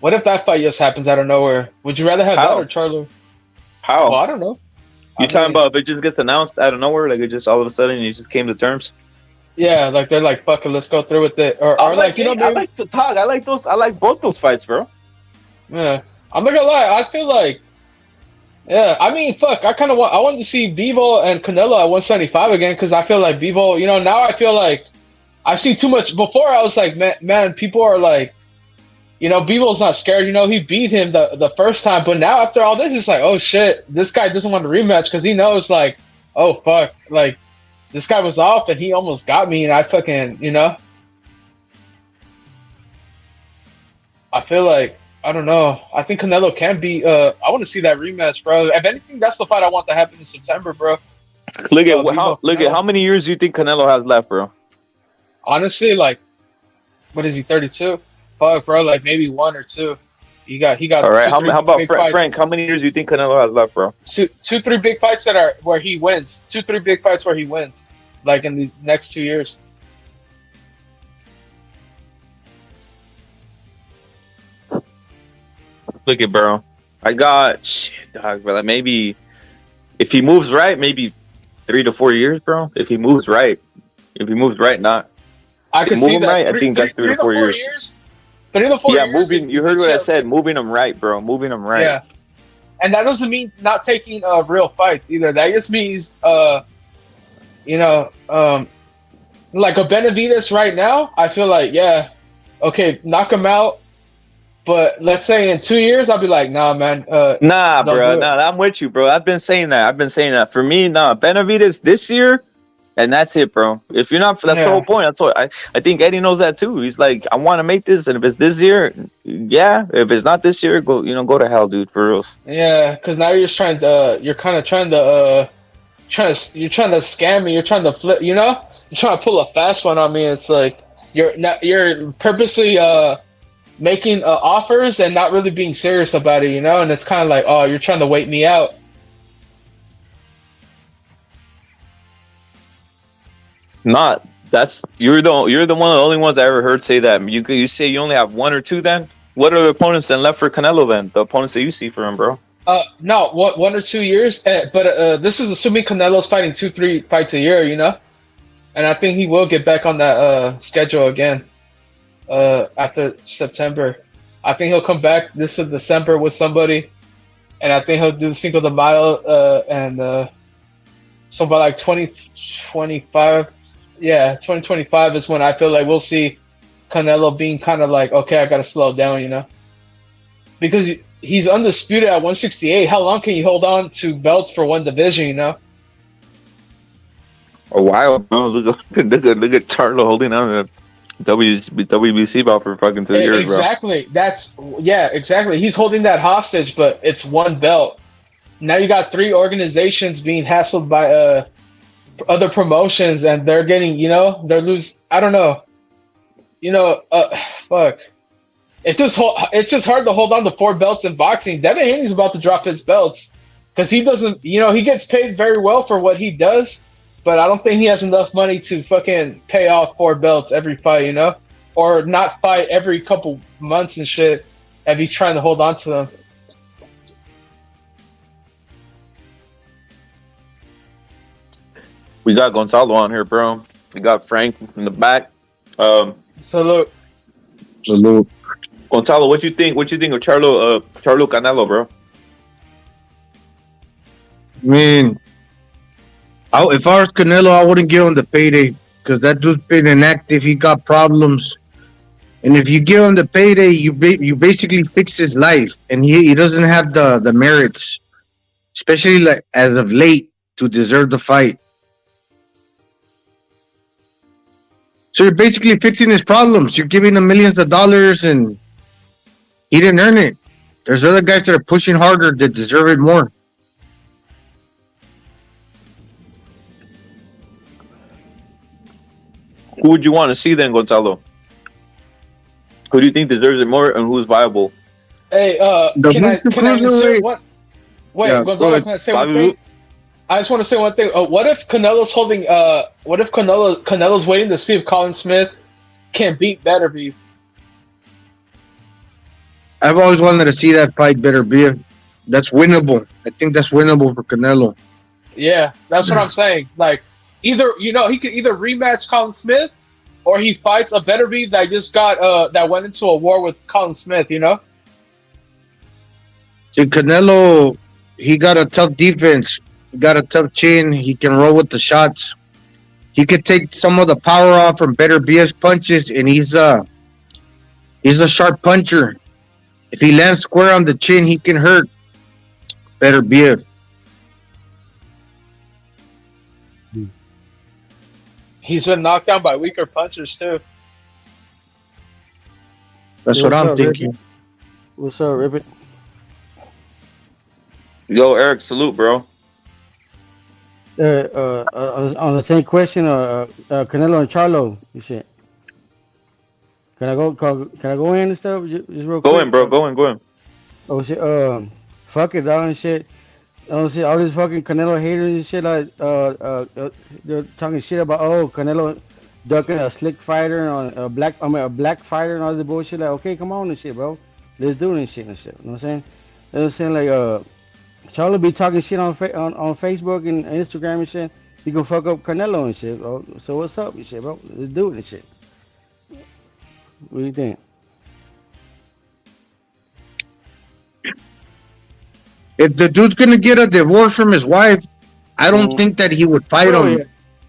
Speaker 9: what if that fight just happens out of nowhere? Would you rather have that or Charlo?
Speaker 8: How?
Speaker 9: Well, I don't know.
Speaker 8: You talking about if it just gets announced out of nowhere, like it just all of a sudden you just came to terms?
Speaker 9: Yeah, like they're like, fuck it, let's go through with it, or like, you know, maybe,
Speaker 8: I like to talk. I like both those fights, bro.
Speaker 9: Yeah, I'm not gonna lie. I feel like, yeah, I mean, fuck, I wanted to see Bivol and Canelo at 175 again because I feel like Bivol, you know, now I feel like I see too much. Before I was like, man, people are like, you know, Bivol's not scared. You know, he beat him the first time, but now after all this, it's like, oh shit, this guy doesn't want to rematch because he knows, like, oh fuck, like this guy was off and he almost got me, and I fucking, you know, I feel like, I don't know. I think Canelo can be. I want to see that rematch, bro. If anything, that's the fight I want to happen in September, bro.
Speaker 8: Look at how many years do you think Canelo has left, bro?
Speaker 9: Honestly, like, what is he? 32. Fuck, bro. Like maybe 1 or 2. He got.
Speaker 8: All right. How about Frank? How many years do you think Canelo has left, bro?
Speaker 9: 2, 3 big fights that are where he wins. 2, 3 big fights where he wins. Like in the next 2 years.
Speaker 8: Look at, bro. I got shit, dog, bro. Like maybe if he moves right, maybe 3 to 4 years, bro. If he moves right, not.
Speaker 9: I can see that.
Speaker 8: Right, I think that's 3 to 4 years.
Speaker 9: 3 to 4 years.
Speaker 8: Yeah, moving. You heard what I said. Moving him right, bro. Moving him right.
Speaker 9: Yeah, and that doesn't mean not taking real fights either. That just means, you know, like a Benavidez right now. I feel like, yeah, okay, knock him out. But let's say in 2 years, I'll be like, nah, man.
Speaker 8: Nah, bro. Nah, I'm with you, bro. I've been saying that. For me, nah, Benavidez this year, and that's it, bro. If you're not, that's the whole point. That's what I think Eddie knows that too. He's like, I want to make this, and if it's this year, yeah. If it's not this year, go to hell, dude, for real.
Speaker 9: Yeah, because now you're trying to, you're trying to scam me. You're trying to flip, you know. You're trying to pull a fast one on me. It's like you're purposely making offers and not really being serious about it, you know. And it's kind of like, oh, you're trying to wait me out.
Speaker 8: Not that's you're the only ones I ever heard say that. You say you only have 1 or 2. Then what are the opponents then left for Canelo? Then the opponents that you see for him, bro.
Speaker 9: No, 1 or 2 years. But this is assuming Canelo's fighting 2, 3 fights a year, you know. And I think he will get back on that schedule again after September. I think he'll come back this is December with somebody, and I think he'll do Cinco de Mayo and so by like 2025. Yeah, 2025 is when I feel like we'll see Canelo being kind of like, okay, I got to slow down, you know? Because he's undisputed at 168. How long can you hold on to belts for one division, you know?
Speaker 8: A while, bro. Look at Charlo holding on to WBC belt for fucking 2 years,
Speaker 9: exactly. Bro. Exactly. He's holding that hostage, but it's one belt. Now you got 3 organizations being hassled by other promotions, and they're getting, you know, they're losing. I don't know, you know, fuck. It's just hard to hold on to 4 belts in boxing. Devin Haney's about to drop his belts because he doesn't, you know, he gets paid very well for what he does, but I don't think he has enough money to fucking pay off 4 belts every fight, you know, or not fight every couple months and shit if he's trying to hold on to them.
Speaker 8: We got Gonzalo on here, bro. We got Frank in the back.
Speaker 9: Salute.
Speaker 8: Gonzalo, what you think? What you think of Charlo Canelo, bro?
Speaker 12: I mean, if I was Canelo, I wouldn't give him the payday because that dude's been inactive. He got problems, and if you give him the payday, you basically fix his life, and he doesn't have the merits, especially like as of late, to deserve the fight. So you're basically fixing his problems. You're giving him millions of dollars, and he didn't earn it. There's other guys that are pushing harder that deserve it more.
Speaker 8: Who would you want to see then, Gonzalo? Who do you think deserves it more, and who's viable?
Speaker 9: Hey, can I insert one? Wait, yeah, Gonzalo, can I say one thing? I just want to say one thing. What if Canelo's holding? What if Canelo's waiting to see if Colin Smith can beat Benavidez?
Speaker 12: I've always wanted to see that fight better be. That's winnable. I think that's winnable for Canelo.
Speaker 9: Yeah, that's what I'm saying. Like, either he could either rematch Colin Smith, or he fights a Benavidez that just got that went into a war with Colin Smith.
Speaker 12: See, Canelo, he got a tough defense. He got a tough chin. He can roll with the shots. He could take some of the power off from Benavidez punches, and he's a sharp puncher. If he lands square on the chin, he can hurt Benavidez.
Speaker 9: He's been knocked down by weaker punchers too.
Speaker 12: That's what I'm thinking.
Speaker 13: Ribbit? What's up, Ribbit?
Speaker 8: Yo, Eric, salute, bro.
Speaker 13: On the same question, Canelo and Charlo, and shit. Can I go in and stuff? Just real quick.
Speaker 8: Go in, bro. Go in.
Speaker 13: Oh shit. Fuck it, dog and shit. All these fucking Canelo haters and shit. Like, they're talking shit about Canelo ducking a slick fighter on a black fighter and all this bullshit. Like, okay, come on and shit, bro. Let's do it and shit and shit. You know what I'm saying? You know what I'm saying? Like, Charlo be talking shit on Facebook and Instagram and shit. He gonna fuck up Canelo and shit, bro. So what's up and shit, bro? Let's do it and shit. What do you think?
Speaker 12: If the dude's gonna get a divorce from his wife, I don't think that he would fight him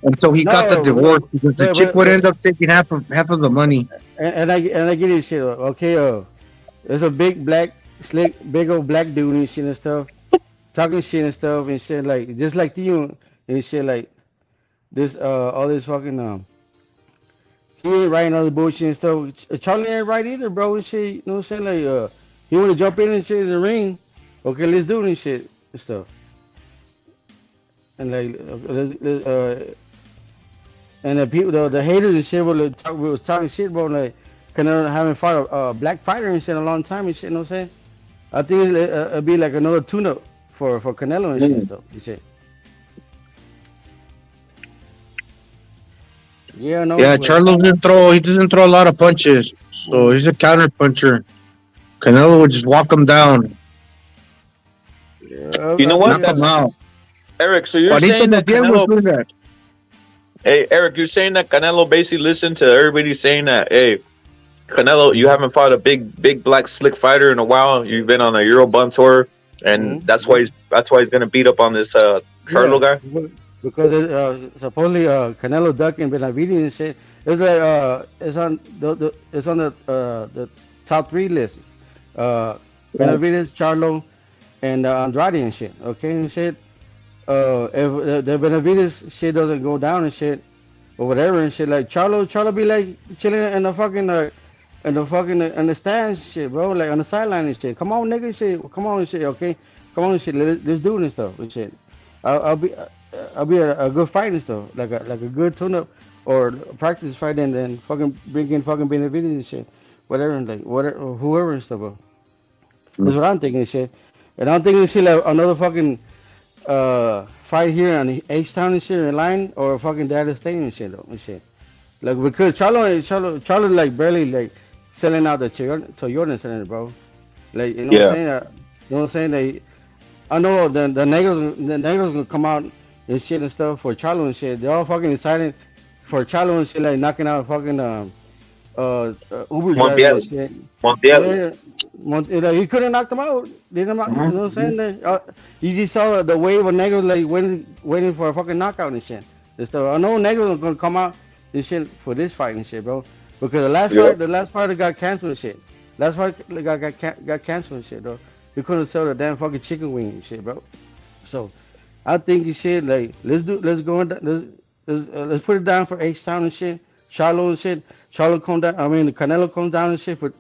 Speaker 12: until he got the divorce, because the chick would end up taking half of the money.
Speaker 13: And I get this shit. Okay, there's a big old black dude and shit and stuff, talking shit and stuff and shit, like just like you and shit, like this all this fucking he ain't writing all the bullshit and stuff. Charlie ain't right either, bro, and shit. You know what I'm saying? Like, he wanna jump in and shit in the ring. Okay, let's do it and shit and stuff. And like, and the people, the haters and shit was talking shit about like Canelo having fought a black fighter and shit a long time and shit. You know what I'm saying? I think it'd be like another tune-up for Canelo and shit and stuff. And shit. Yeah, no.
Speaker 12: Yeah, Charlo doesn't throw a lot of punches, so he's a counter puncher. Canelo would just walk him down.
Speaker 8: You know what? Eric, so you're saying that Canelo... Hey, Eric, you're saying that Canelo basically listened to everybody saying that, hey, Canelo, you haven't fought a big black slick fighter in a while. You've been on a Eurobund tour, and that's why he's gonna beat up on this Charlo guy.
Speaker 13: Because supposedly Canelo ducking Benavidez and shit. It's like it's on the top 3 lists. Benavidez, Charlo, and Andrade and shit. Okay and shit. If the Benavidez shit doesn't go down and shit, or whatever and shit, like Charlo be like chilling in the fucking in the stands shit, bro, like on the sideline and shit. Come on, nigga, shit. Come on and shit. Okay, come on and shit. Let's do it and stuff and shit. I'll be a good fight and stuff, like a good tune-up or practice fight, and then fucking bring in fucking Benavidez and shit, whatever, and like whatever, or whoever and stuff. Bro. That's what I'm thinking and shit. And I'm thinking shit like another fucking fight here on H-Town and shit in line, or fucking Dallas Stadium and shit though and shit. Like, because Charlo like barely like selling out the Toyota Center, bro. Like, you know what I'm saying? You know what I'm saying? They, I know the Negros gonna come out and shit and stuff for Charlo and shit. They're all fucking excited for Charlo and shit, like knocking out fucking Uber drivers and shit. Montiel. He couldn't knock them out. You know what I'm saying? You just saw the wave of Negros like waiting for a fucking knockout and shit. And so I know Negros are gonna come out and shit for this fight and shit, bro. Because the last fight got canceled and shit. Last fight got canceled and shit, bro. We couldn't sell the damn fucking chicken wing and shit, bro. So I think you shit like let's put it down for H-Town and shit. Charlo and shit. Canelo comes down and shit for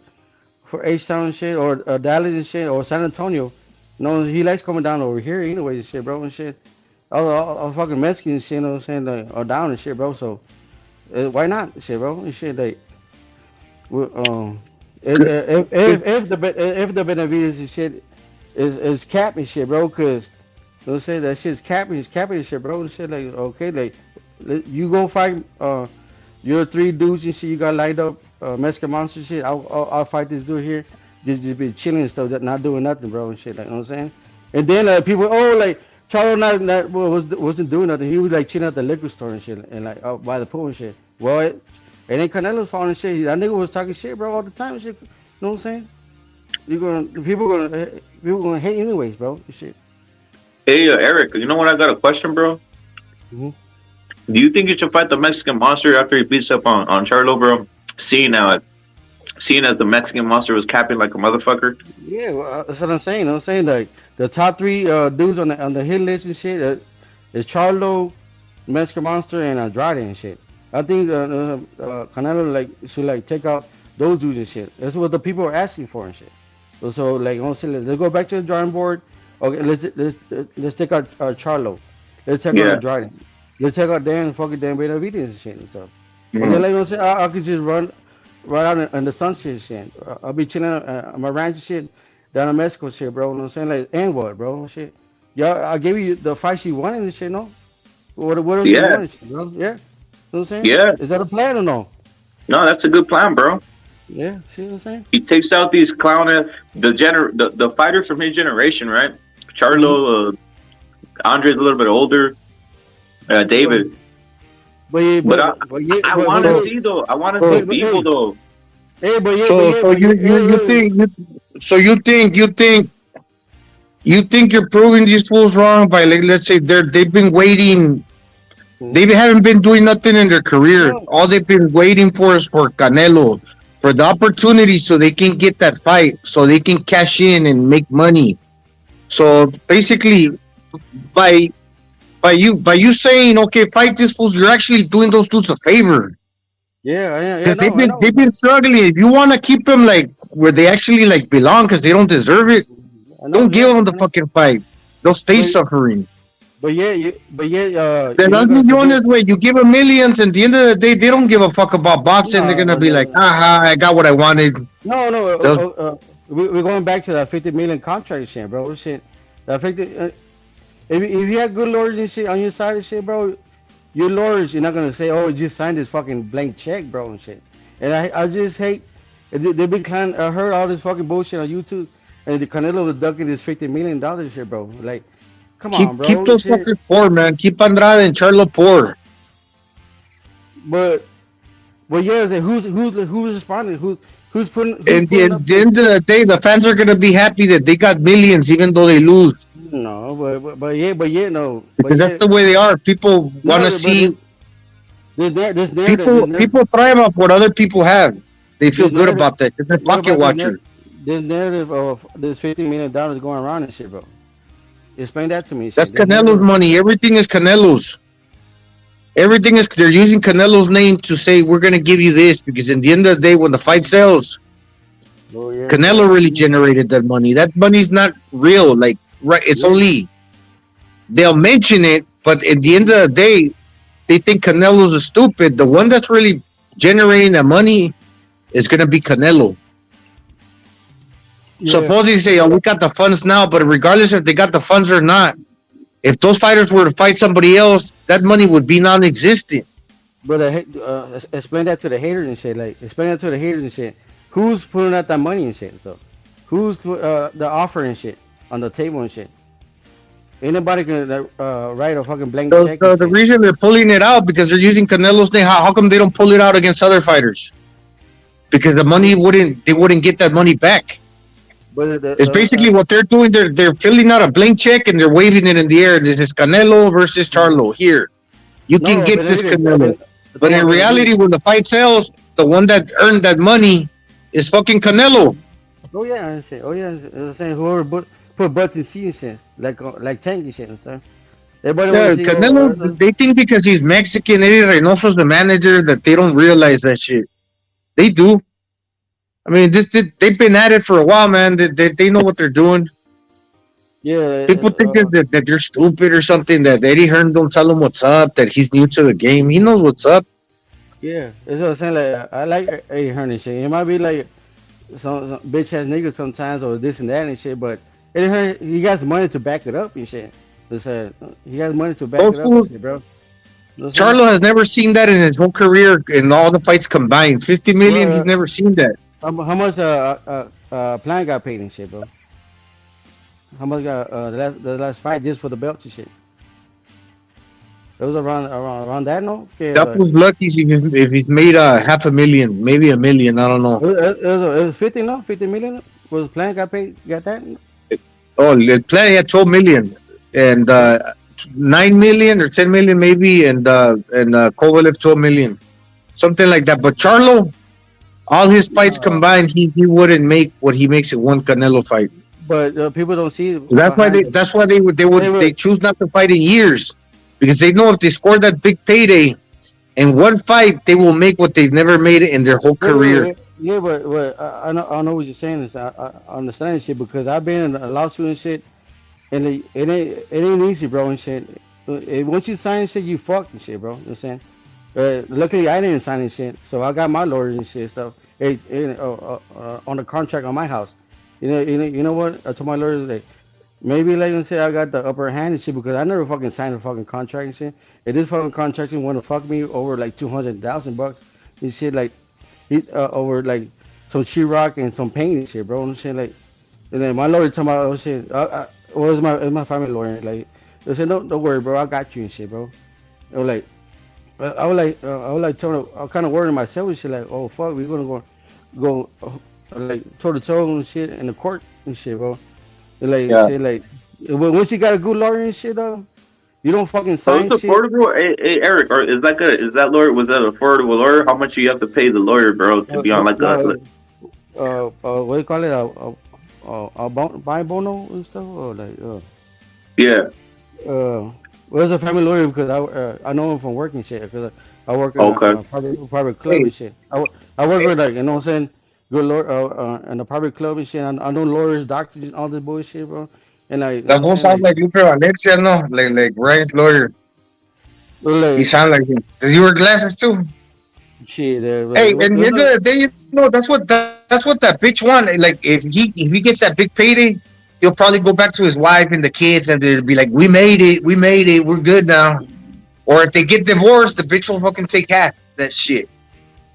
Speaker 13: H-Town and shit, or Dallas and shit, or San Antonio. No, he likes coming down over here anyway and shit, bro, and shit. All fucking Mexicans, shit, you know what I'm saying, like, are down and shit, bro. So why not, shit, bro, and shit, like, if the Benavidez and shit is capped and shit, bro, because know what I'm saying? That shit's capping, it's capping and shit, bro. And shit, like, okay, like, you go fight, your 3 dudes and shit, you got lined up, Mexican monster shit. I'll fight this dude here. Just be chilling and stuff, not doing nothing, bro, and shit, like, you know what I'm saying? And then, people, like, Charlo wasn't doing nothing. He was, like, chilling at the liquor store and shit, and, like, out by the pool and shit. Well, it ain't Canelo's fault and shit. That nigga was talking shit, bro, all the time and shit. You know what I'm saying? People gonna hate anyways, bro. This shit.
Speaker 8: Hey, Eric, you know what? I got a question, bro.
Speaker 13: Mm-hmm.
Speaker 8: Do you think you should fight the Mexican Monster after he beats up on Charlo, bro? Seeing as the Mexican Monster was capping like a motherfucker.
Speaker 13: Yeah, well, that's what I'm saying. You know what I'm saying, like, the top 3 dudes on the hit list and shit is Charlo, Mexican Monster, and Andrade and shit. I think Canelo like should like take out those dudes and shit. That's what the people are asking for and shit. So like, let's go back to the drawing board. Okay, let's take out Charlo. Let's take out Andrade. Let's take out Dan Benavidez and shit and stuff. And then, like, you know what I'm saying, I could just run out in the sunset and shit. I'll be chilling on my ranch and shit down in Mexico shit, bro. You know what I'm saying? Like, and what, bro? Shit. Yeah, I gave you the fight she wanted and shit, no? What else you wanted, shit, bro? Yeah. You know what I'm saying?
Speaker 8: Yeah.
Speaker 13: Is that a plan or no?
Speaker 8: No, that's a good plan, bro.
Speaker 13: Yeah, see what I'm saying?
Speaker 8: He takes out these the fighters from his generation, right? Charlo, Andre's a little bit older. David.
Speaker 13: But
Speaker 8: I want to see though. I want to see people though.
Speaker 13: Hey,
Speaker 12: you think you're proving these fools wrong by, like, let's say they've been waiting. They haven't been doing nothing in their career. All they've been waiting for is for Canelo, for the opportunity, so they can get that fight, so they can cash in and make money. So basically, by you saying, okay, fight this fools, you're actually doing those dudes a favor.
Speaker 13: Yeah.
Speaker 12: They've been struggling. If you want to keep them like where they actually like belong, because they don't deserve it, don't give them the fucking fight. They'll stay suffering.
Speaker 13: But yeah.
Speaker 12: Then on this way, you give them millions, and at the end of the day, they don't give a fuck about boxing. They're gonna be like, I got what I wanted.
Speaker 13: No. We're going back to that 50 million contract shit, bro. Shit, that 50. If you have good lawyers and shit on your side of shit, bro, your lawyers, you're not gonna say, oh, you just signed this fucking blank check, bro, and shit. And I just hate they've been I heard all this fucking bullshit on YouTube, and the Canelo was ducking this $50 million shit, bro. Like, come on, bro.
Speaker 12: Keep those fuckers poor, man. Keep Andrade and Charlo poor.
Speaker 13: But yeah, who's responding? Who's putting?
Speaker 12: At the end of the day, the fans are gonna be happy that they got millions, even though they lose.
Speaker 13: No, no.
Speaker 12: Because that's the way they are. People want to see.
Speaker 13: This narrative,
Speaker 12: people thrive off what other people have. They feel good about that. It's a pocket watcher.
Speaker 13: This narrative of this $50 million going around and shit, bro. Explain that to me.
Speaker 12: That's Canelo's money. Everything is Canelo's. Everything is, they're using Canelo's name to say, we're going to give you this, because in the end of the day, when the fight sells, Canelo really generated that money. That money's not real. Like, right? It's only, they'll mention it, but at the end of the day, they think Canelo's a stupid. The one that's really generating that money is going to be Canelo. Suppose they say, oh, we got the funds now, but regardless if they got the funds or not, if those fighters were to fight somebody else, that money would be non-existent.
Speaker 13: But explain that to the haters and shit. Like, explain that to the haters and shit. Who's putting out that money and shit, though? Who's the offer and shit on the table and shit? Anybody can write a fucking blank check.
Speaker 12: So the reason they're pulling it out because they're using Canelo's name. How come they don't pull it out against other fighters? Because the money they wouldn't get that money back.
Speaker 13: But
Speaker 12: it's basically what they're doing. They're filling out a blank check and they're waving it in the air. This is Canelo versus Charlo. Here, you can get this Canelo. But in reality, when the fight sells, the one that earned that money is fucking Canelo.
Speaker 13: Oh yeah, and shit. Oh yeah, I'm saying whoever put butts in seats and shit, like Tank and shit and stuff.
Speaker 12: Canelo, they think because he's Mexican, Eddie Reynoso's the manager, that they don't realize that shit. They do. I mean, they've been at it for a while, man. They know what they're doing.
Speaker 13: Yeah.
Speaker 12: People think that you're stupid or something, that Eddie Hearn don't tell him what's up, that he's new to the game. He knows what's up.
Speaker 13: Yeah. That's what I'm saying. Like, I like Eddie Hearn and shit. It might be like some bitch ass niggas sometimes or this and that and shit, but Eddie Hearn, he got some money to back it up and shit. They said he has money to back
Speaker 12: Those
Speaker 13: it up,
Speaker 12: fools,
Speaker 13: bro. Those
Speaker 12: Charlo has never seen that in his whole career in all the fights combined. 50 million, he's never seen that.
Speaker 13: How much Plant got paid and shit, bro? How much got the last fight just for the belt and shit? It was around that, no? Okay,
Speaker 12: That was lucky if he's made half a million, maybe $1 million. I don't know.
Speaker 13: it was 50, no? 50 million? Was Plant got paid? Got that?
Speaker 12: Oh, Planet had 12 million and 9 million or 10 million maybe, and Kovalev 12 million, something like that. But Charlo, all his fights combined, he wouldn't make what he makes in one Canelo fight.
Speaker 13: But people don't see.
Speaker 12: That's why they choose not to fight in years, because they know if they score that big payday in one fight, they will make what they've never made in their whole career.
Speaker 13: Yeah, but I know what you're saying. Is I understand shit because I've been in a lawsuit and shit, and it ain't easy, bro, and shit. Once you sign shit, you fucked and shit, bro. You know what I'm saying? Luckily, I didn't sign any shit, so I got my lawyers and shit stuff on the contract on my house. You know what? I told my lawyers like maybe like you say I got the upper hand and shit because I never fucking signed a fucking contract and shit. And this fucking contract want to fuck me over like $200,000 and shit like. Over like some sheetrock and some paint and shit, bro. And shit like, and then my lawyer told me, oh shit, it's my family lawyer. Like, they said, no, don't worry, bro, I got you and shit, bro. I was like, telling, I was kind of worrying myself and shit, like, oh fuck, we're gonna go like toe to toe and shit in the court and shit, bro. And, like, shit, like, once you got a good lawyer and shit, though. You don't fucking sign
Speaker 8: it's affordable. Hey, Eric, or is that lawyer? Was that an affordable lawyer? How much do you have to pay the lawyer, bro, to be on like
Speaker 13: what do you call it? A buy bono and stuff, or like
Speaker 8: yeah.
Speaker 13: Well, it's a family lawyer because I know him from working shit. Because I work in a private club and shit. I work with like you know what I'm saying, good lawyer in a private club and shit. I know lawyers, doctors, and all this bullshit, bro. And like
Speaker 12: that won't sound like Lupe Valencia, no, like Ryan's lawyer. He sound like him. Does he wear glasses too?
Speaker 13: Shit.
Speaker 12: Hey, and the end of the day, you know, that's what that bitch want. Like if he gets that big payday, he'll probably go back to his wife and the kids, and they'll be like, "We made it, we're good now." Or if they get divorced, the bitch will fucking take half that shit,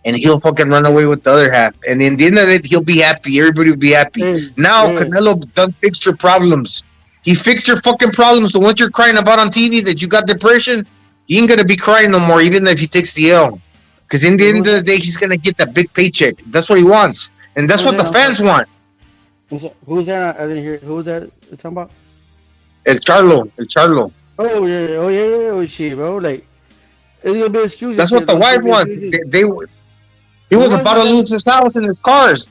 Speaker 12: and he'll fucking run away with the other half. And in the end of it, he'll be happy. Everybody will be happy. Now Canelo done fixed your problems. He fixed your fucking problems. The ones you're crying about on TV that you got depression, he ain't gonna be crying no more, even if he takes the L. Because in the end of the day, he's gonna get that big paycheck. That's what he wants, and that's what the fans want.
Speaker 13: Who's that? I didn't hear. Who was that you're talking about?
Speaker 12: El Charlo.
Speaker 13: Oh yeah. Oh shit, bro. Like it's gonna be an excuse.
Speaker 12: That's what the wife wants. He was about to lose his house and his cars.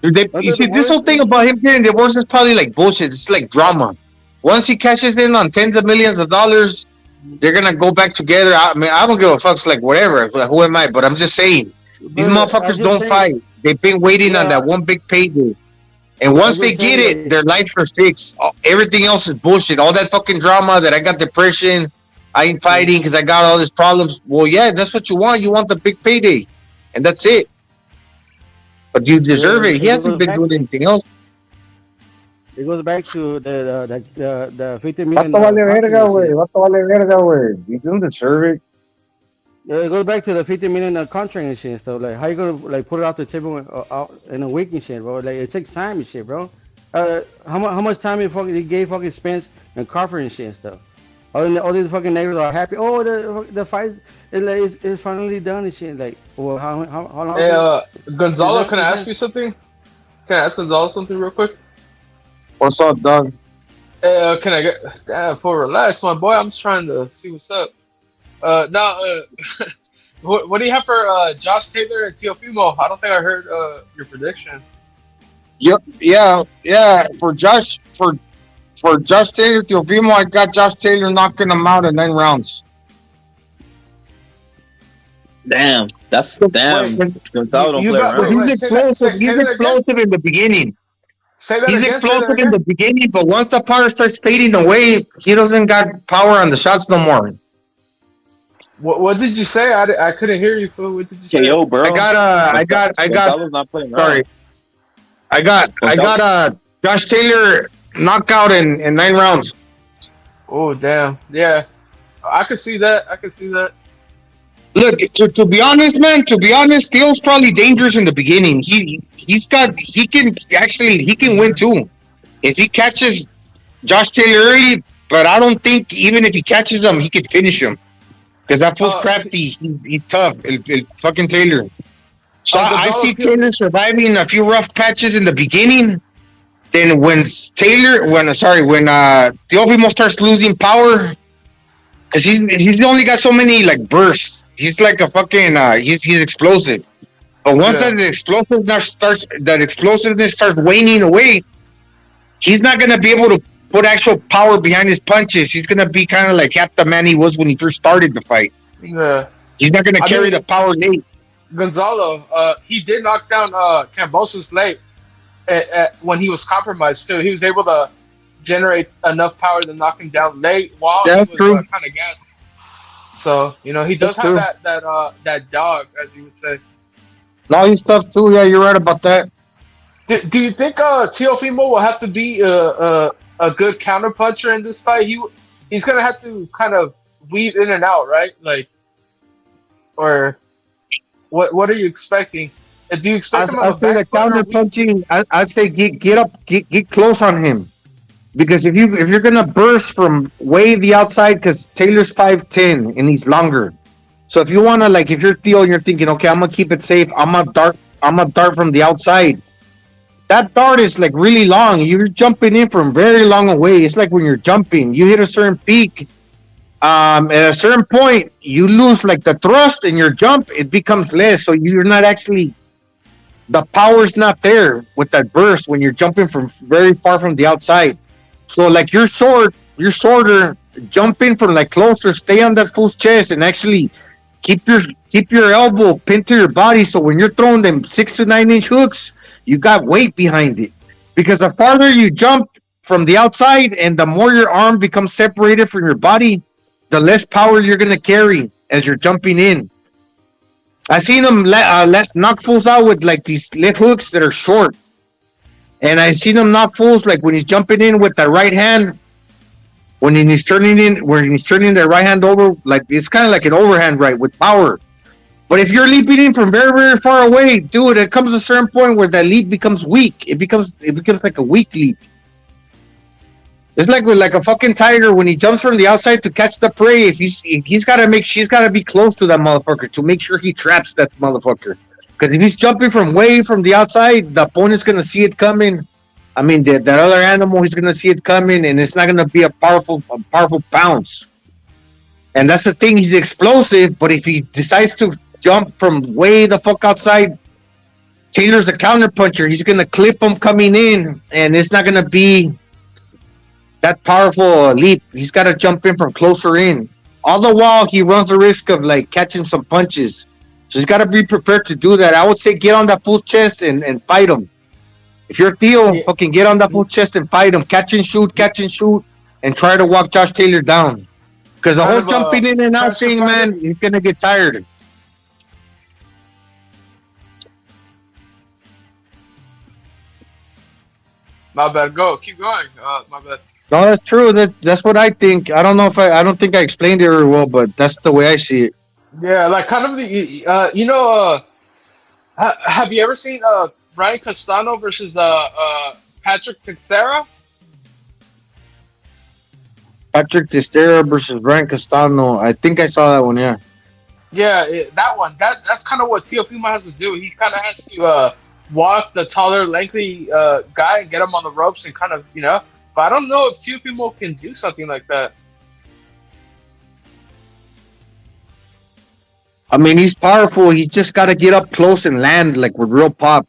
Speaker 12: You see, this whole thing about him getting divorced is probably like bullshit. It's like drama. Once he cashes in on tens of millions of dollars, they're gonna go back together. I mean, I don't give a fuck. It's like whatever. Like, who am I? But I'm just saying, these motherfuckers don't fight. They've been waiting on that one big payday, and once they get it, their life is fixed. Everything else is bullshit. All that fucking drama that I got depression, I ain't fighting because I got all these problems. Well, yeah, that's what you want. You want the big payday, and that's it. But you deserve it. He hasn't been doing anything else.
Speaker 13: It goes back to the 50 million.
Speaker 12: Vato vale verga, güey. You don't deserve it.
Speaker 13: It goes back to the 50 million contract and shit and stuff. Like, how you gonna like put it off the table out in a week and shit, bro? Like, it takes time and shit, bro. How much time he gave fucking Spence and Crawford and shit and stuff. All these fucking neighbors are happy. Oh, the fight is finally done and shit. Like, well, how long?
Speaker 9: Hey, Gonzalo, can I ask you something? Can I ask Gonzalo something real quick?
Speaker 12: What's up, dog?
Speaker 9: Hey, can I get? Damn, relax, my boy. I'm just trying to see what's up. Now, what do you have for Josh Taylor and Teofimo? I don't think I heard your prediction.
Speaker 12: Yep, yeah. For Josh Taylor, Teofimo, I got Josh Taylor knocking him out in 9 rounds.
Speaker 8: Damn, Gonzalo don't play around.
Speaker 12: He's explosive. He's explosive in the beginning. He's explosive in the beginning, but once the power starts fading away, he doesn't got power on the shots no more.
Speaker 9: What did you say? I couldn't hear you, fool. What did you say?
Speaker 8: KO, bro.
Speaker 12: I got.
Speaker 8: Gonzalo's not playing around.
Speaker 12: Sorry. I got Josh Taylor knockout in 9 rounds.
Speaker 9: Oh damn, yeah, I could see that. I could see that.
Speaker 12: Look, to be honest, man. To be honest, Theo's probably dangerous in the beginning. He can win too if he catches Josh Taylor early. But I don't think even if he catches him, he could finish him because that fool's crafty. He's tough. El fucking Taylor. So I see Taylor surviving a few rough patches in the beginning. Then when Teofimo starts losing power, because he's only got so many like bursts. He's like a fucking he's explosive. But once that explosiveness starts waning away, he's not gonna be able to put actual power behind his punches. He's gonna be kind of like half the man he was when he first started the fight.
Speaker 9: Yeah,
Speaker 12: he's not gonna carry the power late.
Speaker 9: Gonzalo, he did knock down Kambosos late when he was compromised too. He was able to generate enough power to knock him down late while he was kind of gassed. So he does have that dog, as you would say.
Speaker 12: No, he's tough too. Yeah, you're right about that.
Speaker 9: Do you think Teofimo will have to be a good counterpuncher in this fight? He's gonna have to kind of weave in and out, right? Like, or what are you expecting? Do you expect him?
Speaker 12: I'd say the counter punching. I'd say get close on him, because if you're gonna burst from way the outside, because Taylor's 5'10" and he's longer. So if you wanna if you're Theo and you're thinking, okay, I'm gonna keep it safe. I'm gonna dart from the outside. That dart is like really long. You're jumping in from very long away. It's like when you're jumping, you hit a certain peak. At a certain point, you lose like the thrust in your jump. It becomes less, so you're not actually. The power's not there with that burst when you're jumping from very far from the outside. So like you're shorter, jump in from like closer, stay on that fool's chest, and actually keep your elbow pinned to your body. So when you're throwing them 6 to 9 inch hooks, you got weight behind it. Because the farther you jump from the outside and the more your arm becomes separated from your body, the less power you're gonna carry as you're jumping in. I seen him knock fools out with like these left hooks that are short, and I seen him knock fools like when he's jumping in with the right hand, when he's turning the right hand over, like it's kind of like an overhand right with power. But if you're leaping in from very, very far away, dude, it comes to a certain point where that leap becomes weak. It becomes like a weak leap. It's like with a fucking tiger when he jumps from the outside to catch the prey. She's got to be close to that motherfucker to make sure he traps that motherfucker. Because if he's jumping from way from the outside, the opponent's gonna see it coming. I mean, that other animal, he's gonna see it coming, and it's not gonna be a powerful pounce. And that's the thing. He's explosive, but if he decides to jump from way the fuck outside, Taylor's a counterpuncher. He's gonna clip him coming in, and it's not gonna be that powerful leap. He's got to jump in from closer in. All the while, he runs the risk of like catching some punches. So he's got to be prepared to do that. I would say get on that fool's chest and fight him. If you're Theo, fucking get on that fool's chest and fight him. Catch and shoot, and try to walk Josh Taylor down. Because the whole jumping in and out thing, man, he's gonna get tired.
Speaker 9: My bad. Keep going. My bad.
Speaker 12: No, that's true. That's what I think. I don't know if I don't think I explained it very well, but that's the way I see it.
Speaker 9: Yeah, like kind of the have you ever seen Brian Castano versus Patrick Teixeira?
Speaker 12: Patrick Teixeira versus Brian Castano. I think I saw that one. Yeah.
Speaker 9: Yeah, that one. That's kind of what Teofimo has to do. He kind of has to walk the taller, lengthy guy and get him on the ropes and kind of But I don't know if Teofimo can do something like that.
Speaker 12: I mean, he's powerful. He's just got to get up close and land like with real pop.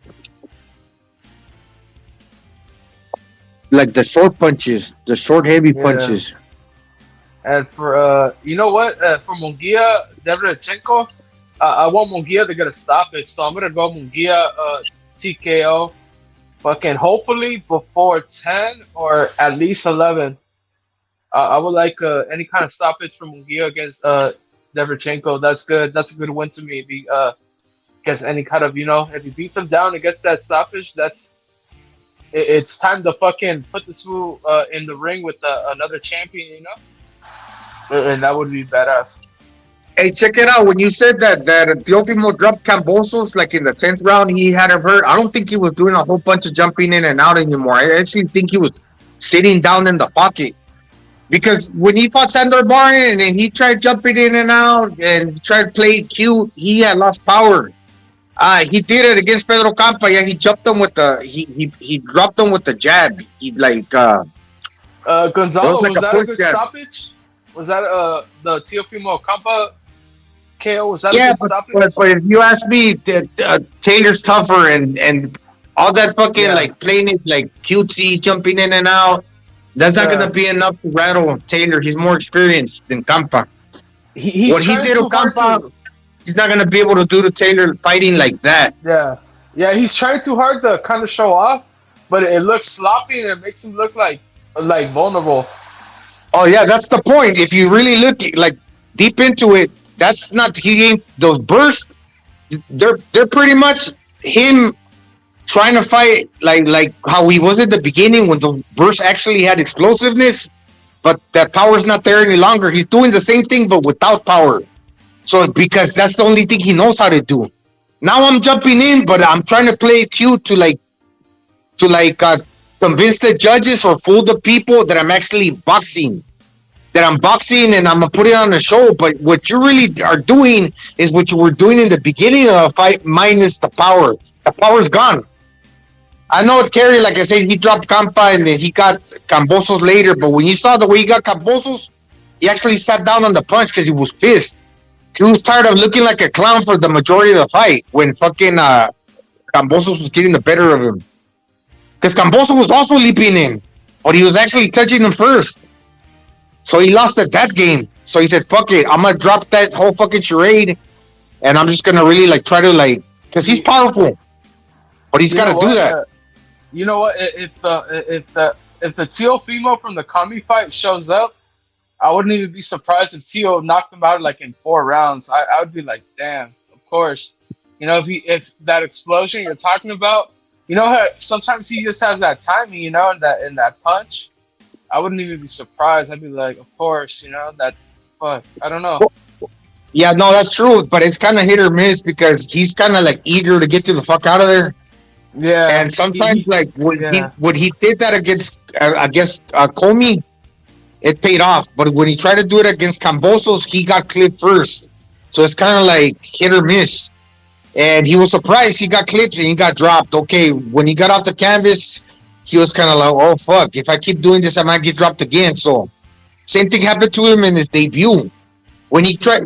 Speaker 12: Like the short punches, the short heavy punches.
Speaker 9: And for you know what? For Munguia, Derevchenko, I want Munguia to get a stoppage, so I'm gonna go Munguia TKO. Fucking hopefully before 10 or at least 11. I would like any kind of stoppage from Munguia against Derevchenko. That's good. That's a good win to me. If he gets any kind of if he beats him down and gets that stoppage, that's it's time to fucking put this fool in the ring with another champion, you know, and that would be badass.
Speaker 12: Hey, check it out. When you said that Teofimo dropped Cambosos like in the 10th round, he had him hurt. I don't think he was doing a whole bunch of jumping in and out anymore. I actually think he was sitting down in the pocket. Because when he fought Sandor Barnes and he tried jumping in and out and tried playing cute, he had lost power. He did it against Pedro Campa. Yeah, he jumped him with the he dropped him with the jab. He like
Speaker 9: Gonzalo,
Speaker 12: was
Speaker 9: was that a good stoppage? Was that the Teofimo Campa KO? Was that a good stoppage?
Speaker 12: But if you ask me, Taylor's tougher and all that fucking like playing it like cutesy, jumping in and out. That's not gonna be enough to rattle Taylor. He's more experienced than Campa. What he did to Campa, he's not gonna be able to do to Taylor fighting like that.
Speaker 9: Yeah, he's trying too hard to kind of show off, but it looks sloppy and it makes him look like vulnerable.
Speaker 12: Oh yeah, that's the point. If you really look like deep into it, that's not he ain't those bursts. They're pretty much him trying to fight like how he was at the beginning when the burst actually had explosiveness, but that power's not there any longer. He's doing the same thing but without power. So because that's the only thing he knows how to do. Now I'm jumping in, but I'm trying to play it cute to convince the judges or fool the people that I'm actually boxing. That I'm boxing and I'm gonna put it on the show. But what you really are doing is what you were doing in the beginning of the fight minus the power. The power's gone. I know it, Kerry, like I said, he dropped Campa and then he got Cambosos later, but when you saw the way he got Cambosos, he actually sat down on the punch because he was pissed. He was tired of looking like a clown for the majority of the fight when fucking Cambosos was getting the better of him. Because Cambosos was also leaping in, but he was actually touching him first. So he lost at that game. So he said, fuck it, I'm going to drop that whole fucking charade and I'm just going to really like try to like, because he's powerful, but he's got to do that.
Speaker 9: You know what? If the Teofimo from the Kami fight shows up, I wouldn't even be surprised if Teo knocked him out like in 4 rounds. I would be like, damn, of course. You know, if that explosion you're talking about, you know how sometimes he just has that timing, you know, in that punch. I wouldn't even be surprised. I'd be like, of course, you know, that. But I don't know.
Speaker 12: Yeah, no, that's true, but it's kind of hit or miss because he's kind of like eager to get the fuck out of there.
Speaker 9: Yeah,
Speaker 12: and sometimes like when he did that against Comey, it paid off. But when he tried to do it against Cambosos, he got clipped first. So it's kind of like hit or miss. And he was surprised he got clipped and he got dropped. Okay, when he got off the canvas, he was kind of like, oh fuck, if I keep doing this, I might get dropped again. So same thing happened to him in his debut. When he does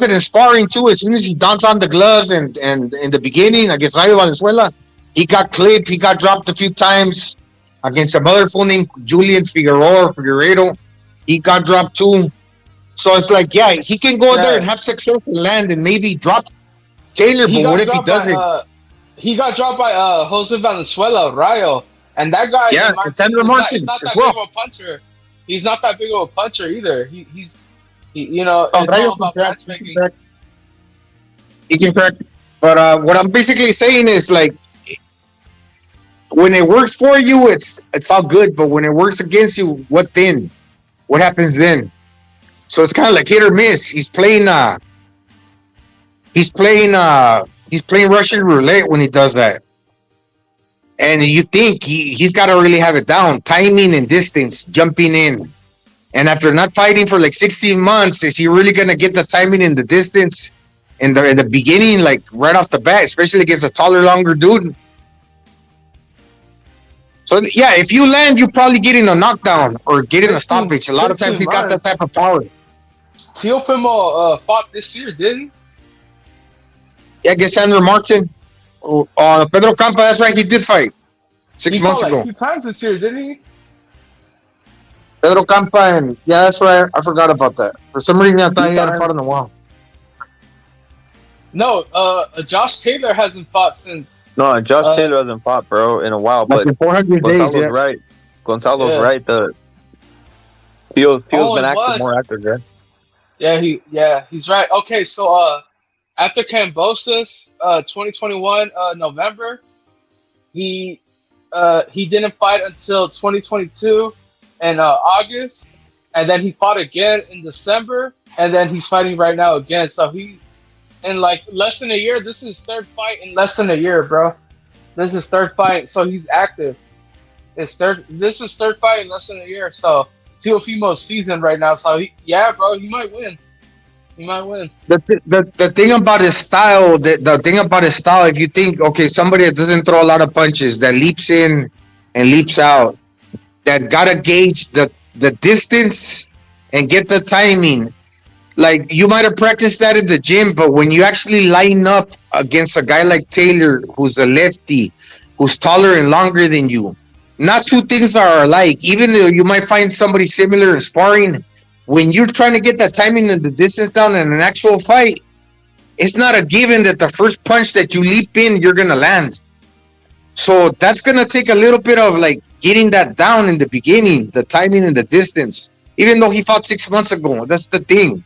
Speaker 12: it in sparring too, as soon as he dons on the gloves and in the beginning against Rayo Valenzuela, he got clipped, he got dropped a few times against some other fool named Julian Figueredo. He got dropped too. So it's like, yeah, he can go there and have success and land and maybe drop Taylor, but what if he doesn't?
Speaker 9: He got dropped by Jose Valenzuela, Rayo. And that guy, he's not that big of a puncher. He's not that big of a puncher either. He's you know, it's all about matchmaking.
Speaker 12: He can correct. But what I'm basically saying is like, when it works for you, it's all good. But when it works against you, what then? What happens then? So it's kind of like hit or miss. He's playing Russian roulette when he does that. And you think he's got to really have it down. Timing and distance, jumping in. And after not fighting for like 16 months, is he really going to get the timing and the distance in the beginning, like right off the bat, especially against a taller, longer dude? So, yeah, if you land, you're probably getting a knockdown or getting a stoppage. A lot of times he got that type of power.
Speaker 9: Teofimo fought this year, didn't he?
Speaker 12: Yeah, against Sandro Martin. Pedro Campa, that's right, he did fight 6 months ago.
Speaker 9: Like 2 times this year, didn't he?
Speaker 12: Pedro Campa, and yeah, that's right. I forgot about that. For some reason, I thought he had a fight on the wall.
Speaker 9: No, Josh Taylor hasn't fought since.
Speaker 8: No, Josh Taylor hasn't fought, bro, in a while. But
Speaker 12: like 400
Speaker 8: Gonzalo's
Speaker 12: days, yeah.
Speaker 8: right. Gonzalo's right. The Theo's been active more active, right?
Speaker 9: Yeah, he's right. Okay, so after Cambosos, 2021 November, he he didn't fight until 2022 in August, and then he fought again in December, and then he's fighting right now again. So he, in like less than a year, this is his third fight in less than a year, bro. This is his third fight, so he's active. This is third fight in less than a year. So Teofimo's seasoned right now. So bro, he might win. He might win.
Speaker 12: The thing about his style, the thing about his style, if you think, okay, somebody that doesn't throw a lot of punches, that leaps in and leaps out, that gotta gauge the distance and get the timing. Like, you might have practiced that in the gym, but when you actually line up against a guy like Taylor, who's a lefty, who's taller and longer than you, not two things are alike. Even though you might find somebody similar in sparring, when you're trying to get that timing and the distance down in an actual fight, it's not a given that the first punch that you leap in, you're going to land. So that's going to take a little bit of like getting that down in the beginning, the timing and the distance. Even though he fought 6 months ago, that's the thing.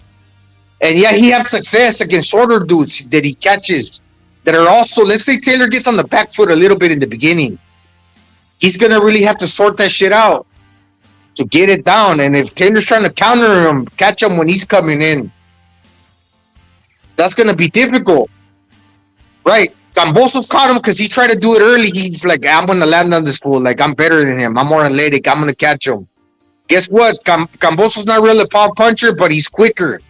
Speaker 12: And yeah, he had success against shorter dudes that he catches that are also, let's say Taylor gets on the back foot a little bit in the beginning. He's going to really have to sort that shit out to get it down. And if Taylor's trying to counter him, catch him when he's coming in, that's going to be difficult. Right? Cambosos caught him because he tried to do it early. He's like, I'm going to land on this fool. Like, I'm better than him. I'm more athletic. I'm going to catch him. Guess what? Cambosos not really a power puncher, but he's quicker.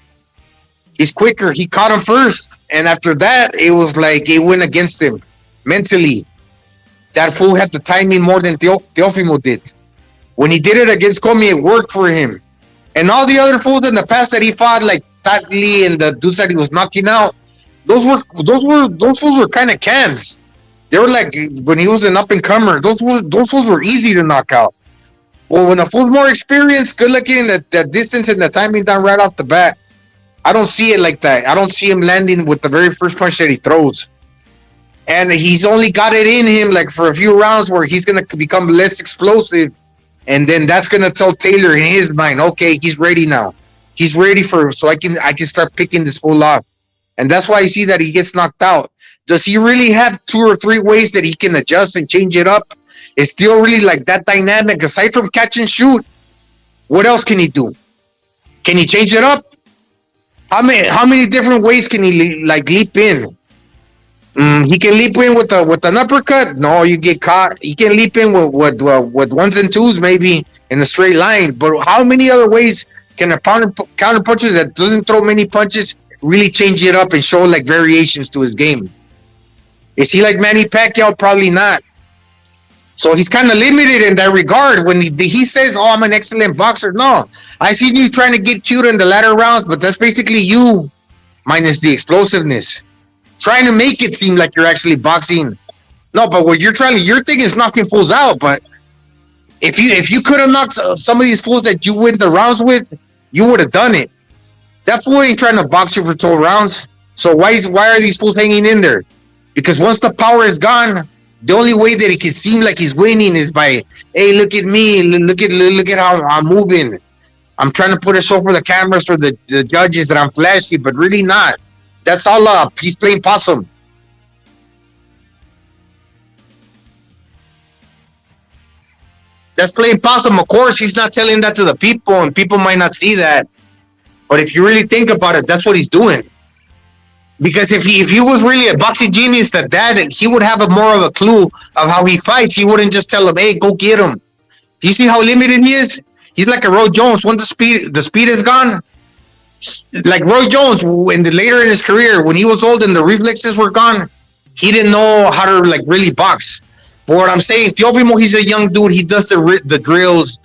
Speaker 12: He's quicker. He caught him first. And after that, it was like it went against him mentally. That fool had the timing more than Teofimo did. When he did it against Comey, it worked for him. And all the other fools in the past that he fought, like Tatley and the dudes that he was knocking out, those fools were kind of cans. They were like, when he was an up and comer, those fools were easy to knock out. Well, when a fool's more experienced, good looking, that distance and the timing down right off the bat, I don't see it like that. I don't see him landing with the very first punch that he throws. And he's only got it in him like for a few rounds where he's going to become less explosive. And then that's going to tell Taylor in his mind, okay, he's ready now. He's ready so I can start picking this fool off. And that's why I see that he gets knocked out. Does he really have 2 or 3 ways that he can adjust and change it up? It's still really like that dynamic. Aside from catch and shoot, what else can he do? Can he change it up? How many different ways can he leap in? He can leap in with an uppercut. No, you get caught. He can leap in with ones and twos maybe in a straight line. But how many other ways can a counter puncher that doesn't throw many punches really change it up and show like variations to his game? Is he like Manny Pacquiao? Probably not. So he's kind of limited in that regard. When he says, "Oh, I'm an excellent boxer," no, I seen you trying to get cute in the latter rounds, but that's basically you minus the explosiveness. Trying to make it seem like you're actually boxing. No, but what your thing is knocking fools out. But if you could have knocked some of these fools that you win the rounds with, you would have done it. That fool ain't trying to box you for 12 rounds. So why are these fools hanging in there? Because once the power is gone, the only way that it can seem like he's winning is by, hey, look at me, look at how I'm moving. I'm trying to put a show for the cameras, for the judges that I'm flashy, but really not. That's all up. He's playing possum. That's playing possum. Of course, he's not telling that to the people, and people might not see that. But if you really think about it, that's what he's doing. Because if he was really a boxing genius, that he would have more of a clue of how he fights. He wouldn't just tell him, "Hey, go get him." Do you see how limited he is? He's like a Roy Jones. When the speed is gone. Like Roy Jones, later in his career, when he was old and the reflexes were gone, he didn't know how to like really box. But what I'm saying, Teofimo, he's a young dude. He does the drills.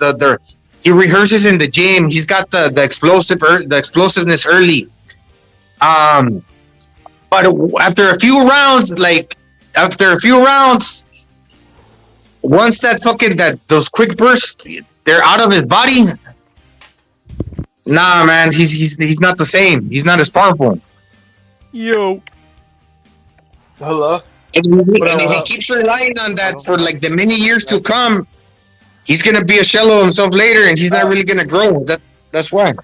Speaker 12: He rehearses in the gym. He's got the explosiveness early. But after a few rounds, once those quick bursts, they're out of his body. Nah, man, he's not the same. He's not as powerful.
Speaker 9: Yo. Hello.
Speaker 12: And if he keeps relying on that for like the many years to come, he's gonna be a shell of himself later, and he's not really gonna grow. That's why.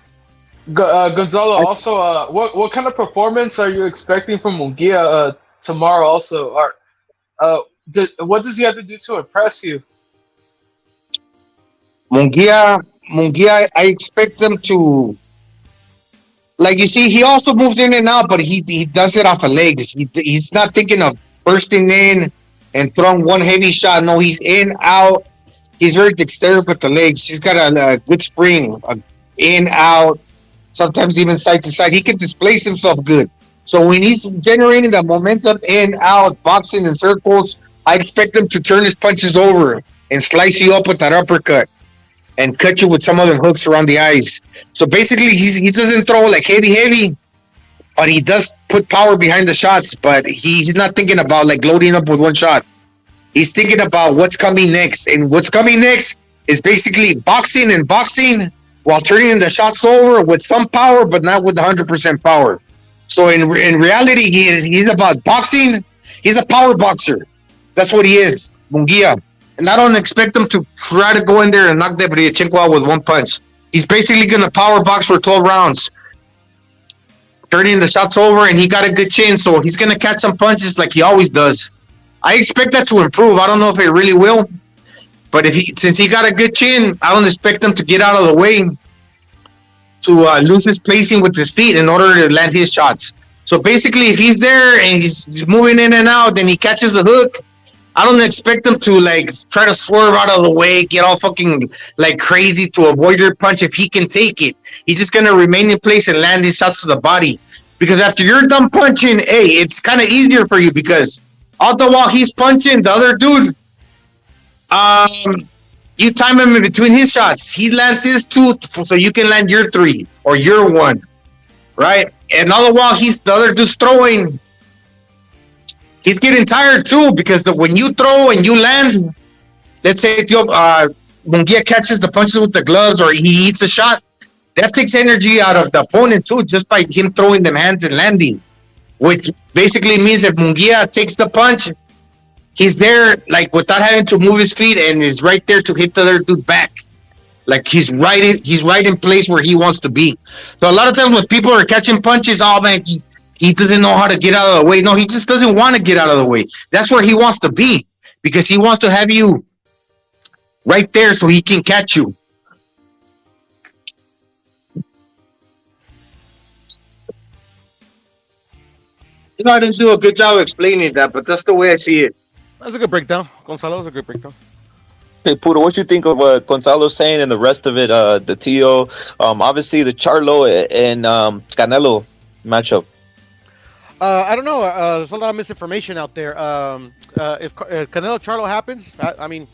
Speaker 9: Gonzalo, also, what kind of performance are you expecting from Munguia tomorrow? Also, What does he have to do to impress you?
Speaker 12: Munguia, I expect them to, like, you see, he also moves in and out, but he does it off of legs. He's not thinking of bursting in and throwing one heavy shot. No, he's in, out. He's very dexterous with the legs. He's got a good spring, in, out, sometimes even side to side. He can displace himself good. So when he's generating the momentum in, out, boxing in circles, I expect him to turn his punches over and slice you up with that uppercut and cut you with some other hooks around the eyes. So basically, he doesn't throw like heavy, but he does put power behind the shots, but he's not thinking about like loading up with one shot. He's thinking about what's coming next. And what's coming next is basically boxing while turning the shots over with some power, but not with 100% power. So in reality, he's about boxing. He's a power boxer. That's what he is, Munguia. And I don't expect him to try to go in there and knock Debriachenko out with one punch. He's basically going to power box for 12 rounds, turning the shots over, and he got a good chin, so he's going to catch some punches like he always does. I expect that to improve. I don't know if it really will, but since he got a good chin, I don't expect him to get out of the way to lose his placing with his feet in order to land his shots. So basically, if he's there and he's moving in and out, then he catches a hook, I don't expect him to like try to swerve out of the way, get all fucking like crazy to avoid your punch if he can take it. He's just gonna remain in place and land these shots to the body. Because after you're done punching, it's kind of easier for you because all the while he's punching the other dude, you time him in between his shots. He lands his 2 so you can land your 3 or your 1, right? And all the while the other dude's throwing. He's getting tired too because when you throw and you land, let's say Munguia catches the punches with the gloves or he eats a shot, that takes energy out of the opponent too just by him throwing them hands and landing, which basically means if Munguia takes the punch, he's there like without having to move his feet and is right there to hit the other dude back. Like he's right in place where he wants to be. So a lot of times when people are catching punches, oh man, he doesn't know how to get out of the way. No, he just doesn't want to get out of the way. That's where he wants to be because he wants to have you right there so he can catch you. I didn't do a good job explaining that, but that's the way I see it.
Speaker 14: That's a good breakdown. Gonzalo, that's a good breakdown.
Speaker 8: Hey, Puro, what you think of what Gonzalo's saying and the rest of it, the Tio, obviously the Charlo and Canelo matchup?
Speaker 14: I don't know. There's a lot of misinformation out there. If Canelo Charlo happens, I mean,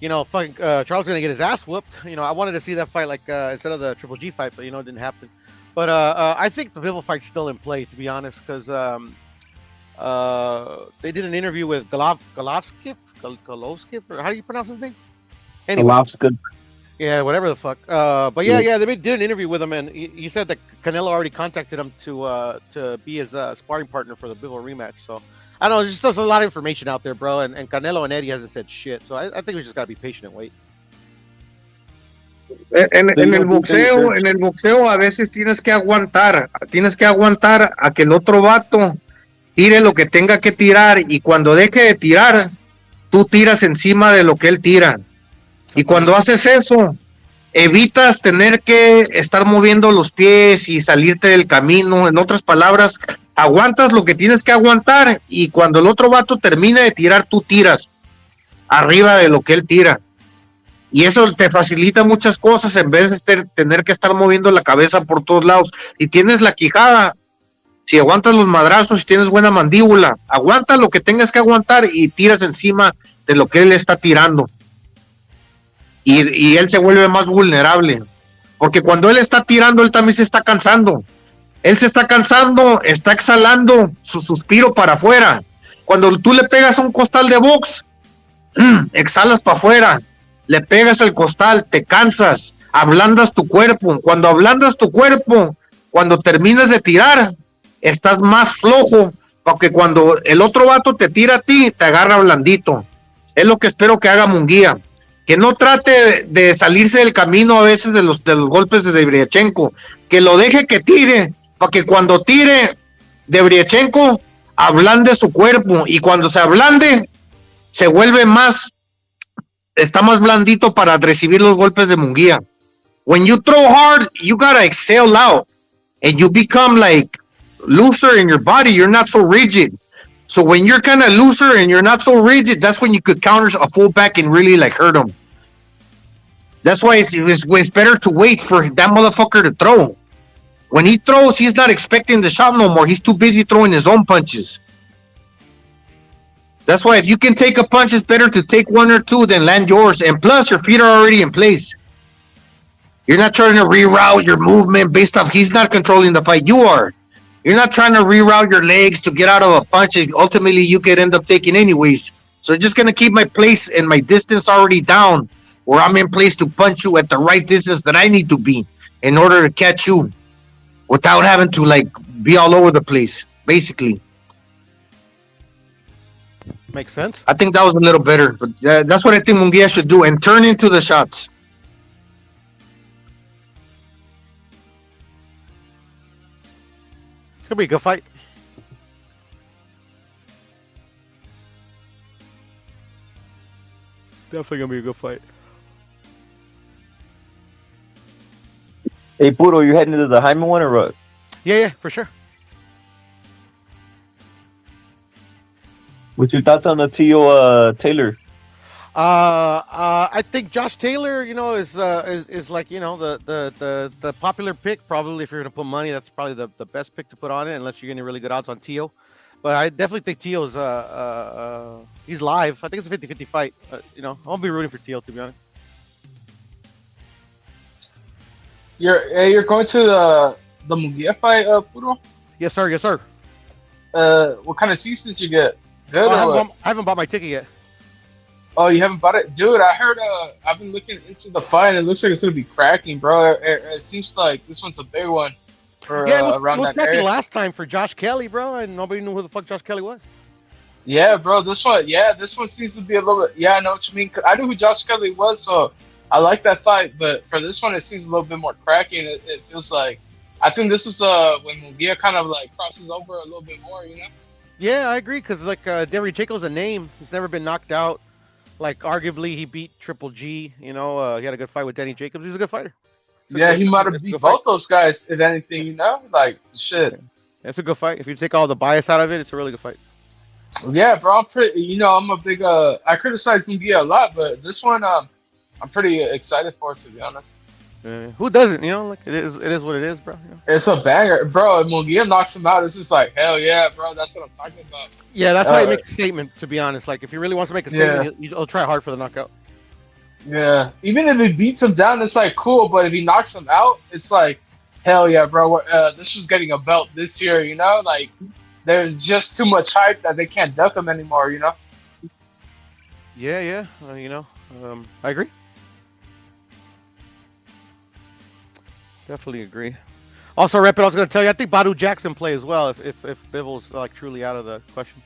Speaker 14: fucking Charlo's gonna get his ass whooped. I wanted to see that fight like instead of the Triple G fight, but it didn't happen. But I think the Bivol fight's still in play, to be honest, because they did an interview with Golovkin, or how do you pronounce his name? Anyway.
Speaker 8: Golovkin.
Speaker 14: Yeah, whatever the fuck. But yeah, they did an interview with him, and he said that Canelo already contacted him to be his sparring partner for the Bivol rematch. So I don't know, there's a lot of information out there, bro. And Canelo and Eddie hasn't said shit. So I think we just gotta be patient and wait.
Speaker 12: En el boxeo a veces tienes que aguantar a que el otro vato tire lo que tenga que tirar y cuando deje de tirar, tú tiras encima de lo que él tira. Y cuando haces eso, evitas tener que estar moviendo los pies y salirte del camino. En otras palabras, aguantas lo que tienes que aguantar y cuando el otro vato termine de tirar, tú tiras arriba de lo que él tira. Y eso te facilita muchas cosas en vez de tener que estar moviendo la cabeza por todos lados. Si tienes la quijada, si aguantas los madrazos, si tienes buena mandíbula, aguanta lo que tengas que aguantar y tiras encima de lo que él está tirando. Y él se vuelve más vulnerable. Porque cuando él está tirando, él también se está cansando. Él se está cansando, está exhalando su suspiro para afuera. Cuando tú le pegas un costal de box, exhalas para afuera. Le pegas al costal, te cansas, ablandas tu cuerpo. Cuando ablandas tu cuerpo, cuando terminas de tirar, estás más flojo, porque cuando el otro vato te tira a ti, te agarra blandito. Es lo que espero que haga Munguia. Que no trate de salirse del camino a veces de los golpes de Debriachenko. Que lo deje que tire, para que cuando tire Debriachenko, ablande su cuerpo. Y cuando se ablande, se vuelve más, está más blandito para recibir los golpes de Munguía. When you throw hard, you gotta exhale out, and you become like looser in your body. You're not so rigid. So when you're kind of looser and you're not so rigid, that's when you could counter a fullback and really like hurt him. That's why it's better to wait for that motherfucker to throw. When he throws, he's not expecting the shot no more. He's too busy throwing his own punches. That's why if you can take a punch, it's better to take one or two than land yours. And plus, your feet are already in place. You're not trying to reroute your movement based off. He's not controlling the fight. You are. You're not trying to reroute your legs to get out of a punch that ultimately you could end up taking anyways. So just going to keep my place and my distance already down where I'm in place to punch you at the right distance that I need to be in order to catch you without having to like be all over the place, basically.
Speaker 14: Makes sense.
Speaker 12: I think that was a little better, but that's what I think Munguia should do and turn into the shots.
Speaker 14: It's gonna be a good fight. Definitely gonna be a good fight.
Speaker 8: Hey, Puro, you heading to the Hyman one or what?
Speaker 14: Yeah, for sure.
Speaker 8: What's your thoughts on the Teo Taylor?
Speaker 14: I think Josh Taylor, is like the popular pick. Probably if you're gonna put money, that's probably the best pick to put on it, unless you're getting really good odds on Teo. But I definitely think Teo's he's live. I think it's a 50-50 fight. I'll be rooting for Teo, to be honest.
Speaker 9: You're going to the Munguia fight, Puro?
Speaker 14: Yes, sir. Yes, sir.
Speaker 9: What kind of seats did you get? Good
Speaker 14: I haven't bought my ticket yet.
Speaker 9: Oh, you haven't bought it, dude? I heard. I've been looking into the fight, and it looks like it's gonna be cracking, bro. It seems like this one's a big one for around
Speaker 14: it was
Speaker 9: that
Speaker 14: cracking
Speaker 9: area.
Speaker 14: last time for Josh Kelly, bro, and nobody knew who the fuck Josh Kelly was.
Speaker 9: Yeah, bro. This one seems to be a little bit. Yeah, I know what you mean. I knew who Josh Kelly was, so I like that fight. But for this one, it seems a little bit more cracking. It feels like I think this is when Munguia kind of like crosses over a little bit more,
Speaker 14: Yeah, I agree, because like Derry Jacob's a name. He's never been knocked out. Like arguably, he beat Triple G. He had a good fight with Danny Jacobs. He's a good fighter.
Speaker 9: Yeah, he might have beat both those guys, if anything, like shit.
Speaker 14: It's a good fight. If you take all the bias out of it, it's a really good fight.
Speaker 9: Yeah, bro. I'm pretty. I'm a big. I criticize Munguia a lot, but this one, I'm pretty excited for it, to be honest.
Speaker 14: Who doesn't? Like it is what it is, bro.
Speaker 9: It's a banger, bro. If Munguia knocks him out, it's just like hell yeah, bro. That's what I'm talking about.
Speaker 14: Yeah, that's how he makes a statement. To be honest, like if he really wants to make a statement, he'll try hard for the knockout.
Speaker 9: Yeah, even if he beats him down, it's like cool. But if he knocks him out, it's like hell yeah, bro. This was getting a belt this year, Like there's just too much hype that they can't duck him anymore,
Speaker 14: Yeah. I agree. Definitely agree. Also, Rapid, I was going to tell you, I think Badu Jackson play as well if Bivens like truly out of the question.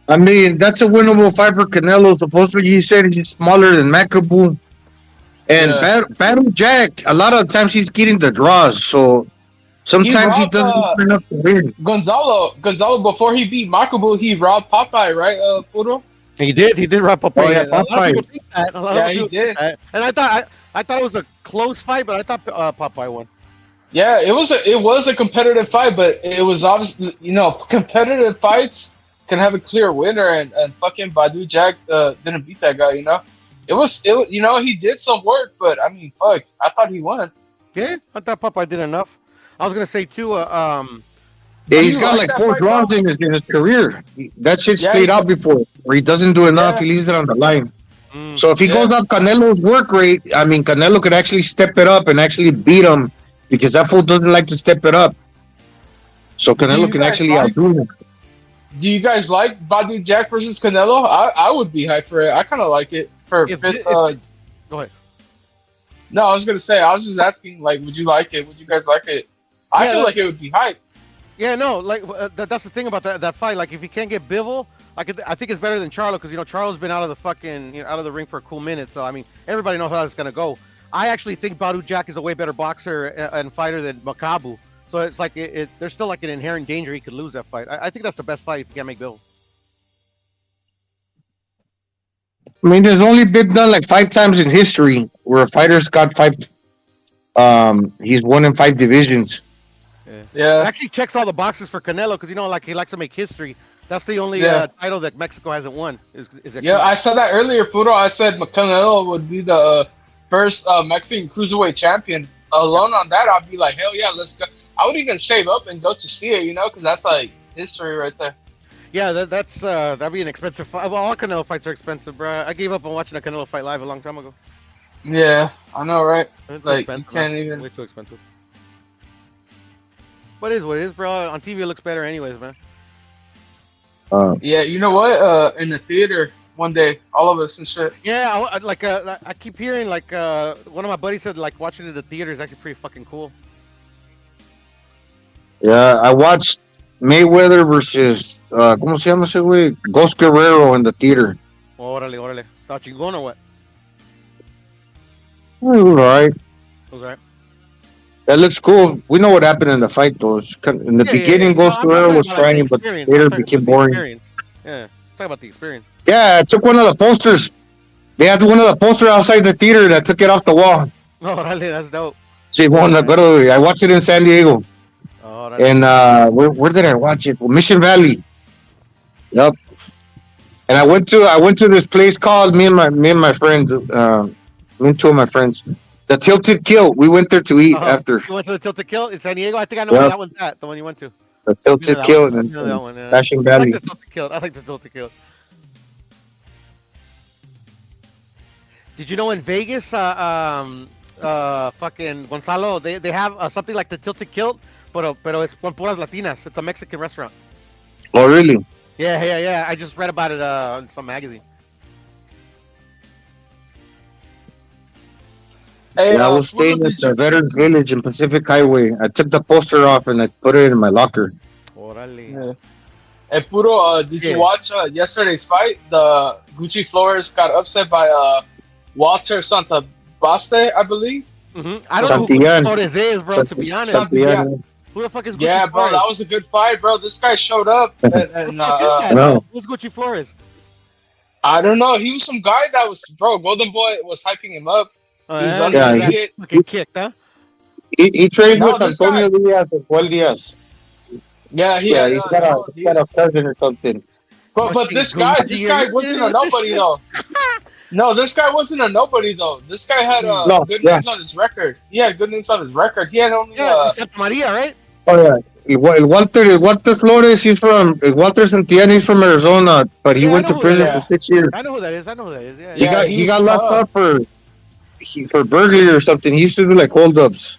Speaker 12: I mean, that's a winnable fight for Canelo. Supposedly, he said he's smaller than Makabu. And Badu Jack, a lot of times he's getting the draws, so sometimes he doesn't turn up to win.
Speaker 9: Gonzalo, before he beat Makabu, he robbed Popeye, right, Puro?
Speaker 14: He did wrap up.
Speaker 12: Oh, yeah, Popeye.
Speaker 9: He did.
Speaker 14: And I thought it was a close fight, but I thought Popeye won.
Speaker 9: Yeah, it was a competitive fight, but it was obviously competitive fights can have a clear winner, and fucking Badu Jack didn't beat that guy. He did some work, but I mean, fuck, I thought he won.
Speaker 14: Yeah, I thought Popeye did enough. I was gonna say too.
Speaker 12: Yeah, he's got like 4 draws in his career. That shit's played out before. Where he doesn't do enough, he leaves it on the line. So if he goes off Canelo's work rate, I mean, Canelo could actually step it up and actually beat him because that fool doesn't like to step it up. So Canelo can actually outdo him.
Speaker 9: Do you guys like Badu Jack versus Canelo? I would be hyped for it. I kind of like it for fifth.
Speaker 14: Go ahead.
Speaker 9: No, I was gonna say. I was just asking. Like, would you like it? Would you guys like it? I feel like it would be hype.
Speaker 14: Yeah, no, like that's the thing about that fight. Like, if you can't get Bivol, I think it's better than Charlo because Charlo's been out of the fucking out of the ring for a cool minute. So I mean, everybody knows how it's gonna go. I actually think Badu Jack is a way better boxer and fighter than Makabu. So it's like there's still like an inherent danger he could lose that fight. I think that's the best fight if you can't make Bill.
Speaker 12: I mean, there's only been done like 5 times in history where a fighter's got 5. He's won in 5 divisions.
Speaker 14: Yeah. It actually checks all the boxes for Canelo because like he likes to make history. That's the only title that Mexico hasn't won.
Speaker 9: I said that earlier, Puro. I said Canelo would be the first Mexican cruiserweight champion. Alone on that, I'd be like, hell yeah, let's go. I would even save up and go to see it, because that's like history right there.
Speaker 14: Yeah, that'd be an expensive fight. Well, all Canelo fights are expensive, bro. I gave up on watching a Canelo fight live a long time ago.
Speaker 9: Yeah, I know, right?
Speaker 14: It's
Speaker 9: like,
Speaker 14: expensive,
Speaker 9: you can't even.
Speaker 14: Way too expensive. What is what it is, bro? On TV, it looks better, anyways, man.
Speaker 9: Yeah, you know what? In the theater one day, all of us and shit.
Speaker 14: Yeah, I keep hearing one of my buddies said watching it in the theater is actually pretty fucking cool.
Speaker 12: Yeah, I watched Mayweather versus ¿cómo se llama ese güey? Ghost Guerrero in the theater.
Speaker 14: Órale. Thought you going or what?
Speaker 12: It was alright.
Speaker 14: It was alright.
Speaker 12: That looks cool. We know what happened in the fight, though. In the beginning, Ghost Guerrero was trying, but later became boring.
Speaker 14: Yeah, talk about the experience.
Speaker 12: Yeah, I took one of the posters. They had one of the posters outside the theater that took it off the wall.
Speaker 14: Órale, that's dope.
Speaker 12: I watched it in San Diego. And where did I watch it? Well, Mission Valley. Yep. And I went to this place called me and my friends, me and 2 of my friends, the Tilted Kill. We went there to eat after.
Speaker 14: You went to the Tilted Kill in San Diego? I think I know where that one's at. The one you went to.
Speaker 12: The Tilted Kill in Passion Valley.
Speaker 14: I like the Tilted Kill. Did you know in Vegas, fucking Gonzalo, they have something like the Tilted Kill, pero es con puras latinas. It's a Mexican restaurant.
Speaker 12: Oh, really?
Speaker 14: Yeah. I just read about it in some magazine.
Speaker 12: Hey, I was staying at the Veterans Village in Pacific Highway. I took the poster off and I put it in my locker.
Speaker 14: Órale.
Speaker 9: Hey, Puro, did you watch yesterday's fight? The Gucci Flores got upset by Walter Santabaste, I believe.
Speaker 14: Mm-hmm. I don't know who Gucci Flores is, bro, to be honest. Who the fuck is Gucci
Speaker 9: Flores? Bro, that was a good fight, bro. This guy showed up. Who's
Speaker 14: Gucci Flores?
Speaker 9: I don't know. He was some guy that was, bro, Golden Boy was hyping him up.
Speaker 14: He kicked, huh?
Speaker 12: He trained with Antonio Diaz and Juan Diaz.
Speaker 9: Yeah,
Speaker 12: he's got a cousin or something.
Speaker 9: But this guy wasn't a nobody though. No, this guy wasn't a nobody though. This guy had good names on his record. He had good names on his record. He had only
Speaker 14: Santa Maria, right?
Speaker 12: Oh yeah. Walter Flores, he's from Walter Santiago, he's from Arizona, but he went to prison for 6 years.
Speaker 14: I know who that is. Yeah.
Speaker 12: He got locked up for burglary or something. He used to do like holdups.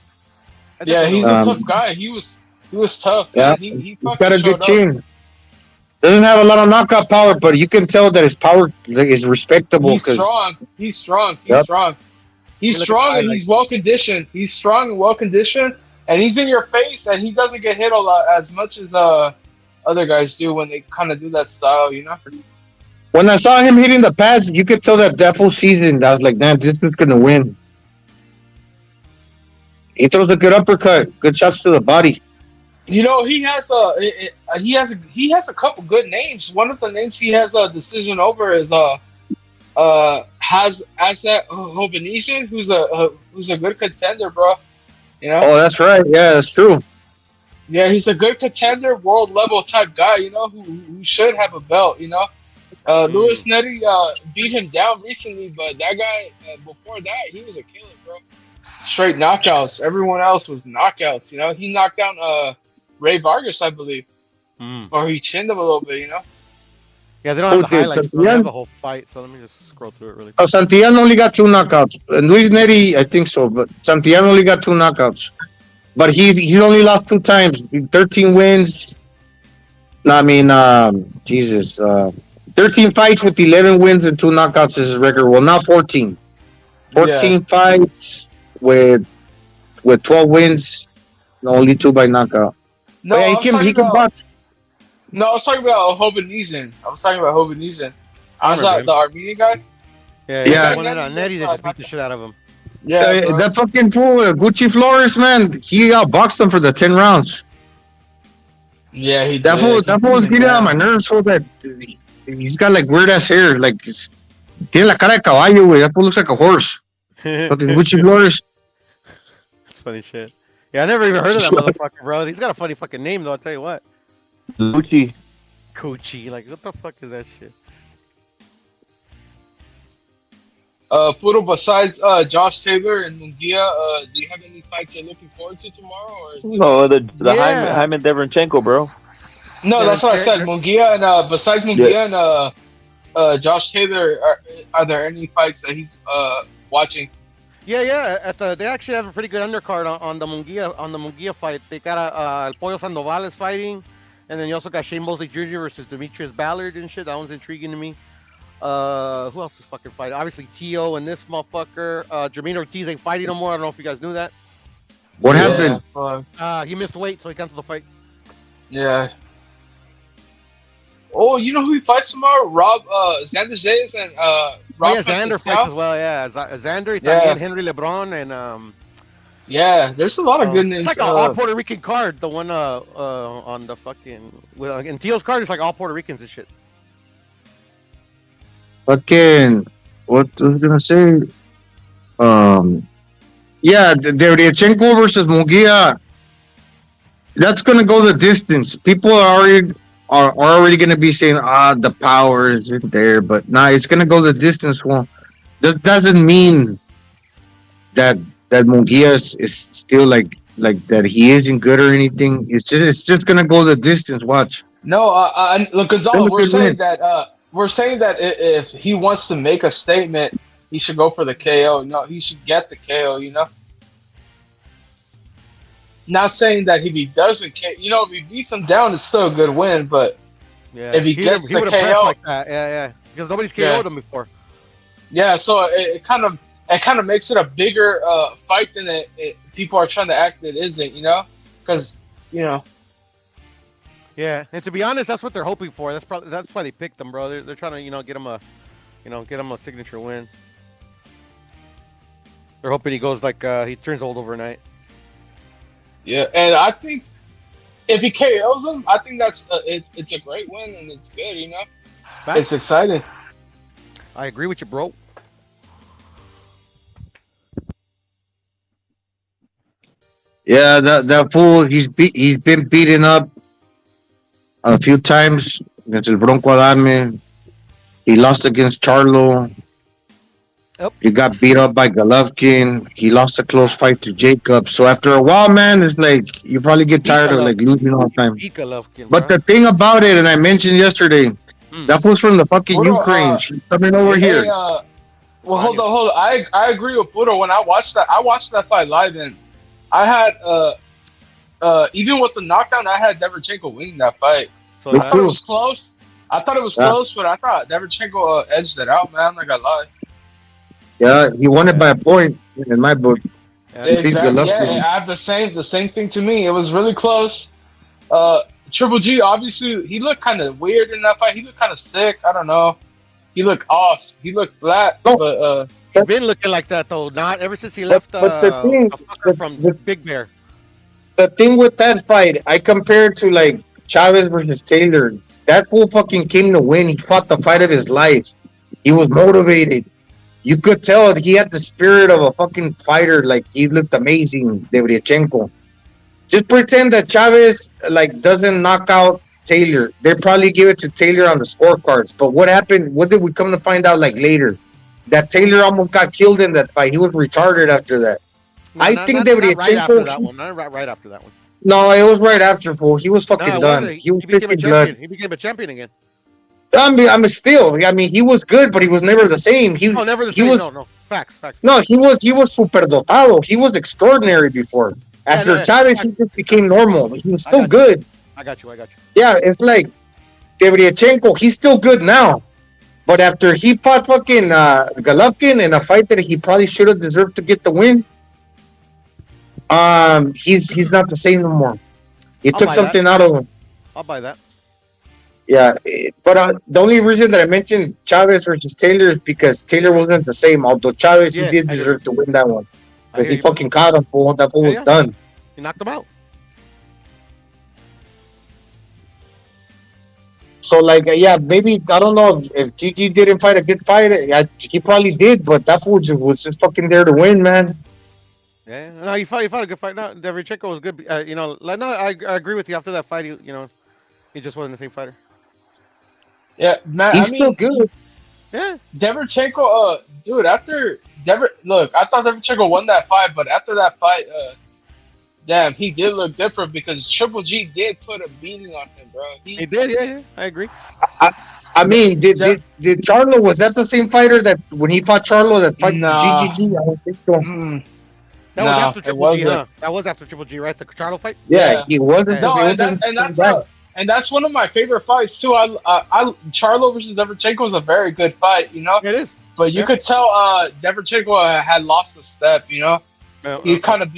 Speaker 9: Yeah, he's a tough guy. He was tough.
Speaker 12: Yeah,
Speaker 9: he
Speaker 12: got a good chin. Doesn't have a lot of knockout power, but you can tell that his power is respectable.
Speaker 9: He's strong. He's strong, and he's well conditioned. He's strong and well conditioned, and he's in your face, and he doesn't get hit a lot as much as other guys do when they kind of do that style,
Speaker 12: When I saw him hitting the pads, you could tell that full season. I was like, damn, this is gonna win. He throws a good uppercut, good shots to the body.
Speaker 9: He has a couple good names. One of the names he has a decision over is has Asset Hobanesian, who's a good contender, bro.
Speaker 12: Oh, that's right. Yeah, that's true.
Speaker 9: Yeah, he's a good contender, world level type guy. Who should have a belt. Luis Neri beat him down recently, but that guy before that he was a killer, bro. Straight knockouts. Everyone else was knockouts. He knocked down Ray Vargas, I believe, or he chinned him a little bit.
Speaker 14: Yeah, they don't have the highlights. They have the whole fight, so let me just scroll through it really quick.
Speaker 12: Oh, Santillan only got 2 knockouts. And Luis Neri, I think so, but Santillan only got 2 knockouts. But he only lost 2 times. 13 wins. No, I mean, 13 fights with 11 wins and 2 knockouts is his record. Well, now 14. 14 fights with 12 wins, only 2 by knockout.
Speaker 9: No,
Speaker 12: he can box.
Speaker 9: No, I was talking about Hobanesian. I was like the Armenian guy.
Speaker 14: Yeah. Neri, they just beat the shit out of him.
Speaker 9: Yeah, bro.
Speaker 12: That fucking fool, Gucci Flores, man, he outboxed him for the 10 rounds.
Speaker 9: Yeah, he
Speaker 12: That
Speaker 9: did.
Speaker 12: fool was getting on my nerves. So that he's got like weird ass hair, like tiene la cara de caballo, güey. That fool looks like a horse. Fucking Gucci Flores.
Speaker 14: That's funny shit. Yeah, I never even heard of that motherfucker, bro. He's got a funny fucking name, though. I'll tell you what.
Speaker 8: Gucci.
Speaker 14: Gucci, like what the fuck is that shit?
Speaker 9: Puro, besides Josh Taylor and Munguia, do you have any fights you're looking forward to tomorrow? Or is
Speaker 8: No, the Hyman Deverenchenko, bro.
Speaker 9: No, that's what I said. Munguia and besides Munguia and Josh Taylor, are there any fights that he's watching?
Speaker 14: Yeah. They actually have a pretty good undercard on the Munguia fight. They got El Pollo Sandoval is fighting, and then you also got Shane Mosley Jr. versus Demetrius Ballard and shit. That one's intriguing to me. Who else is fucking fighting? Obviously Tio and this motherfucker. Jermaine Ortiz ain't fighting no more. I don't know if you guys knew that.
Speaker 12: What happened?
Speaker 14: He missed weight, so he canceled the fight.
Speaker 9: Yeah. Oh, you know who he fights tomorrow? Xander Zayas and Rob.
Speaker 14: Xander fights as well. Yeah, Xander, Italian, Henry LeBron, and
Speaker 9: yeah, there's a lot of good names.
Speaker 14: It's like an all Puerto Rican card. The one on the fucking in Tio's card is like all Puerto Ricans and shit.
Speaker 12: Fucking, what was I gonna say? Yeah, Deverenchenko versus Munguia. That's gonna go the distance. People are already gonna be saying, the power isn't there, but nah, it's gonna go the distance. Well, that doesn't mean that Munguia is still like that he isn't good or anything. It's just gonna go the distance. Watch.
Speaker 9: No, look, Gonzalo, we're saying that if he wants to make a statement, he should go for the KO. No, he should get the KO. You know, not saying that if he doesn't, if he beats him down, it's still a good win. But if he gets the KO,
Speaker 14: like that, because nobody's KO'd him before.
Speaker 9: Yeah, so it kind of makes it a bigger fight than people are trying to act it isn't. You know, because
Speaker 14: Yeah, and to be honest, that's what they're hoping for. That's why they picked him, bro. They're trying to get him a signature win. They're hoping he goes like he turns old overnight.
Speaker 9: Yeah, and I think if he KOs him, I think that's it's a great win and it's good. You know, it's exciting.
Speaker 14: I agree with you, bro.
Speaker 12: Yeah, that fool. He's been beaten up a few times against El Bronco Adame. He lost against Charlo.
Speaker 14: Yep.
Speaker 12: He got beat up by Golovkin. He lost a close fight to Jacob. So after a while, man, it's like you probably get tired of like losing all the time. But the thing about it, and I mentioned yesterday, that fool's from the fucking Ukraine. She's coming over here.
Speaker 9: Well, hold on. I agree with Budo. When I watched that fight live, and I had even with the knockdown, I had Deverenchenko winning that fight. So I thought it was close. But I thought Deverenchenko edged it out, man. I'm not gonna lie.
Speaker 12: Yeah, he won it by a point in my book.
Speaker 9: Exactly. Yeah, I have the same thing to me. It was really close. Triple G, obviously, he looked kind of weird in that fight. He looked kind of sick. I don't know. He looked off. He looked flat. But
Speaker 14: he's been looking like that though. Not ever since he left from Big Bear.
Speaker 12: The thing with that fight, I compared to like Chavez versus Taylor. That fool fucking came to win. He fought the fight of his life. He was motivated. You could tell he had the spirit of a fucking fighter. Like, he looked amazing, Deverenchenko. Just pretend that Chavez, like, doesn't knock out Taylor. They probably give it to Taylor on the scorecards. But what happened? What did we come to find out, like, later? That Taylor almost got killed in that fight. He was retarded after that.
Speaker 14: I think Deverenchenko... Right after that one. Not right after that one.
Speaker 12: No, it was right after, fool. He was fucking done. He was pissing blood.
Speaker 14: He became a champion again.
Speaker 12: I mean, he was good, but he was never the same.
Speaker 14: Never the same. No. Facts.
Speaker 12: No, he was super dotado. He was extraordinary before. After Chavez, he just became normal. He was still good.
Speaker 14: I got you.
Speaker 12: Yeah, it's like Deverenchenko. He's still good now, but after he fought fucking Golovkin in a fight that he probably should have deserved to get the win, he's not the same no more. It took something out of him.
Speaker 14: I'll buy that.
Speaker 12: Yeah, but the only reason that I mentioned Chavez versus Taylor is because Taylor wasn't the same. Although Chavez, he did deserve to win that one. But he fucking caught him, fool. That fool was done.
Speaker 14: He knocked him out.
Speaker 12: So, like, yeah, maybe, I don't know if Gigi didn't fight a good fight. Yeah, he probably did, but that fool was just fucking there to win, man.
Speaker 14: Yeah, no, he fought a good fight. No, Derevchenko was good. I agree with you. After that fight, he just wasn't the same fighter.
Speaker 9: Yeah, man.
Speaker 12: He's still good.
Speaker 14: Yeah,
Speaker 9: Derevchenko, dude. Look, I thought Derevchenko won that fight, but after that fight, damn, he did look different because Triple G did put a beating on him, bro.
Speaker 14: He did, yeah, I agree.
Speaker 12: I mean, did Charlo, was that the same fighter that when he fought Charlo that fight GGG? I don't think so.
Speaker 14: That was after Triple G, huh? That was after Triple G, right? The Charlo fight.
Speaker 12: Yeah, he wasn't.
Speaker 9: No, and that's one of my favorite fights too. Charlo versus Derevchenko was a very good fight, you know.
Speaker 14: It is.
Speaker 9: But you could tell Derevchenko had lost a step, you know. He kind of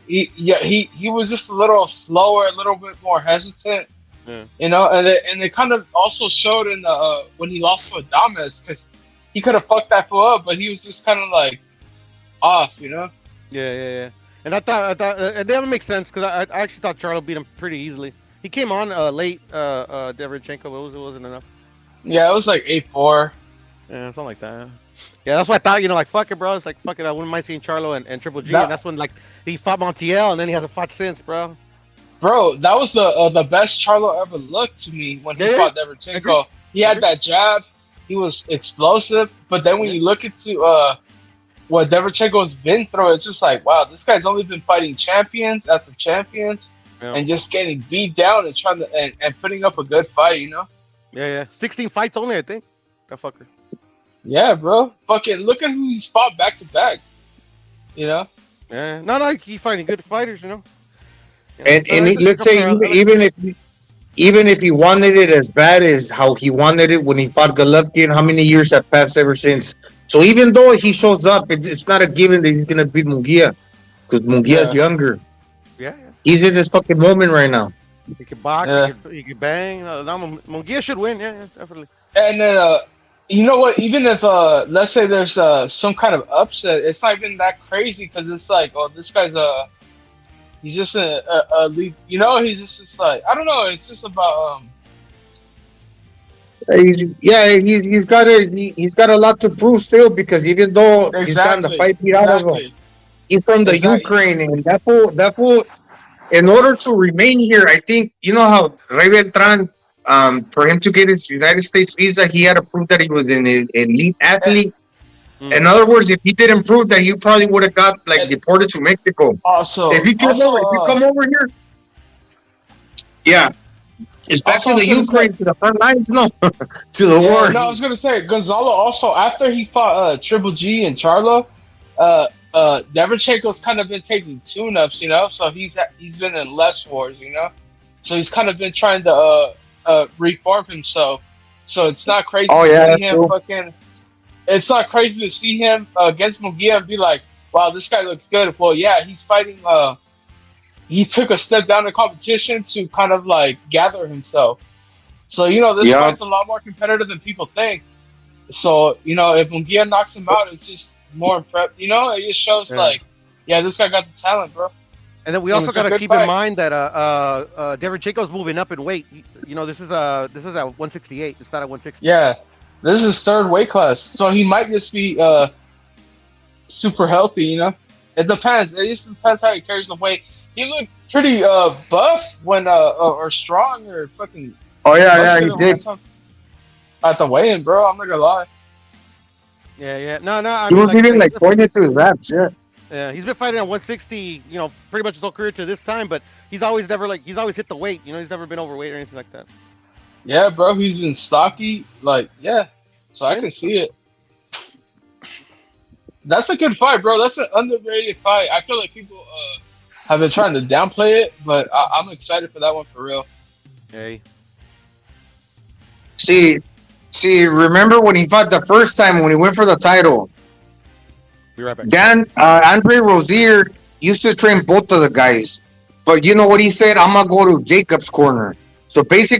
Speaker 9: he was just a little slower, a little bit more hesitant, you know. And it kind of also showed in the when he lost to Adames because he could have fucked that fool up, but he was just kind of like off, you know.
Speaker 14: Yeah. And I thought, and that makes sense because I actually thought Charlo beat him pretty easily. He came on late, Derevchenko, but it wasn't enough.
Speaker 9: Yeah, it was like 8-4.
Speaker 14: Yeah, something like that. Yeah, that's what I thought. Like, fuck it, bro. It's like, fuck it. I wouldn't mind seeing Charlo and Triple G. And that's when, like, he fought Montiel, and then he hasn't fought since, bro.
Speaker 9: Bro, that was the best Charlo ever looked to me when he fought Derevchenko. He had that jab. He was explosive. But then when you look into what Derevchenko's been through, it's just like, wow, this guy's only been fighting champions after champions. Yeah. And just getting beat down and trying to and putting up a good fight, you know?
Speaker 14: Yeah. 16 fights only, I think. That fucker.
Speaker 9: Yeah, bro. Fucking look at who he's fought back to back. You know?
Speaker 14: Yeah. No, he's fighting good fighters, you know.
Speaker 12: Yeah. And let's say even if he wanted it as bad as how he wanted it when he fought Golovkin, how many years have passed ever since? So even though he shows up, it's not a given that he's gonna beat Munguia because Munguia's younger.
Speaker 14: Yeah.
Speaker 12: He's in this fucking moment right now.
Speaker 14: He can box, he can bang. Munguia should win, yeah, definitely.
Speaker 9: And then, you know what? Even if, let's say there's some kind of upset, it's not even that crazy because it's like, oh, this guy's he's just a lead, you know? He's just like, I don't know. It's just about
Speaker 12: he's got a lot to prove still because even though he's gotten the fight beat out of him, he's from the Ukraine, and that fool. In order to remain here, I think, you know how Rey Beltran, for him to get his United States visa, he had to prove that he was an elite athlete. In other words, if he didn't prove that, he probably would have got deported to Mexico.
Speaker 9: Also,
Speaker 12: if you come over here, it's back to the Ukraine, to the front lines, to the war.
Speaker 9: No, I was gonna say Gonzalo also after he fought Triple G and Charlo, Derevchenko's kind of been taking tune-ups, you know, so he's been in less wars, you know, so he's kind of been trying to reform himself. So it's not crazy to see him it's not crazy to see him against Munguia and be like, wow, this guy looks good. Well, yeah, he's fighting. He took a step down in competition to kind of like gather himself. So you know, this fight's a lot more competitive than people think. So you know, if Munguia knocks him out, it's just more prep. You know, it just shows this guy got the talent, bro.
Speaker 14: And then we also got to keep in mind that Derevchenko's moving up in weight. You know, this is at 168. It's not at 160.
Speaker 9: Yeah, this is his third weight class, so he might just be super healthy. You know, it depends. It just depends how he carries the weight. He looked pretty buff when or strong or fucking.
Speaker 12: Oh yeah, he did.
Speaker 9: At the weigh-in, bro. I'm not gonna lie.
Speaker 14: Yeah. No.
Speaker 12: He was even pointing to his reps.
Speaker 14: Yeah, he's been fighting at 160, you know, pretty much his whole career to this time, but he's always hit the weight, you know, he's never been overweight or anything like that.
Speaker 9: Yeah, bro, he's been stocky, so I can see it. That's a good fight, bro. That's an underrated fight. I feel like people have been trying to downplay it, but I'm excited for that one for real.
Speaker 14: Hey.
Speaker 12: See, remember when he fought the first time when he went for the title?
Speaker 14: Be right back.
Speaker 12: Andre Rozier used to train both of the guys, but you know what he said? I'm gonna go to Jacob's corner. So basically,